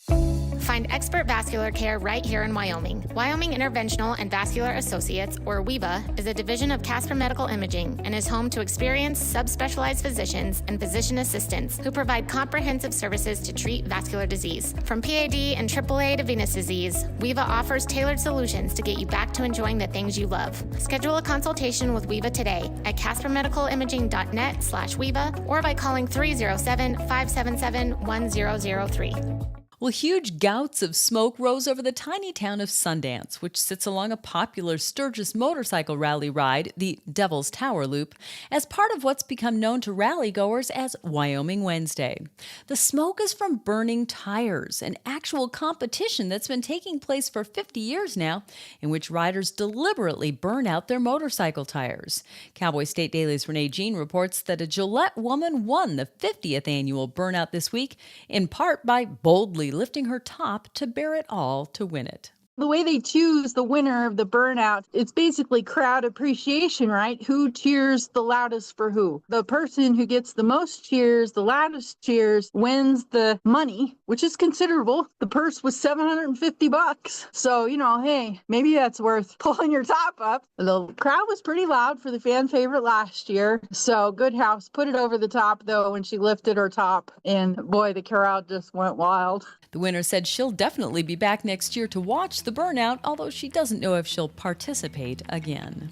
Speaker 7: Find expert vascular care right here in Wyoming. Wyoming Interventional and Vascular Associates, or WIVA, is a division of Casper Medical Imaging and is home to experienced subspecialized physicians and physician assistants who provide comprehensive services to treat vascular disease. From PAD and AAA to venous disease, WIVA offers tailored solutions to get you back to enjoying the things you love. Schedule a consultation with WIVA today at caspermedicalimaging.net/WIVA or by calling 307-577-1003.
Speaker 3: Well, huge gouts of smoke rose over the tiny town of Sundance, which sits along a popular Sturgis motorcycle rally ride, the Devil's Tower Loop, as part of what's become known to rally-goers as Wyoming Wednesday. The smoke is from burning tires, an actual competition that's been taking place for 50 years now, in which riders deliberately burn out their motorcycle tires. Cowboy State Daily's Renee Jean reports that a Gillette woman won the 50th annual burnout this week, in part by boldly lifting her top to bear it all to win it.
Speaker 9: The way they choose the winner of the burnout, it's basically crowd appreciation, right? Who cheers the loudest for who? The person who gets the most cheers, the loudest cheers, wins the money, which is considerable. The purse was $750. So, hey, maybe that's worth pulling your top up. The crowd was pretty loud for the fan favorite last year. So Goodhouse put it over the top, though, when she lifted her top. And boy, the crowd just went wild.
Speaker 3: The winner said she'll definitely be back next year to watch the burnout, although she doesn't know if she'll participate again.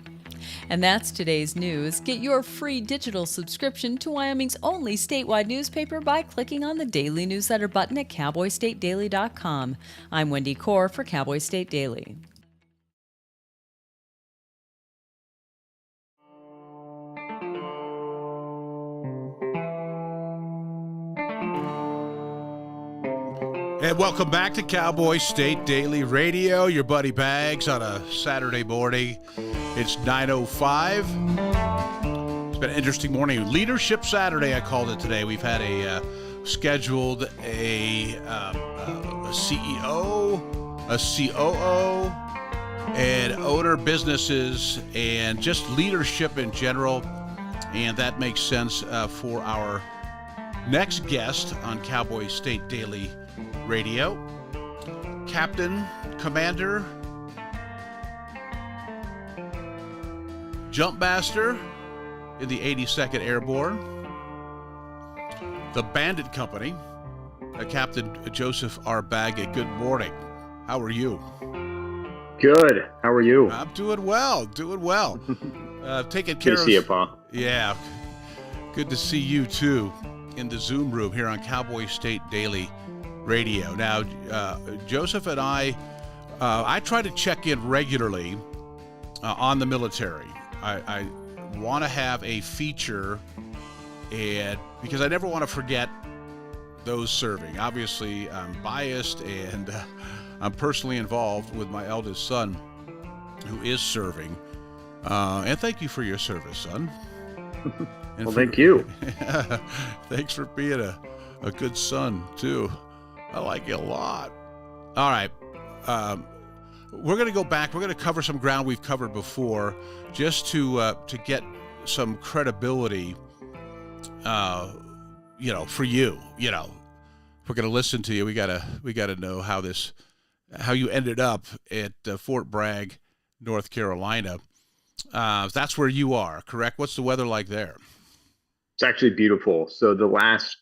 Speaker 3: And that's today's news. Get your free digital subscription to Wyoming's only statewide newspaper by clicking on the daily newsletter button at cowboystatedaily.com. I'm Wendy Core for Cowboy State Daily.
Speaker 1: And welcome back to Cowboy State Daily Radio. Your buddy Bags on a Saturday morning. It's 9:05. It's been an interesting morning. Leadership Saturday, I called it today. We've had scheduled a CEO, a COO, and owner businesses, and just leadership in general. And that makes sense for our next guest on Cowboy State Daily Radio, Captain Commander Jump Master in the 82nd Airborne, the Bandit Company, Captain Joseph R. Baggett. Good morning. How are you?
Speaker 16: Good. How are you?
Speaker 1: I'm doing well. Taking care
Speaker 16: Good to see you, Pa.
Speaker 1: Yeah. Good to see you too in the Zoom room here on Cowboy State Daily Radio. Now, Joseph and I try to check in regularly on the military. I want to have a feature, and because I never want to forget those serving. Obviously, I'm biased, and I'm personally involved with my eldest son, who is serving. And thank you for your service, son. And
Speaker 16: Well, thank you.
Speaker 1: Thanks for being a good son, too. I like you a lot. All right. We're going to go back. We're going to cover some ground we've covered before just to get some credibility, for you. If we're going to listen to you, we gotta know how you ended up at Fort Bragg, North Carolina. That's where you are, correct? What's the weather like there?
Speaker 16: It's actually beautiful. So the last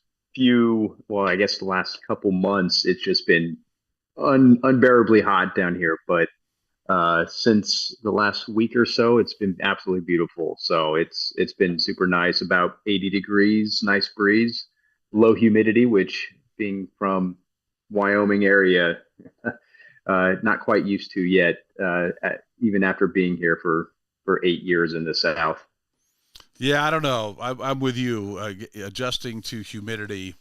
Speaker 16: couple months, it's just been unbearably hot down here. But since the last week or so, it's been absolutely beautiful. So it's been super nice, about 80 degrees, nice breeze, low humidity, which being from Wyoming area, not quite used to yet, even after being here for 8 years in the South.
Speaker 1: Yeah, I don't know. I'm with you. Adjusting to humidity.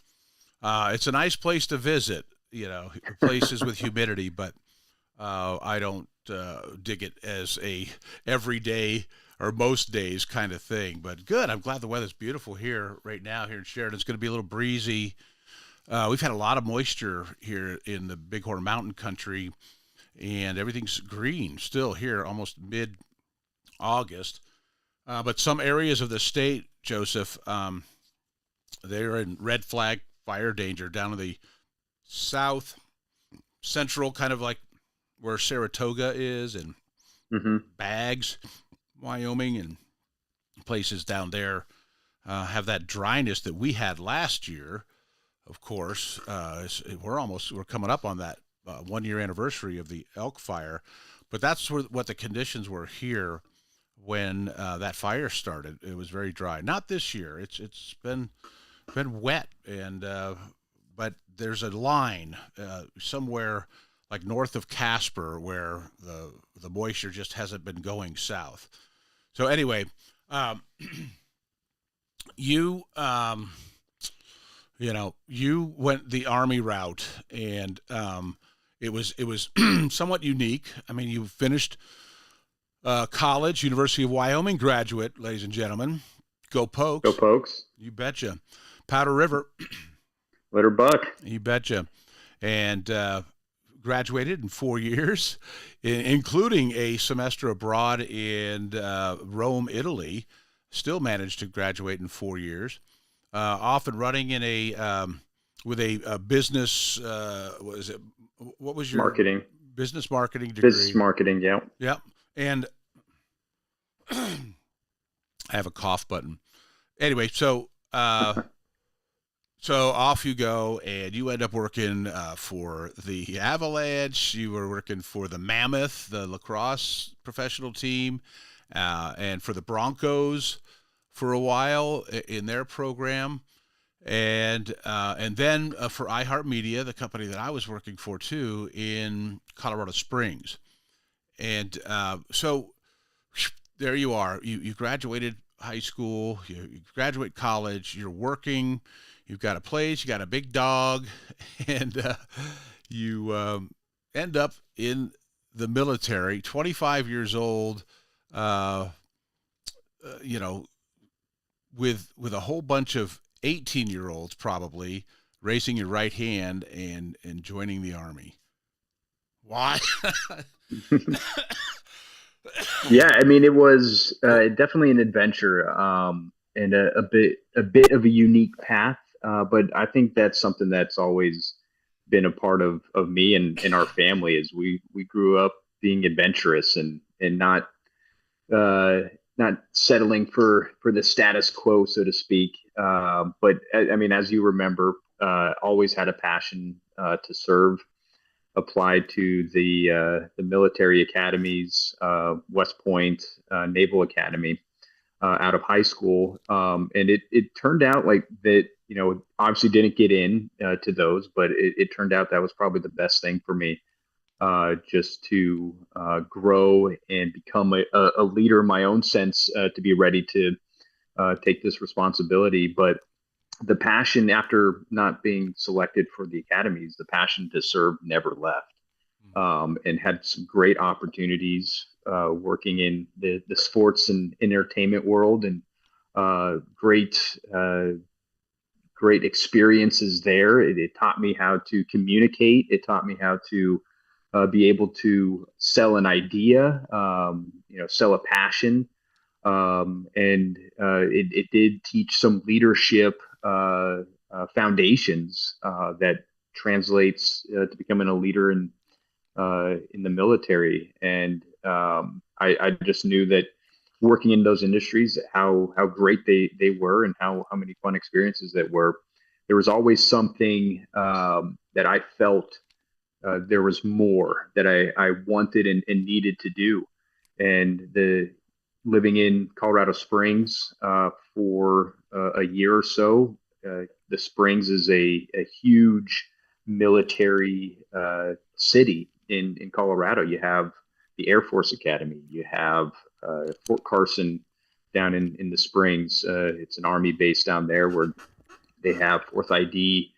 Speaker 1: It's a nice place to visit, places with humidity, but I don't dig it as a everyday or most days kind of thing. But good. I'm glad the weather's beautiful here right now here in Sheridan. It's going to be a little breezy. We've had a lot of moisture here in the Bighorn Mountain country, and everything's green still here, almost mid-August. But some areas of the state, Joseph, they're in red flag fire danger down in the south central, kind of like where Saratoga is, and Baggs, Wyoming, and places down there have that dryness that we had last year. Of course, we're coming up on that 1 year anniversary of the elk fire, but that's what the conditions were here when that fire started. It was very dry. Not this year. It's been wet, and but there's a line somewhere like north of Casper where the moisture just hasn't been going south. So anyway, you went the Army route, and it was somewhat unique. I mean, you finished college, University of Wyoming graduate, ladies and gentlemen. Go Pokes.
Speaker 16: Go Pokes.
Speaker 1: You betcha. Powder River.
Speaker 16: Let her buck.
Speaker 1: You betcha. And graduated in 4 years, including a semester abroad in Rome, Italy. Still managed to graduate in 4 years. Off and running in with a business. What was your
Speaker 16: marketing?
Speaker 1: Business marketing degree.
Speaker 16: Business marketing. Yeah.
Speaker 1: Yep. And I have a cough button. Anyway, so off you go, and you end up working for the Avalanche. You were working for the Mammoth, the lacrosse professional team, and for the Broncos for a while in their program, and then for iHeartMedia, the company that I was working for too, in Colorado Springs. And so there you are. You graduated high school, you graduate college, you're working, you've got a place, you got a big dog, and you end up in the military, 25 years old, with a whole bunch of 18-year-olds probably raising your right hand and joining the Army. Why?
Speaker 16: Yeah, I mean, it was definitely an adventure, and a bit of a unique path. But I think that's something that's always been a part of me and our family. Is we grew up being adventurous and not settling for the status quo, so to speak. But I mean, as you remember, always had a passion to serve. Applied to the military academies, West Point, Naval Academy, out of high school, and it turned out like that. Obviously didn't get in to those, but it turned out that was probably the best thing for me, just to grow and become a leader in my own sense, to be ready to take this responsibility. But the passion, after not being selected for the academies, the passion to serve never left, and had some great opportunities working in the sports and entertainment world, and great great experiences there. It taught me how to communicate. It taught me how to be able to sell an idea, sell a passion. And it did teach some leadership foundations that translates to becoming a leader in the military. And I just knew that working in those industries, how great they were, and how many fun experiences that were. There was always something that I felt there was more that I wanted and needed to do. And living in Colorado Springs for a year or so, the Springs is a huge military city in Colorado. You have the Air Force Academy. You have Fort Carson down in the Springs. It's an Army base down there where they have 4th ID,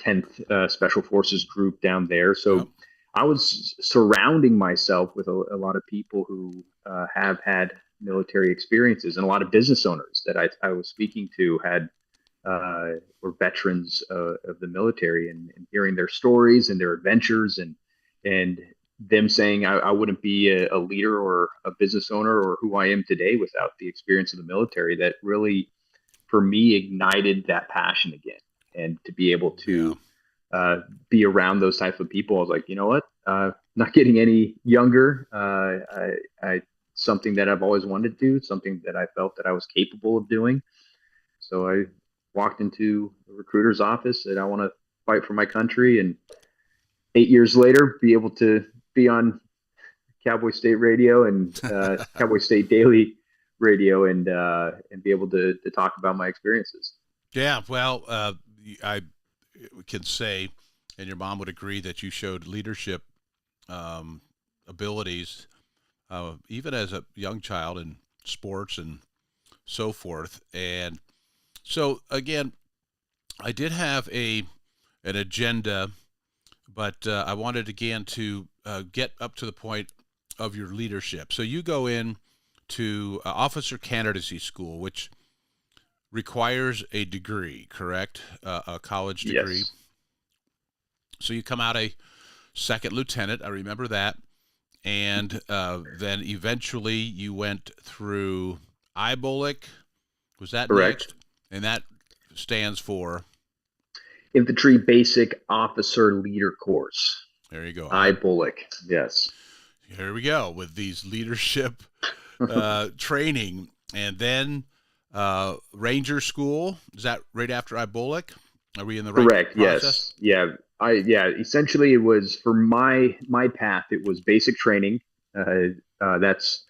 Speaker 16: 10th Special Forces Group down there. So I was surrounding myself with a lot of people who have had military experiences, and a lot of business owners that I was speaking to were veterans of the military, and hearing their stories and their adventures, and them saying I wouldn't be a leader or a business owner or who I am today without the experience of the military. That really, for me, ignited that passion again. And to be able to be around those types of people, I was like, you know what? Not getting any younger. Something that I've always wanted to do, something that I felt that I was capable of doing. So I walked into the recruiter's office, and I want to fight for my country. And 8 years later, be able to be on Cowboy State Radio and Cowboy State Daily Radio, and be able to talk about my experiences.
Speaker 1: Yeah, well, I can say, and your mom would agree, that you showed leadership abilities even as a young child in sports and so forth. And so, again, I did have an agenda, but I wanted, again, to get up to the point of your leadership. So you go in to officer candidacy school, which requires a degree, correct? A college degree.
Speaker 16: Yes.
Speaker 1: So you come out a second lieutenant. I remember that. And then eventually you went through IBOLC. Was that
Speaker 16: correct?
Speaker 1: Next? And that stands for
Speaker 16: Infantry Basic Officer Leader Course.
Speaker 1: There you go.
Speaker 16: IBOLC. Yes.
Speaker 1: Here we go with these leadership training. And then Ranger School. Is that right after IBOLC? Are we in the right
Speaker 16: Correct.
Speaker 1: process?
Speaker 16: Yes. Yeah. Essentially, it was for my path. It was basic training. That's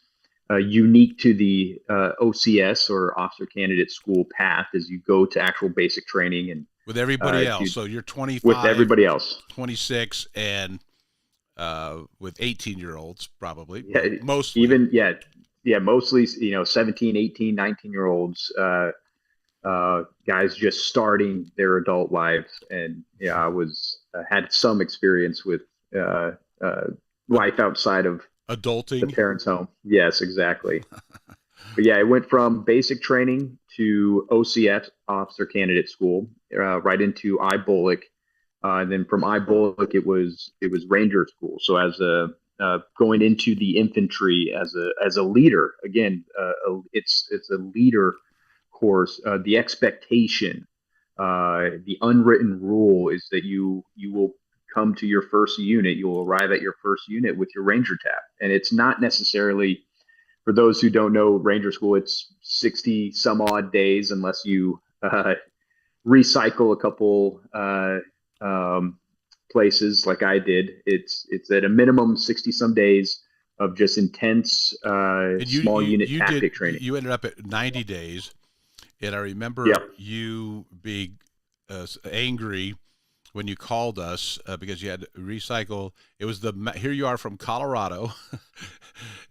Speaker 16: unique to the OCS, or Officer Candidate School path, as you go to actual basic training and
Speaker 1: with everybody else. So you're 25.
Speaker 16: With everybody else.
Speaker 1: 26 and with 18-year-olds probably.
Speaker 16: Yeah.
Speaker 1: Mostly.
Speaker 16: Even mostly 17, 18, 19-year-olds. Guys just starting their adult lives, and I had some experience with life outside of
Speaker 1: adulting,
Speaker 16: the parents' home. Yes, exactly. But yeah, it went from basic training to OCS, Officer Candidate School, right into IBOLC, and then from IBOLC it was Ranger School. So as going into the infantry as a leader, again, it's a leader course. The expectation, the unwritten rule is that you will come to your first unit. You'll arrive at your first unit with your Ranger tab, and it's not necessarily, for those who don't know, Ranger School, it's 60 some odd days, unless you recycle a couple places like I did. It's at a minimum 60 some days of just intense small unit tactic training.
Speaker 1: You ended up at 90 days. And I remember you being angry when you called us because you had to recycle. It was here you are from Colorado,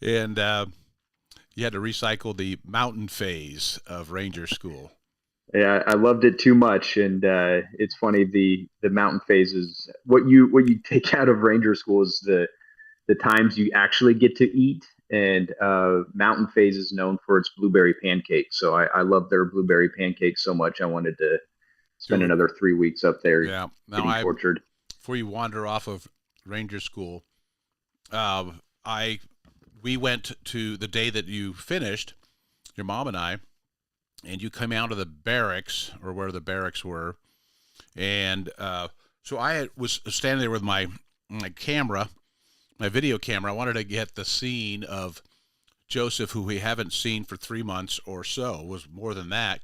Speaker 1: and you had to recycle the mountain phase of Ranger School.
Speaker 16: Yeah, I loved it too much, and it's funny, the mountain phases. What you take out of Ranger School is the times you actually get to eat. And Mountain Phase is known for its blueberry pancakes. So I love their blueberry pancakes so much. I wanted to spend another 3 weeks up there getting tortured.
Speaker 1: Before you wander off of Ranger School, we went to the day that you finished, your mom and I, and you came out of the barracks, or where the barracks were. And so I was standing there with my camera, my video camera. I wanted to get the scene of Joseph, who we haven't seen for 3 months or so. It was more than that,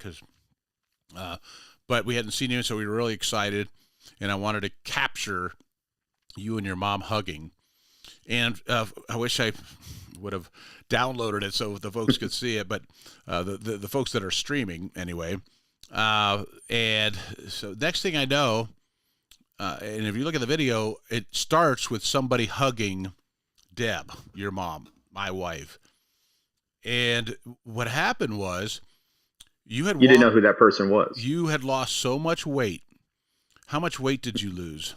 Speaker 1: but we hadn't seen him, so we were really excited, and I wanted to capture you and your mom hugging. And I wish I would have downloaded it so the folks could see it, but the folks that are streaming anyway. And so next thing I know, and if you look at the video, it starts with somebody hugging Deb, your mom, my wife. And what happened was you didn't
Speaker 16: know who that person was.
Speaker 1: You had lost so much weight. How much weight did you lose?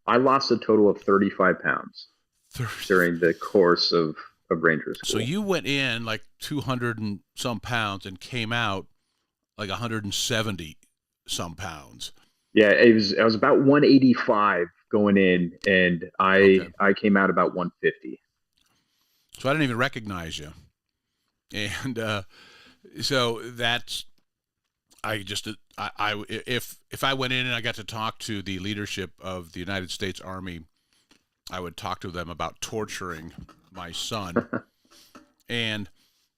Speaker 16: I lost a total of 35 pounds during the course of Ranger School.
Speaker 1: So you went in like 200 and some pounds and came out like 170 some pounds.
Speaker 16: Yeah, I was about 185 going in, and I came out about 150.
Speaker 1: So I didn't even recognize you. And so that's, if I went in and I got to talk to the leadership of the United States Army, I would talk to them about torturing my son.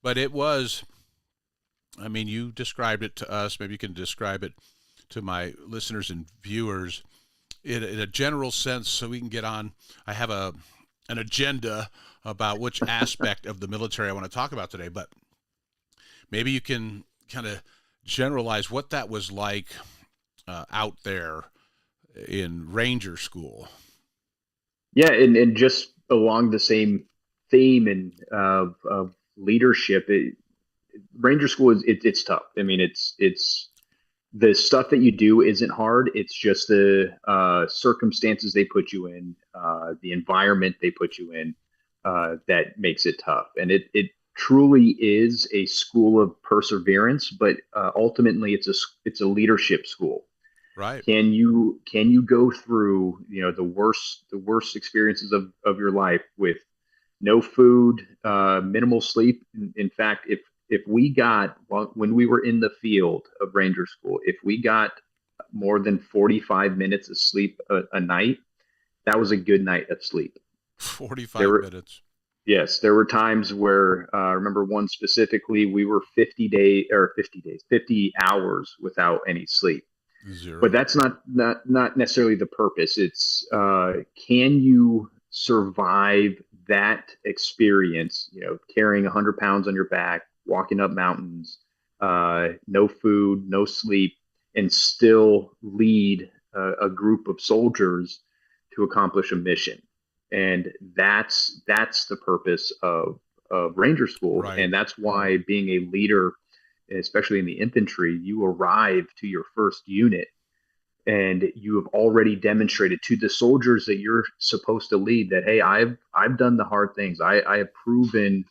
Speaker 1: But it was, I mean, you described it to us. Maybe you can describe it to my listeners and viewers in a general sense, so we can get on. I have an agenda about which aspect of the military I want to talk about today, but maybe you can kind of generalize what that was like out there in Ranger School.
Speaker 16: Yeah, and just along the same theme and of leadership, Ranger School it's tough. I mean, it's the stuff that you do isn't hard. It's just the circumstances they put you in, the environment they put you in, that makes it tough. And it truly is a school of perseverance, but ultimately it's a leadership school.
Speaker 1: Right.
Speaker 16: Can you go through, the worst experiences of your life with no food, minimal sleep? In fact, if we got, when we were in the field of Ranger School, if we got more than 45 minutes of sleep a night, that was a good night of sleep.
Speaker 1: 45 minutes.
Speaker 16: Yes, there were times where I remember one specifically, we were 50 hours without any sleep.
Speaker 1: Zero.
Speaker 16: But that's not necessarily the purpose. It's can you survive that experience? Carrying 100 pounds on your back, walking up mountains, no food, no sleep, and still lead a group of soldiers to accomplish a mission. And that's the purpose of Ranger School.
Speaker 1: Right.
Speaker 16: And that's why being a leader, especially in the infantry, you arrive to your first unit and you have already demonstrated to the soldiers that you're supposed to lead that, hey, I've done the hard things. I have proven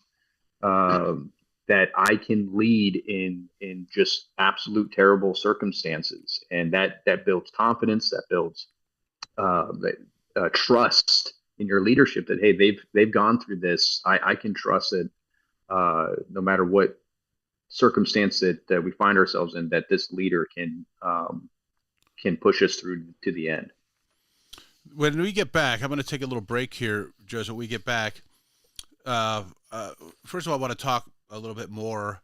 Speaker 16: that I can lead in just absolute terrible circumstances. And that builds confidence, that builds trust in your leadership that, hey, they've gone through this. I can trust that no matter what circumstance that we find ourselves in, that this leader can push us through to the end.
Speaker 1: When we get back, I'm going to take a little break here, Joseph. When we get back, first of all, I want to talk a little bit more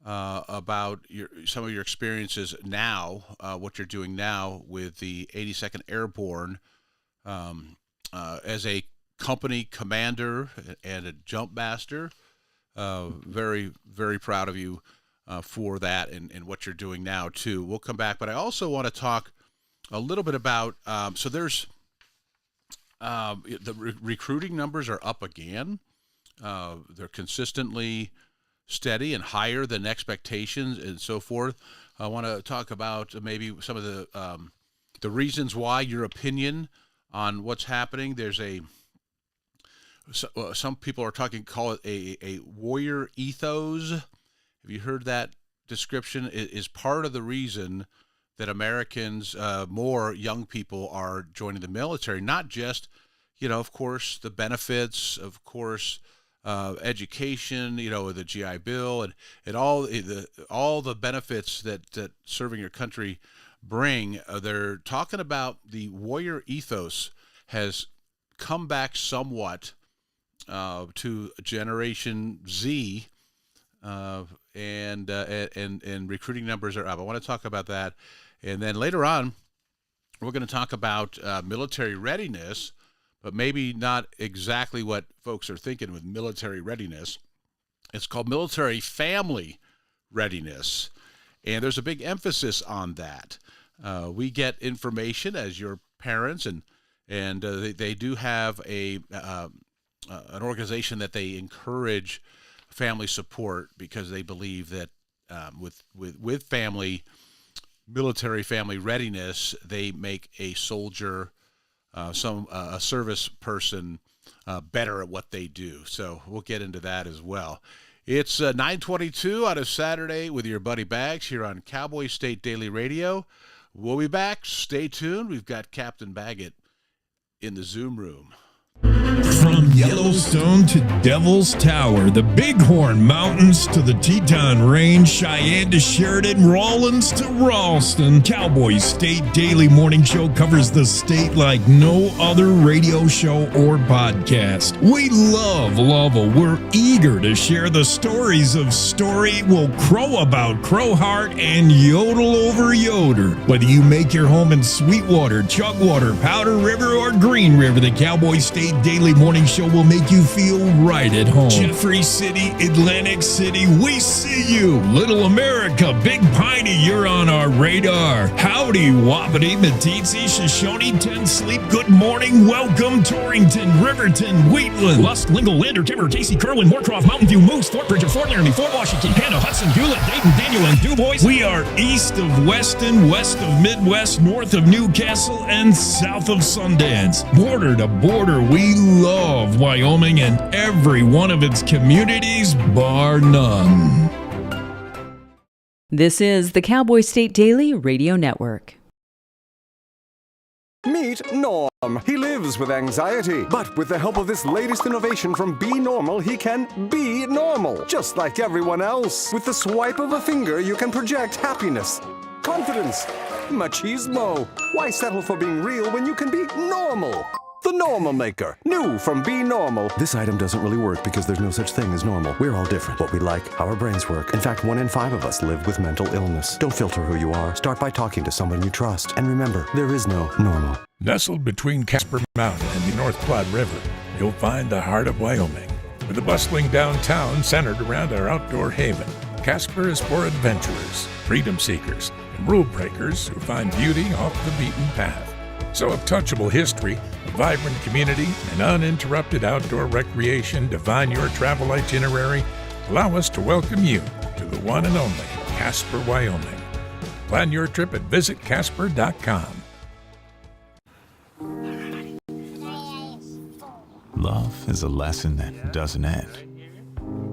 Speaker 1: about some of your experiences now, what you're doing now with the 82nd Airborne as a company commander and a jump master. Very, very proud of you for that and what you're doing now, too. We'll come back, but I also want to talk a little bit about, so there's the recruiting numbers are up again. They're consistently steady and higher than expectations and so forth. I want to talk about maybe some of the reasons why, your opinion on what's happening. There's some people are call it a warrior ethos. Have you heard that description? It is part of the reason that Americans, more young people, are joining the military. Not just, of course, the benefits, of course, education, the GI Bill, and all the benefits that serving your country bring. They're talking about the warrior ethos has come back somewhat to Generation Z, and recruiting numbers are up. I want to talk about that, and then later on, we're going to talk about military readiness, but maybe not exactly what folks are thinking with military readiness. It's called military family readiness, and there's a big emphasis on that. We get information as your parents, and they do have an organization that they encourage family support because they believe that with family, military family readiness, they make a soldier, a service person better at what they do. So we'll get into that as well. It's 9:22 on a Saturday with your buddy Bags here on Cowboy State Daily Radio. We'll be back. Stay tuned. We've got Captain Baggett in the Zoom room.
Speaker 5: From Yellowstone to Devil's Tower, the Bighorn Mountains to the Teton Range, Cheyenne to Sheridan, Rawlins to Ralston, Cowboy State Daily Morning Show covers the state like no other radio show or podcast. We love Lovell. We're eager to share the stories of Story, Will Crow About Crowheart, and Yodel Over Yoder. Whether you make your home in Sweetwater, Chugwater, Powder River, or Green River, the Cowboy State Daily Morning Show will make you feel right at home. Jeffrey City, Atlantic City, we see you. Little America, Big Piney, you're on our radar. Howdy, Wapiti, Meeteetse, Shoshone, Ten Sleep, good morning, welcome, Torrington, Riverton, Wheatland, Lusk, Lingle, Lander, Timber, Casey, Kerwin, Moorcroft, Mountain View, Moose, Fort Bridger, Fort Laramie, Fort Washington, Panda, Hudson, Hewlett, Dayton, Daniel, and DuBois. We are east of Weston, west of Midwest, north of Newcastle, and south of Sundance. Border to border, we love Wyoming and every one of its communities, bar none.
Speaker 3: This is the Cowboy State Daily Radio Network.
Speaker 20: Meet Norm. He lives with anxiety, but with the help of this latest innovation from Be Normal, he can be normal, just like everyone else. With the swipe of a finger, you can project happiness, confidence, machismo. Why settle for being real when you can be normal? The Normal Maker, new from Be Normal. This item doesn't really work because there's no such thing as normal. We're all different. What we like, how our brains work. In fact, 1 in 5 of us live with mental illness. Don't filter who you are. Start by talking to someone you trust. And remember, there is no normal.
Speaker 22: Nestled between Casper Mountain and the North Platte River, you'll find the heart of Wyoming. With a bustling downtown centered around our outdoor haven, Casper is for adventurers, freedom seekers, and rule breakers who find beauty off the beaten path. So if touchable history, a vibrant community, and uninterrupted outdoor recreation define your travel itinerary, allow us to welcome you to the one and only Casper, Wyoming. Plan your trip at visitcasper.com.
Speaker 23: Love is a lesson that doesn't end.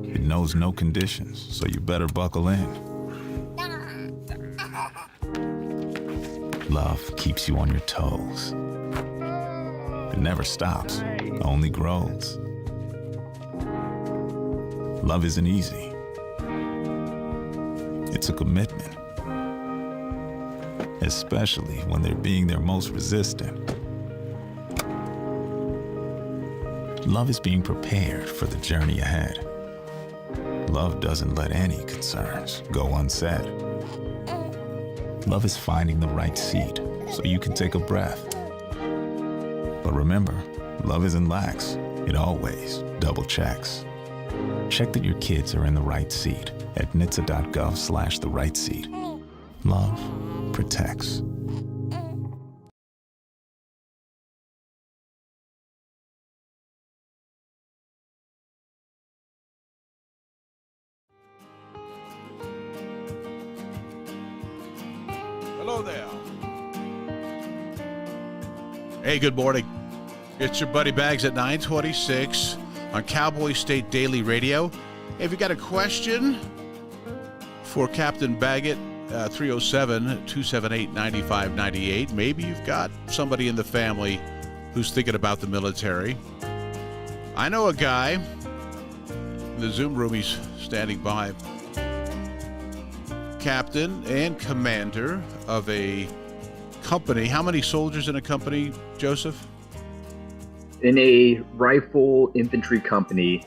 Speaker 23: It knows no conditions, so you better buckle in. Love keeps you on your toes. It never stops, only grows. Love isn't easy. It's a commitment, especially when they're being their most resistant. Love is being prepared for the journey ahead. Love doesn't let any concerns go unsaid. Love is finding the right seat so you can take a breath. But remember, love isn't lax. It always double checks. Check that your kids are in the right seat at nhtsa.gov/the right seat. Love protects.
Speaker 1: Hello there. Hey, good morning. It's your buddy Bags at 9:26. on Cowboy State Daily Radio. If you got a question for Captain Baggett, 307-278-9598. Maybe you've got somebody in the family who's thinking about the military. I know a guy in the Zoom room, he's standing by, captain and commander of a company. How many soldiers in a company, Joseph?
Speaker 16: In a rifle infantry company,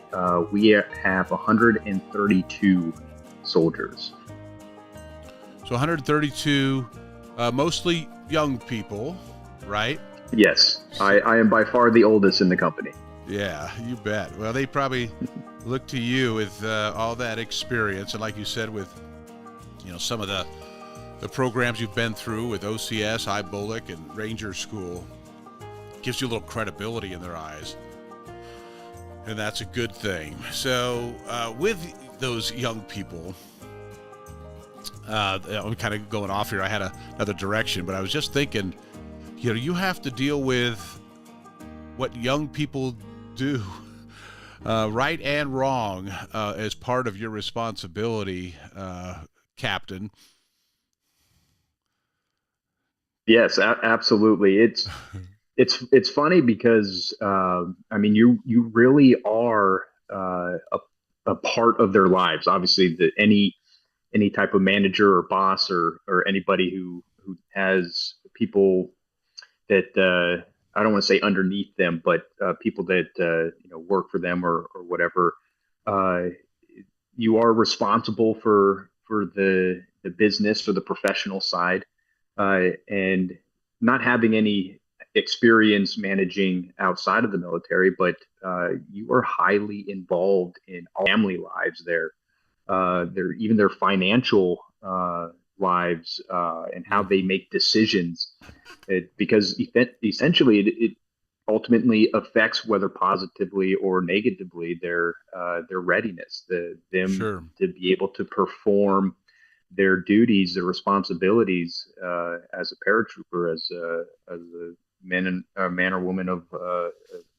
Speaker 16: we have 132 soldiers.
Speaker 1: So 132, mostly young people, right?
Speaker 16: Yes, I am by far the oldest in the company.
Speaker 1: Yeah, you bet. Well, they probably look to you with all that experience, and like you said, with some of the programs you've been through with OCS, IBOLC, and Ranger School, gives you a little credibility in their eyes, and that's a good thing. So with those young people, I'm kind of going off here. I had another direction, but I was just thinking, you have to deal with what young people do, right and wrong, as part of your responsibility, Captain.
Speaker 16: Yes, absolutely. It's funny because you really are a part of their lives. Obviously, any type of manager or boss or anybody who has people that I don't want to say underneath them, but people that work for them or whatever. You are responsible for the business or the professional side, and not having any experience managing outside of the military, but you are highly involved in all family lives there. Even their financial lives and how they make decisions, because essentially it ultimately affects whether positively or negatively their readiness, them to be able to perform their duties, their responsibilities as a paratrooper, as a man or woman of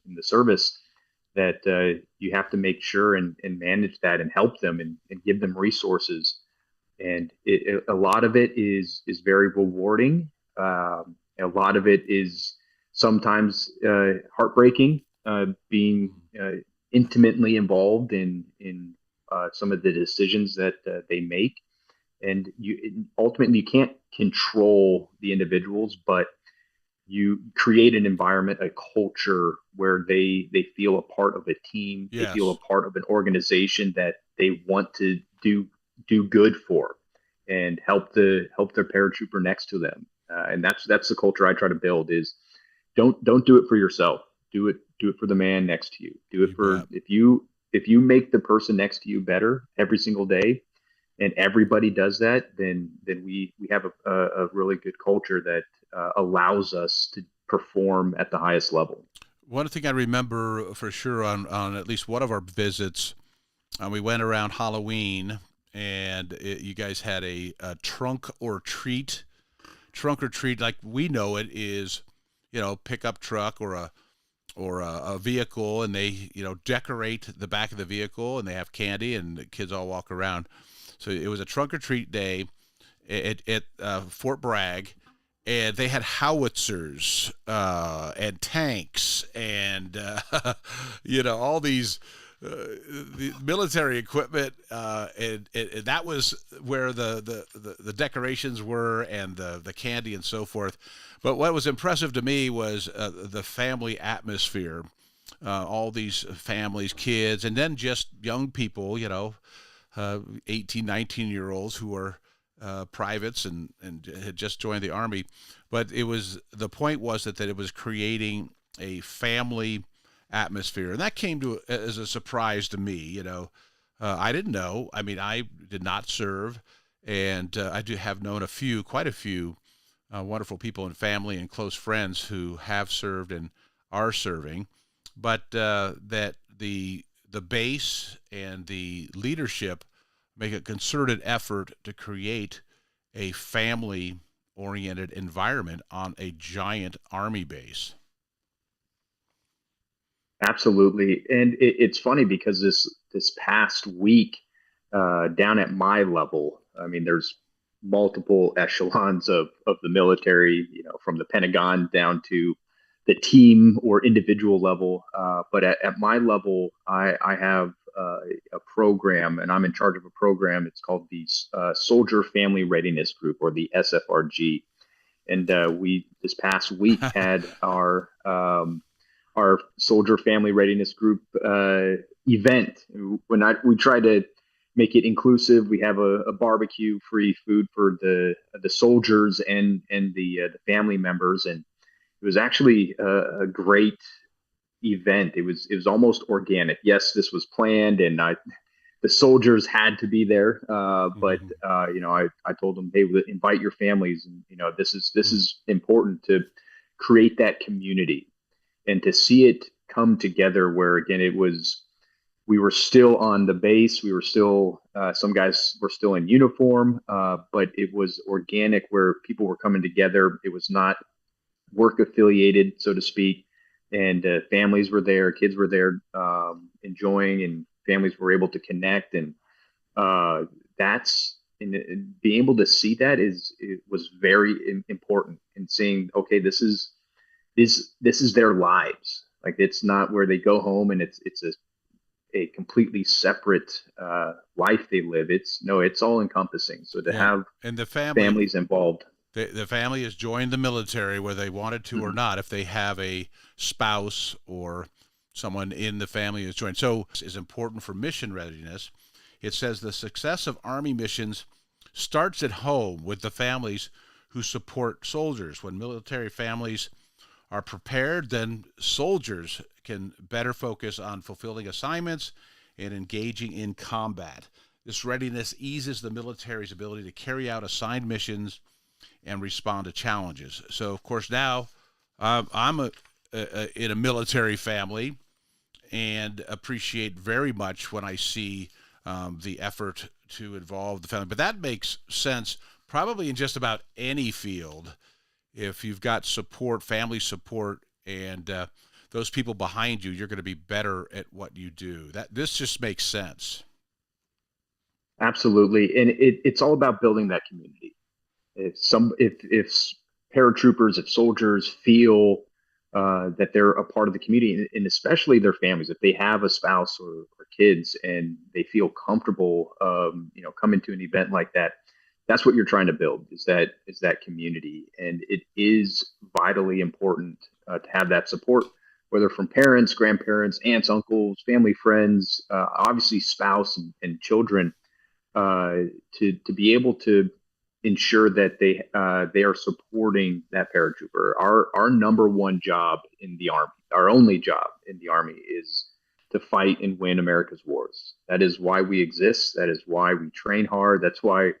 Speaker 16: in the service. That you have to make sure and manage that and help them and give them resources. And a lot of it is very rewarding. A lot of it is sometimes heartbreaking, being intimately involved in some of the decisions that they make. And ultimately you can't control the individuals, but you create an environment, a culture where they feel a part of a team.
Speaker 1: Yes.
Speaker 16: They feel a part of an organization that they want to do good for and help their paratrooper next to them. And that's the culture I try to build. Is don't do it for yourself. Do it for the man next to you. Do it for if you make the person next to you better every single day, and everybody does that, then we have a really good culture that allows us to perform at the highest level.
Speaker 1: One thing I remember for sure on at least one of our visits, we went around Halloween, and you guys had a trunk or treat. Trunk or treat, like we know it, is pickup truck or a vehicle, and they decorate the back of the vehicle, and they have candy, and the kids all walk around. So it was a trunk or treat day at Fort Bragg, and they had howitzers and tanks and all these the military equipment, and that was where the decorations were, and the candy and so forth. But what was impressive to me was the family atmosphere, all these families, kids, and then just young people, 18, 19-year-olds who were privates and had just joined the Army. But the point was that it was creating a family atmosphere, and that came as a surprise to me. I didn't know. I mean, I did not serve, and I do have known quite a few wonderful people and family and close friends who have served and are serving, but that the base and the leadership make a concerted effort to create a family-oriented environment on a giant Army base.
Speaker 16: Absolutely. And it's funny because this past week, down at my level, I mean, there's multiple echelons of the military, from the Pentagon down to the team or individual level. But at my level, I have a program, and I'm in charge of a program. It's called the Soldier Family Readiness Group, or the SFRG. And we this past week had our Soldier Family Readiness Group event. We try to make it inclusive. We have a barbecue, free food for the soldiers and the family members, and it was actually a great event. It was almost organic. Yes, this was planned, and the soldiers had to be there. But I told them, hey, invite your families, and this is important to create that community and to see it come together. Where again, we were still on the base. We were still some guys were still in uniform, but it was organic, where people were coming together. It was not work affiliated, so to speak. And families were there, kids were there, enjoying, and families were able to connect. And being able to see that it was very important. And seeing, okay, this is their lives. Like, it's not where they go home and it's a completely separate life they live. It's all encompassing. So to have
Speaker 1: and the
Speaker 16: families involved.
Speaker 1: The family has joined the military, whether they wanted to or not, if they have a spouse or someone in the family has joined. So is important for mission readiness. It says the success of Army missions starts at home with the families who support soldiers. When military families are prepared, then soldiers can better focus on fulfilling assignments and engaging in combat. This readiness eases the military's ability to carry out assigned missions and respond to challenges. So, of course, now I'm in a military family and appreciate very much when I see the effort to involve the family. But that makes sense probably in just about any field. If you've got support, family support, and those people behind you, you're going to be better at what you do. This just makes sense.
Speaker 16: Absolutely. And it's all about building that community. If paratroopers, if soldiers feel that they're a part of the community, and especially their families, if they have a spouse or kids and they feel comfortable, coming to an event like that, that's what you're trying to build, is that community. And it is vitally important to have that support, whether from parents, grandparents, aunts, uncles, family, friends, obviously spouse and children, to be able to ensure that they are supporting that paratrooper. Our number one job in the Army, our only job in the Army, is to fight and win America's wars. That is why we exist. That is why we train hard. That's why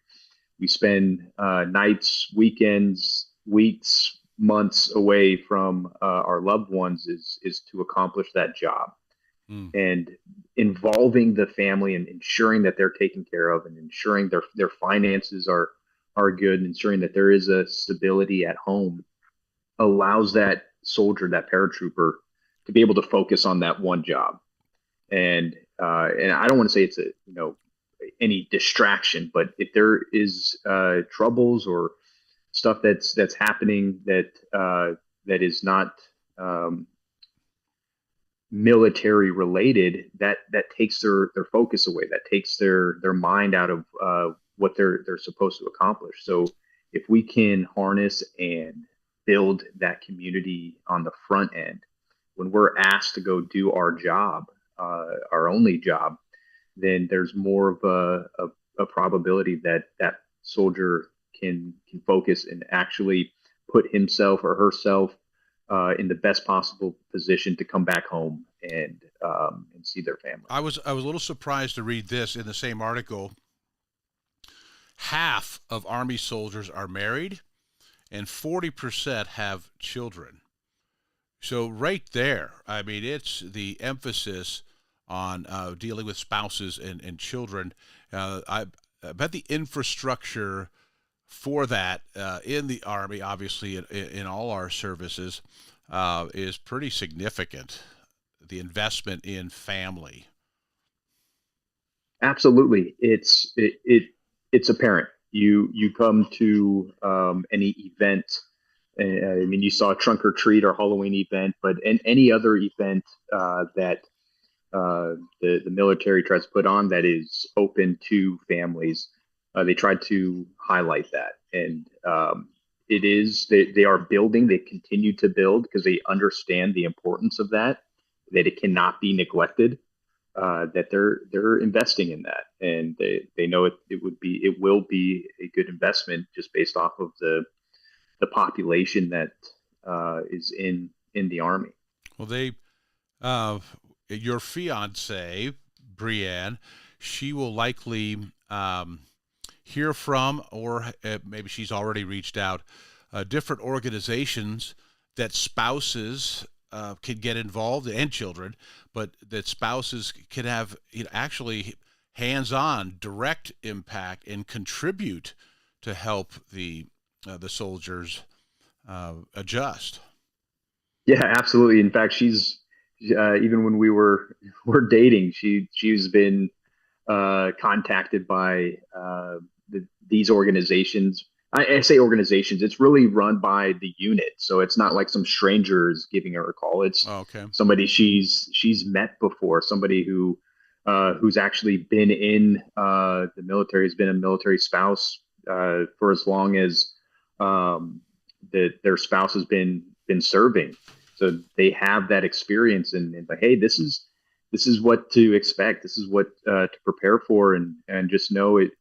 Speaker 16: we spend nights, weekends, weeks, months away from our loved ones, is to accomplish that job. And involving the family and ensuring that they're taken care of, and ensuring their finances are good, and ensuring that there is a stability at home, allows that soldier, that paratrooper, to be able to focus on that one job. And I don't want to say it's any distraction, but if there is troubles or stuff that's happening that is not military related, that takes their focus away, that takes their mind out of what they're supposed to accomplish. So if we can harness and build that community on the front end, when we're asked to go do our job, our only job, then there's more of a probability that soldier can focus and actually put himself or herself in the best possible position to come back home and see their family.
Speaker 1: I was a little surprised to read this in the same article. Half of Army soldiers are married, and 40% have children. So right there, I mean, it's the emphasis on dealing with spouses and children. I bet the infrastructure for that in the Army, obviously in all our services, is pretty significant. the investment in family.
Speaker 16: Absolutely. It's apparent. You come to any event. I mean, you saw a trunk or treat or Halloween event, but in any other event that the military tries to put on that is open to families, they try to highlight that. And it is they are building. They continue to build because they understand the importance of that. That it cannot be neglected. That they're investing in that, and they know it will be a good investment just based off of the population that is in the Army.
Speaker 1: Well, they your fiance Brienne, she will likely hear from, or maybe she's already reached out, different organizations that spouses can get involved, and children, but that spouses can have actually hands-on direct impact and contribute to help the soldiers adjust.
Speaker 16: Yeah, absolutely. In fact, she's even when we're dating, she's been contacted by these organizations. I say organizations. It's really run by the unit, so it's not like some strangers giving her a call. It's somebody she's met before, somebody who's actually been in the military, has been a military spouse for as long as their spouse has been serving. So they have that experience, and like, hey, this is what to expect. This is what to prepare for, and just know it.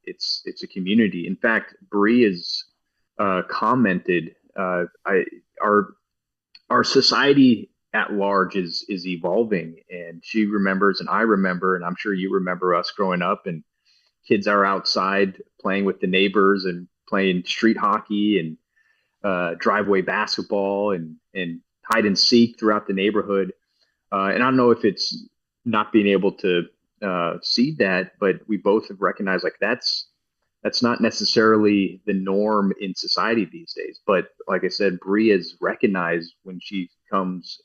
Speaker 16: It's a community. In fact, Bree has commented, our society at large is evolving, and she remembers, and I remember, and I'm sure you remember us growing up, and kids are outside playing with the neighbors and playing street hockey and driveway basketball and hide and seek throughout the neighborhood. And I don't know if it's not being able to see that, but we both have recognized like that's not necessarily the norm in society these days. But like I said, Bree has recognized when she comes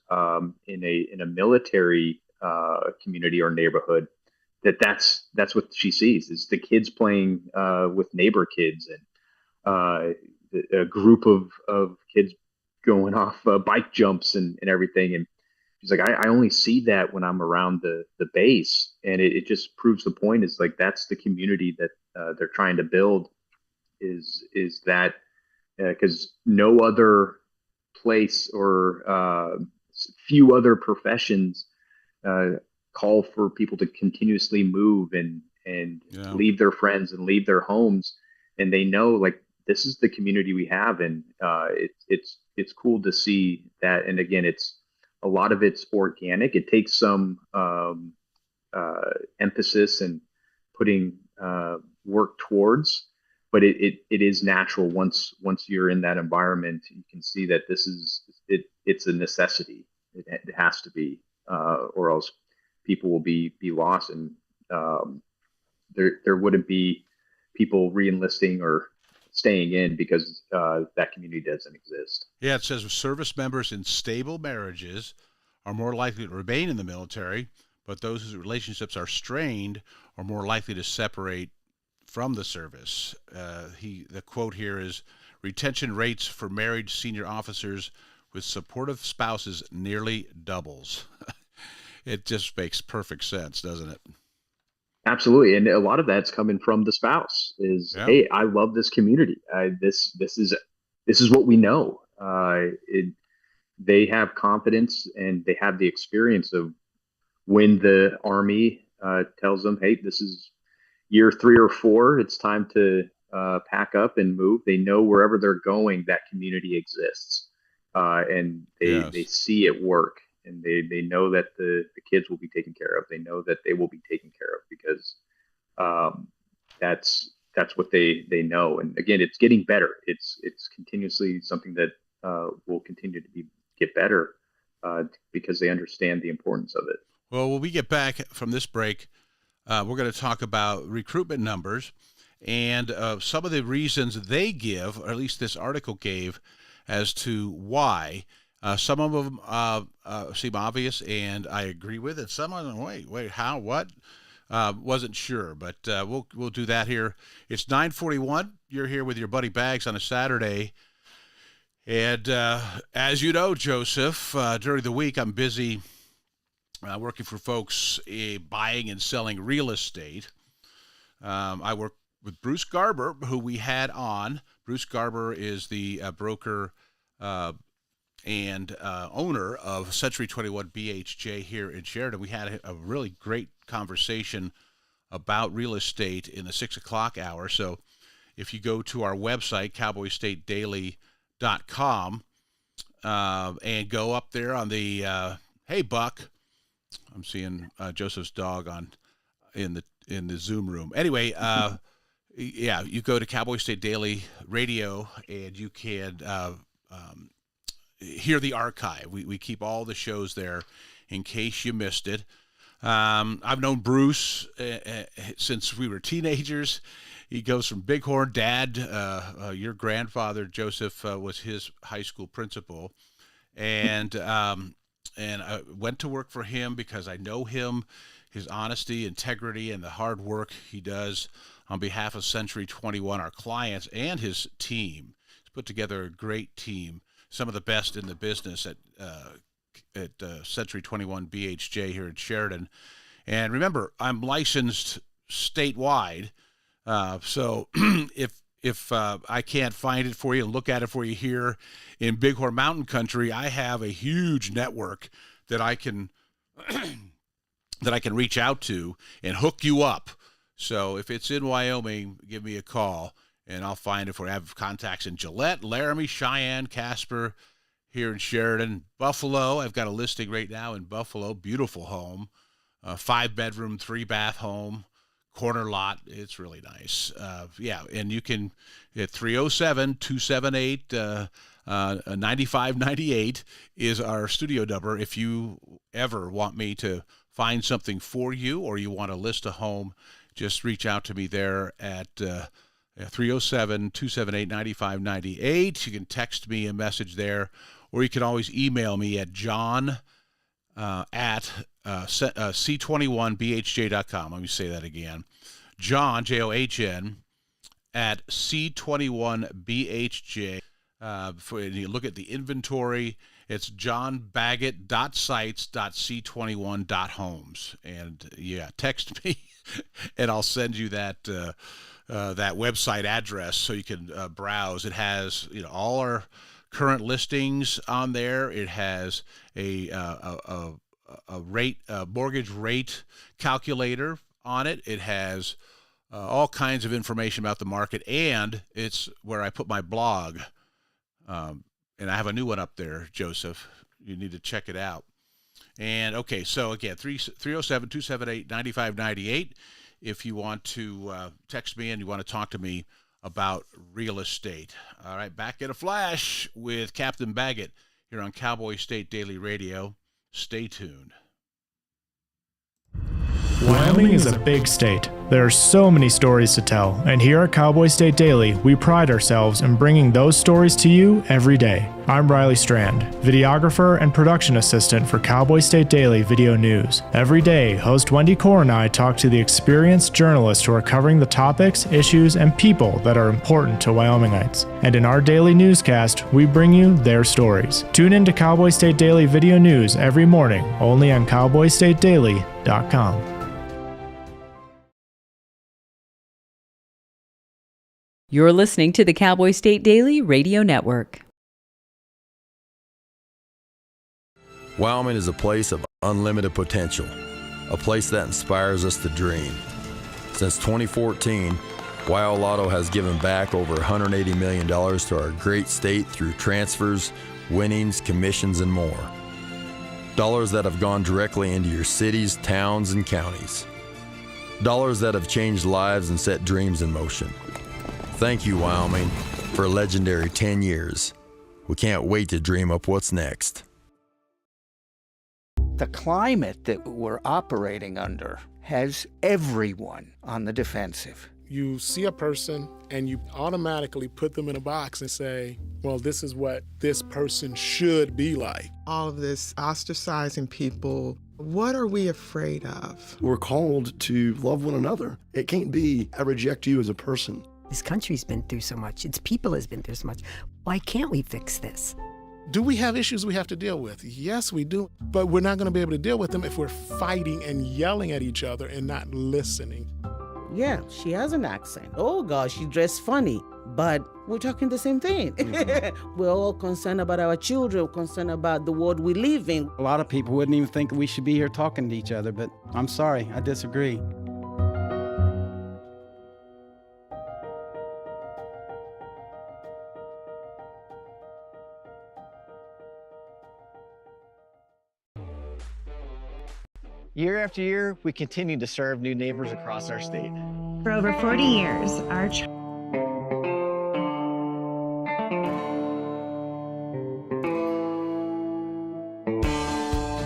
Speaker 16: in a military community or neighborhood that's what she sees is the kids playing with neighbor kids, and a group of kids going off bike jumps and everything. And she's like, I only see that when I'm around the base, and it just proves the point. Is like that's the community that they're trying to build. Is that because no other place or few other professions call for people to continuously move and leave their friends and leave their homes, and they know like this is the community we have, and it's cool to see that. And again, a lot of it's organic. It takes some emphasis and putting work towards, but it is natural. Once you're in that environment, you can see that it's a necessity. It has to be, or else people will be lost, and there wouldn't be people re-enlisting or staying in because that community doesn't exist.
Speaker 1: Yeah, it says service members in stable marriages are more likely to remain in the military, but those whose relationships are strained are more likely to separate from the service. The quote here is, retention rates for married senior officers with supportive spouses nearly doubles. It just makes perfect sense, doesn't it?
Speaker 16: Absolutely, and a lot of that's coming from the spouse. Hey, I love this community. This is what we know. They have confidence and they have the experience of when the Army tells them, hey, this is year 3 or 4. It's time to pack up and move. They know wherever they're going, that community exists, and they see it work. And they know that the kids will be taken care of. They know that they will be taken care of because that's what they know. And again, it's getting better. It's continuously something that will continue to get better because they understand the importance of it.
Speaker 1: Well, when we get back from this break, we're going to talk about recruitment numbers and some of the reasons they give, or at least this article gave, as to why Some of them seem obvious, and I agree with it. Some of them, wait, how, what? Wasn't sure, but we'll do that here. It's 9:41. You're here with your buddy Bags on a Saturday. And as you know, Joseph, during the week I'm busy working for folks buying and selling real estate. I work with Bruce Garber, who we had on. Bruce Garber is the broker and owner of Century 21 BHJ here in Sheridan. We had a really great conversation about real estate in the 6 o'clock hour. So if you go to our website, cowboystatedaily.com, and go up there on the hey Buck, I'm seeing Joseph's dog in the Zoom room. Anyway, yeah, you go to Cowboy State Daily Radio and you can hear the archive. We keep all the shows there in case you missed it. I've known Bruce since we were teenagers. He goes from Bighorn. Dad, your grandfather, Joseph, was his high school principal. And I went to work for him because I know him, his honesty, integrity, and the hard work he does on behalf of Century 21, our clients, and his team. He's put together a great team, some of the best in the business at Century 21 BHJ here in Sheridan. And remember, I'm licensed statewide, so if I can't find it for you and look at it for you here in Bighorn Mountain Country, I have a huge network that I can reach out to and hook you up. So if it's in Wyoming, give me a call and I'll find it for you. I have contacts in Gillette, Laramie, Cheyenne, Casper, here in Sheridan, Buffalo. I've got a listing right now in Buffalo. Beautiful home, 5-bedroom, 3-bath home, corner lot. It's really nice. Yeah, and you can at 307-278-9598 is our studio number. If you ever want me to find something for you or you want to list a home, just reach out to me there at 307-278-9598. You can text me a message there, or you can always email me at john at c21bhj.com. Let me say that again. John, John, at c21bhj. And you look at the inventory, it's johnbaggett.sites.c21.homes. And yeah, text me and I'll send you that website address so you can browse. It has all our current listings on there. It has a mortgage rate calculator on it. It has all kinds of information about the market, and it's where I put my blog. And I have a new one up there, Joseph. You need to check it out. And okay, so again, 307-278-9598. If you want to text me and you want to talk to me about real estate. All right, back in a flash with Captain Baggett here on Cowboy State Daily Radio. Stay tuned.
Speaker 13: Wyoming is a big state. There are so many stories to tell, and here at Cowboy State Daily, we pride ourselves in bringing those stories to you every day. I'm Riley Strand, videographer and production assistant for Cowboy State Daily Video News. Every day, host Wendy Core and I talk to the experienced journalists who are covering the topics, issues, and people that are important to Wyomingites. And in our daily newscast, we bring you their stories. Tune in to Cowboy State Daily Video News every morning, only on cowboystatedaily.com.
Speaker 3: You're listening to the Cowboy State Daily Radio Network.
Speaker 4: Wyoming is a place of unlimited potential, a place that inspires us to dream. Since 2014, Wyo Lotto has given back over $180 million to our great state through transfers, winnings, commissions, and more. Dollars that have gone directly into your cities, towns, and counties. Dollars that have changed lives and set dreams in motion. Thank you, Wyoming, for a legendary 10 years. We can't wait to dream up what's next.
Speaker 19: The climate that we're operating under has everyone on the defensive.
Speaker 10: You see a person and you automatically put them in a box and say, well, this is what this person should be like.
Speaker 19: All of this ostracizing people, what are we afraid of?
Speaker 21: We're called to love one another. It can't be, I reject you as a person.
Speaker 24: This country's been through so much. Its people has been through so much. Why can't we fix this?
Speaker 10: Do we have issues we have to deal with? Yes, we do. But we're not going to be able to deal with them if we're fighting and yelling at each other and not listening.
Speaker 25: Yeah, she has an accent. Oh gosh, she dressed funny, but we're talking the same thing. Mm-hmm. We're all concerned about our children, concerned about the world we live in.
Speaker 26: A lot of people wouldn't even think we should be here talking to each other, but I'm sorry, I disagree.
Speaker 27: Year after year, we continue to serve new neighbors across our state.
Speaker 28: For over 40 years, our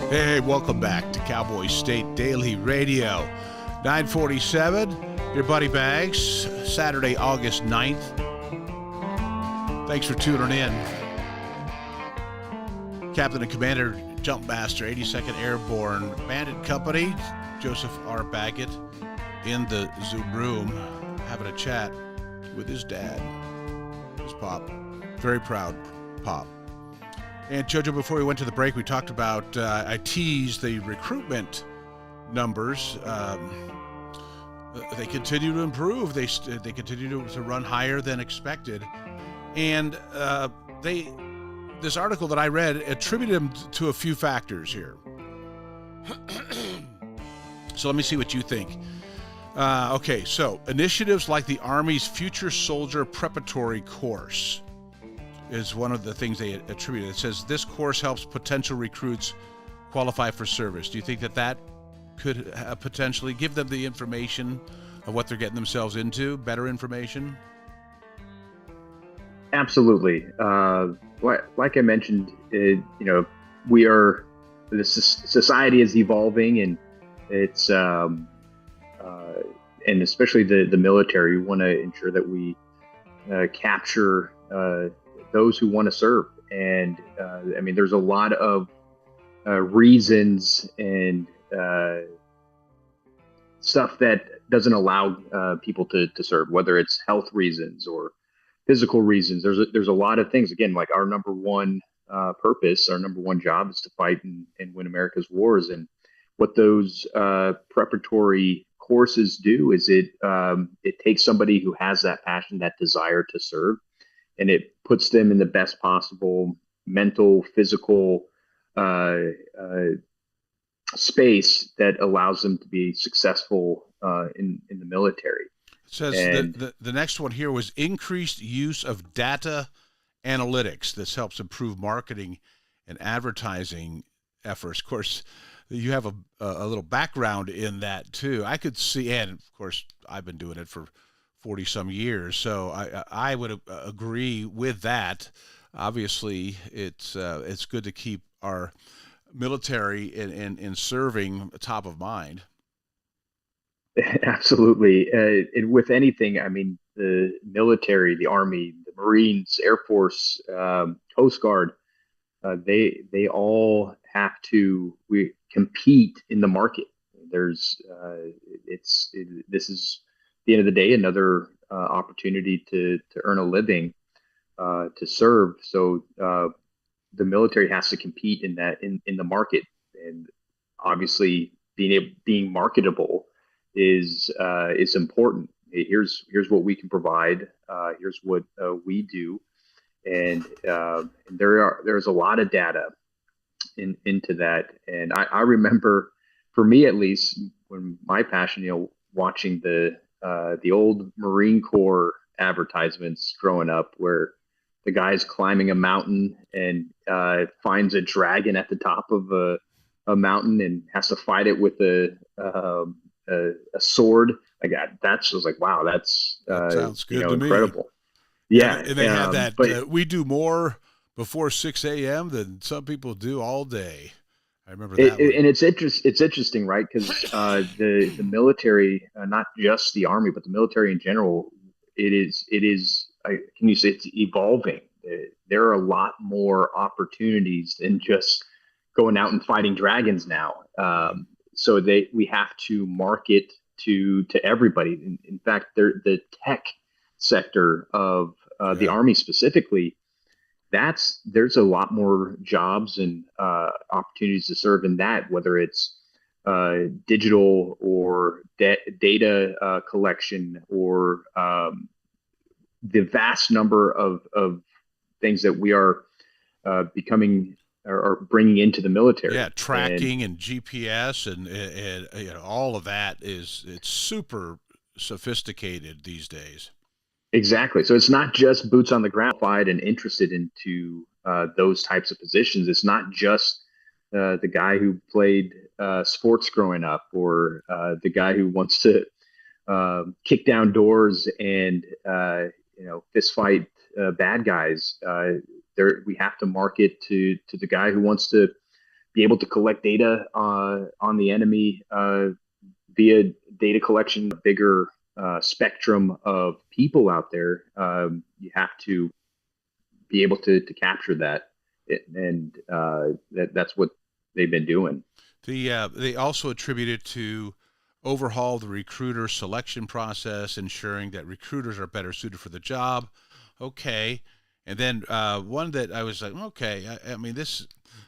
Speaker 1: Hey, welcome back to Cowboy State Daily Radio. 947, your buddy Bags, Saturday, August 9th. Thanks for tuning in. Captain and Commander Jumpmaster, 82nd Airborne Bandit Company, Joseph R. Baggett, in the Zoom room, having a chat with his dad, his pop. Very proud pop. And Jojo, before we went to the break, we talked about, I teased the recruitment numbers. They continue to improve. They continue to run higher than expected. And this article that I read attributed them to a few factors here. So let me see what you think. Okay, so initiatives like the Army's Future Soldier Preparatory Course is one of the things they attributed. It says this course helps potential recruits qualify for service. Do you think that could potentially give them the information of what they're getting themselves into, better information?
Speaker 16: Absolutely. Like I mentioned, the society is evolving, and it's and especially the military. We want to ensure that we capture those who want to serve. And there's a lot of reasons and stuff that doesn't allow people to serve, whether it's health reasons or physical reasons. There's a lot of things. Again, like our number one purpose, our number one job is to fight and win America's wars. And what those preparatory courses do is it takes somebody who has that passion, that desire to serve, and it puts them in the best possible mental, physical space that allows them to be successful in the military.
Speaker 1: It says the next one here was increased use of data analytics. This helps improve marketing and advertising efforts. Of course, you have a little background in that too. I could see, and of course, I've been doing it for 40 some years, so I would agree with that. Obviously, it's good to keep our military in serving top of mind.
Speaker 16: Absolutely. And with anything, the military, the Army, the Marines, Air Force, Coast Guard, they all have to compete in the market. This is, at the end of the day, another opportunity to earn a living, to serve. So the military has to compete in the market, and obviously being marketable is important. Here's what we can provide. Here's what we do, and there's a lot of data into that. And I remember, for me at least, when my passion, watching the old Marine Corps advertisements growing up, where the guy's climbing a mountain and finds a dragon at the top of a mountain and has to fight it with a sword. Like that's just like, wow, that sounds good to incredible. Me. Yeah,
Speaker 1: and they had that. We do more before 6 a.m. than some people do all day. I remember that one.
Speaker 16: And it's interesting, right? Because the military, not just the Army, but the military in general, can you say it's evolving? There are a lot more opportunities than just going out and fighting dragons now. So we have to market to everybody. In fact, the tech sector of the Army specifically, there's a lot more jobs and opportunities to serve in that, whether it's digital or data collection or the vast number of things that we are becoming or bringing into the military.
Speaker 1: Yeah, tracking and GPS and all of that it's super sophisticated these days.
Speaker 16: Exactly. So it's not just boots on the ground and interested into those types of positions. It's not just the guy who played sports growing up or the guy who wants to kick down doors and fist fight bad guys. We have to market to the guy who wants to be able to collect data on the enemy via data collection, bigger spectrum of people out there. You have to be able to capture that, and that's what they've been doing.
Speaker 1: They also attributed to overhaul the recruiter selection process, ensuring that recruiters are better suited for the job. Okay. And then one that I was like, okay, I mean, this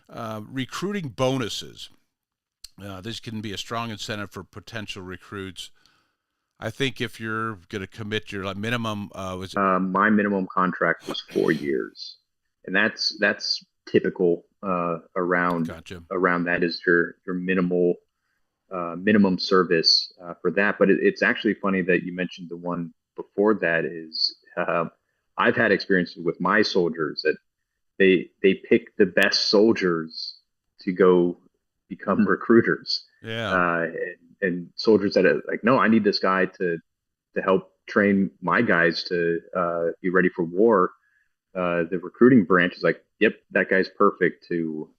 Speaker 1: recruiting bonuses. This can be a strong incentive for potential recruits. I think if you're going to commit your minimum,
Speaker 16: my minimum contract was 4 years, and that's typical around that is your minimal minimum service for that. But it's actually funny that you mentioned the one before that is I've had experiences with my soldiers that they pick the best soldiers to go become recruiters.
Speaker 1: Yeah.
Speaker 16: And soldiers that are like, no, I need this guy to help train my guys to be ready for war. The recruiting branch is like, yep, that guy's perfect to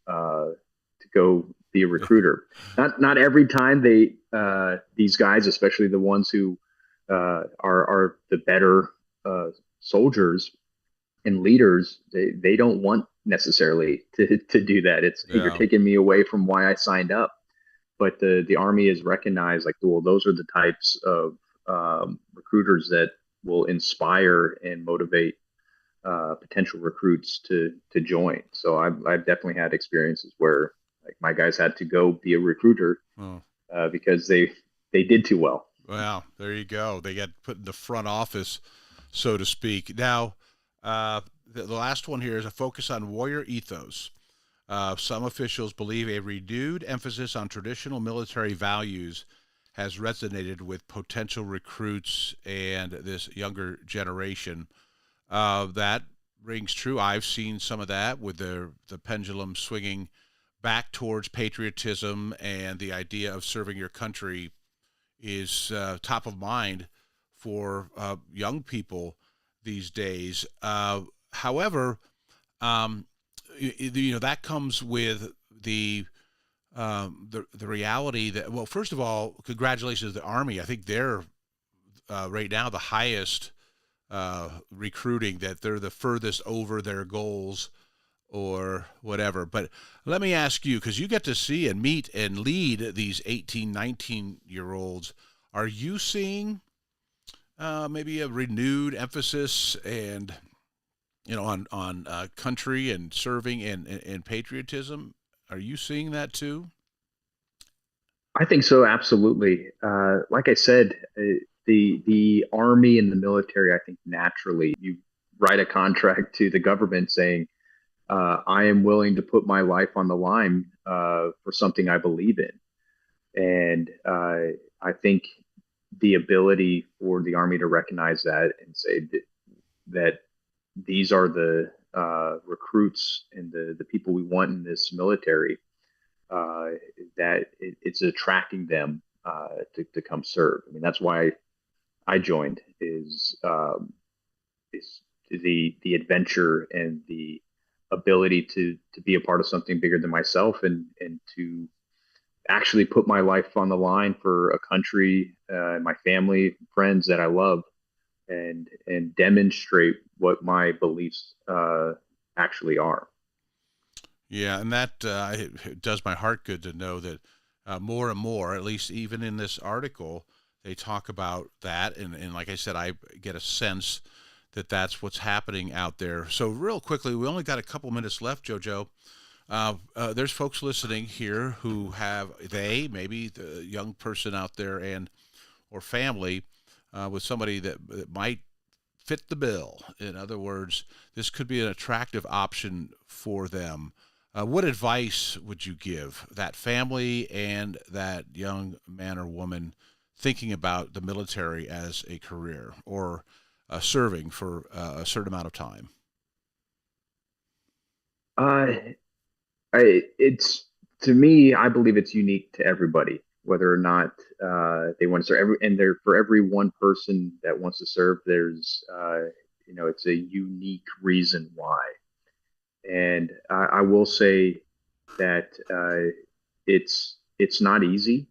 Speaker 16: go be a recruiter. Not every time these guys, especially the ones who are the better soldiers and leaders, they don't want necessarily to do that. It's You're taking me away from why I signed up. But the Army is recognized like, well, those are the types of recruiters that will inspire and motivate potential recruits to join. So I've definitely had experiences where like my guys had to go be a recruiter because they did too well.
Speaker 1: Wow, there you go. They got put in the front office, so to speak. Now, the last one here is a focus on warrior ethos. Some officials believe a renewed emphasis on traditional military values has resonated with potential recruits and this younger generation. That rings true. I've seen some of that with the pendulum swinging back towards patriotism, and the idea of serving your country is top of mind for young people these days. However, that comes with the reality that, well, first of all, congratulations to the Army. I think they're right now the highest recruiting, that they're the furthest over their goals or whatever. But let me ask you, because you get to see and meet and lead these 18, 19-year-olds, are you seeing maybe a renewed emphasis and on country and serving and patriotism? Are you seeing that too?
Speaker 16: I think so, absolutely. Like I said, the Army and the military, I think naturally you write a contract to the government saying, I am willing to put my life on the line for something I believe in. And I think the ability for the Army to recognize that and say that these are the recruits and the people we want in this military, that it's attracting them to come serve. I mean, that's why I joined, is the adventure and the ability to be a part of something bigger than myself, and to actually put my life on the line for a country, my family, friends that I love, and demonstrate what my beliefs actually are.
Speaker 1: Yeah, and that it does my heart good to know that more and more, at least even in this article, they talk about that. And like I said, I get a sense that that's what's happening out there. So real quickly, we only got a couple minutes left, JoJo. There's folks listening here who have, maybe the young person out there and or family with somebody that might fit the bill. In other words, this could be an attractive option for them. What advice would you give that family and that young man or woman thinking about the military as a career or serving for a certain amount of time?
Speaker 16: It's, to me, I believe it's unique to everybody, whether or not they want to serve. For every one person that wants to serve, there's it's a unique reason why. And I will say that it's not easy,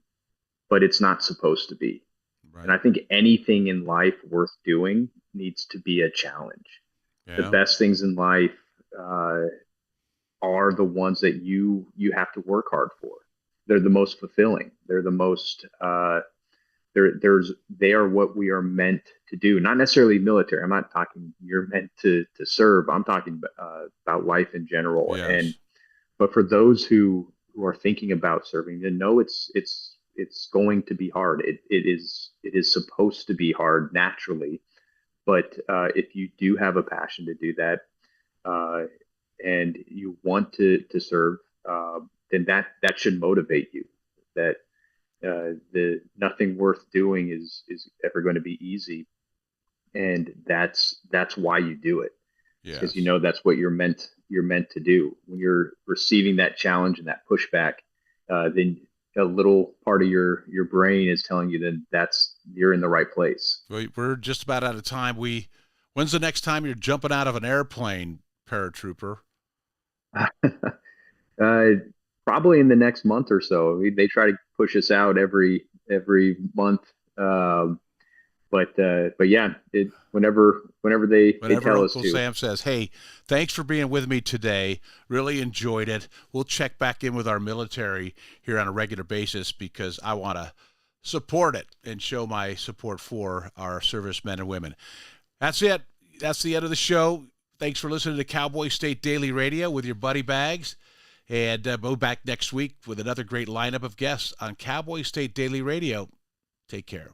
Speaker 16: but it's not supposed to be. Right. And I think anything in life worth doing needs to be a challenge. Yeah. The best things in life are the ones that you have to work hard for. They're the most fulfilling. They're the most they are what we are meant to do. Not necessarily military. I'm not talking you're meant to serve. I'm talking about life in general. Yes. But for those who are thinking about serving, then know it's going to be hard. It is supposed to be hard naturally. But if you do have a passion to do that, and you want to serve, then that should motivate you. That the nothing worth doing is ever going to be easy, and that's why you do it. Because that's what you're meant to do. When you're receiving that challenge and that pushback, then a little part of your brain is telling you that you're in the right place.
Speaker 1: We're just about out of time. When's the next time you're jumping out of an airplane, paratrooper?
Speaker 16: Probably in the next month or so. They try to push us out every month. But yeah, whenever they tell us to.
Speaker 1: Uncle Sam says, "Hey, thanks for being with me today. Really enjoyed it. We'll check back in with our military here on a regular basis because I want to support it and show my support for our servicemen and women." That's it. That's the end of the show. Thanks for listening to Cowboy State Daily Radio with your buddy Bags. And we'll be back next week with another great lineup of guests on Cowboy State Daily Radio. Take care.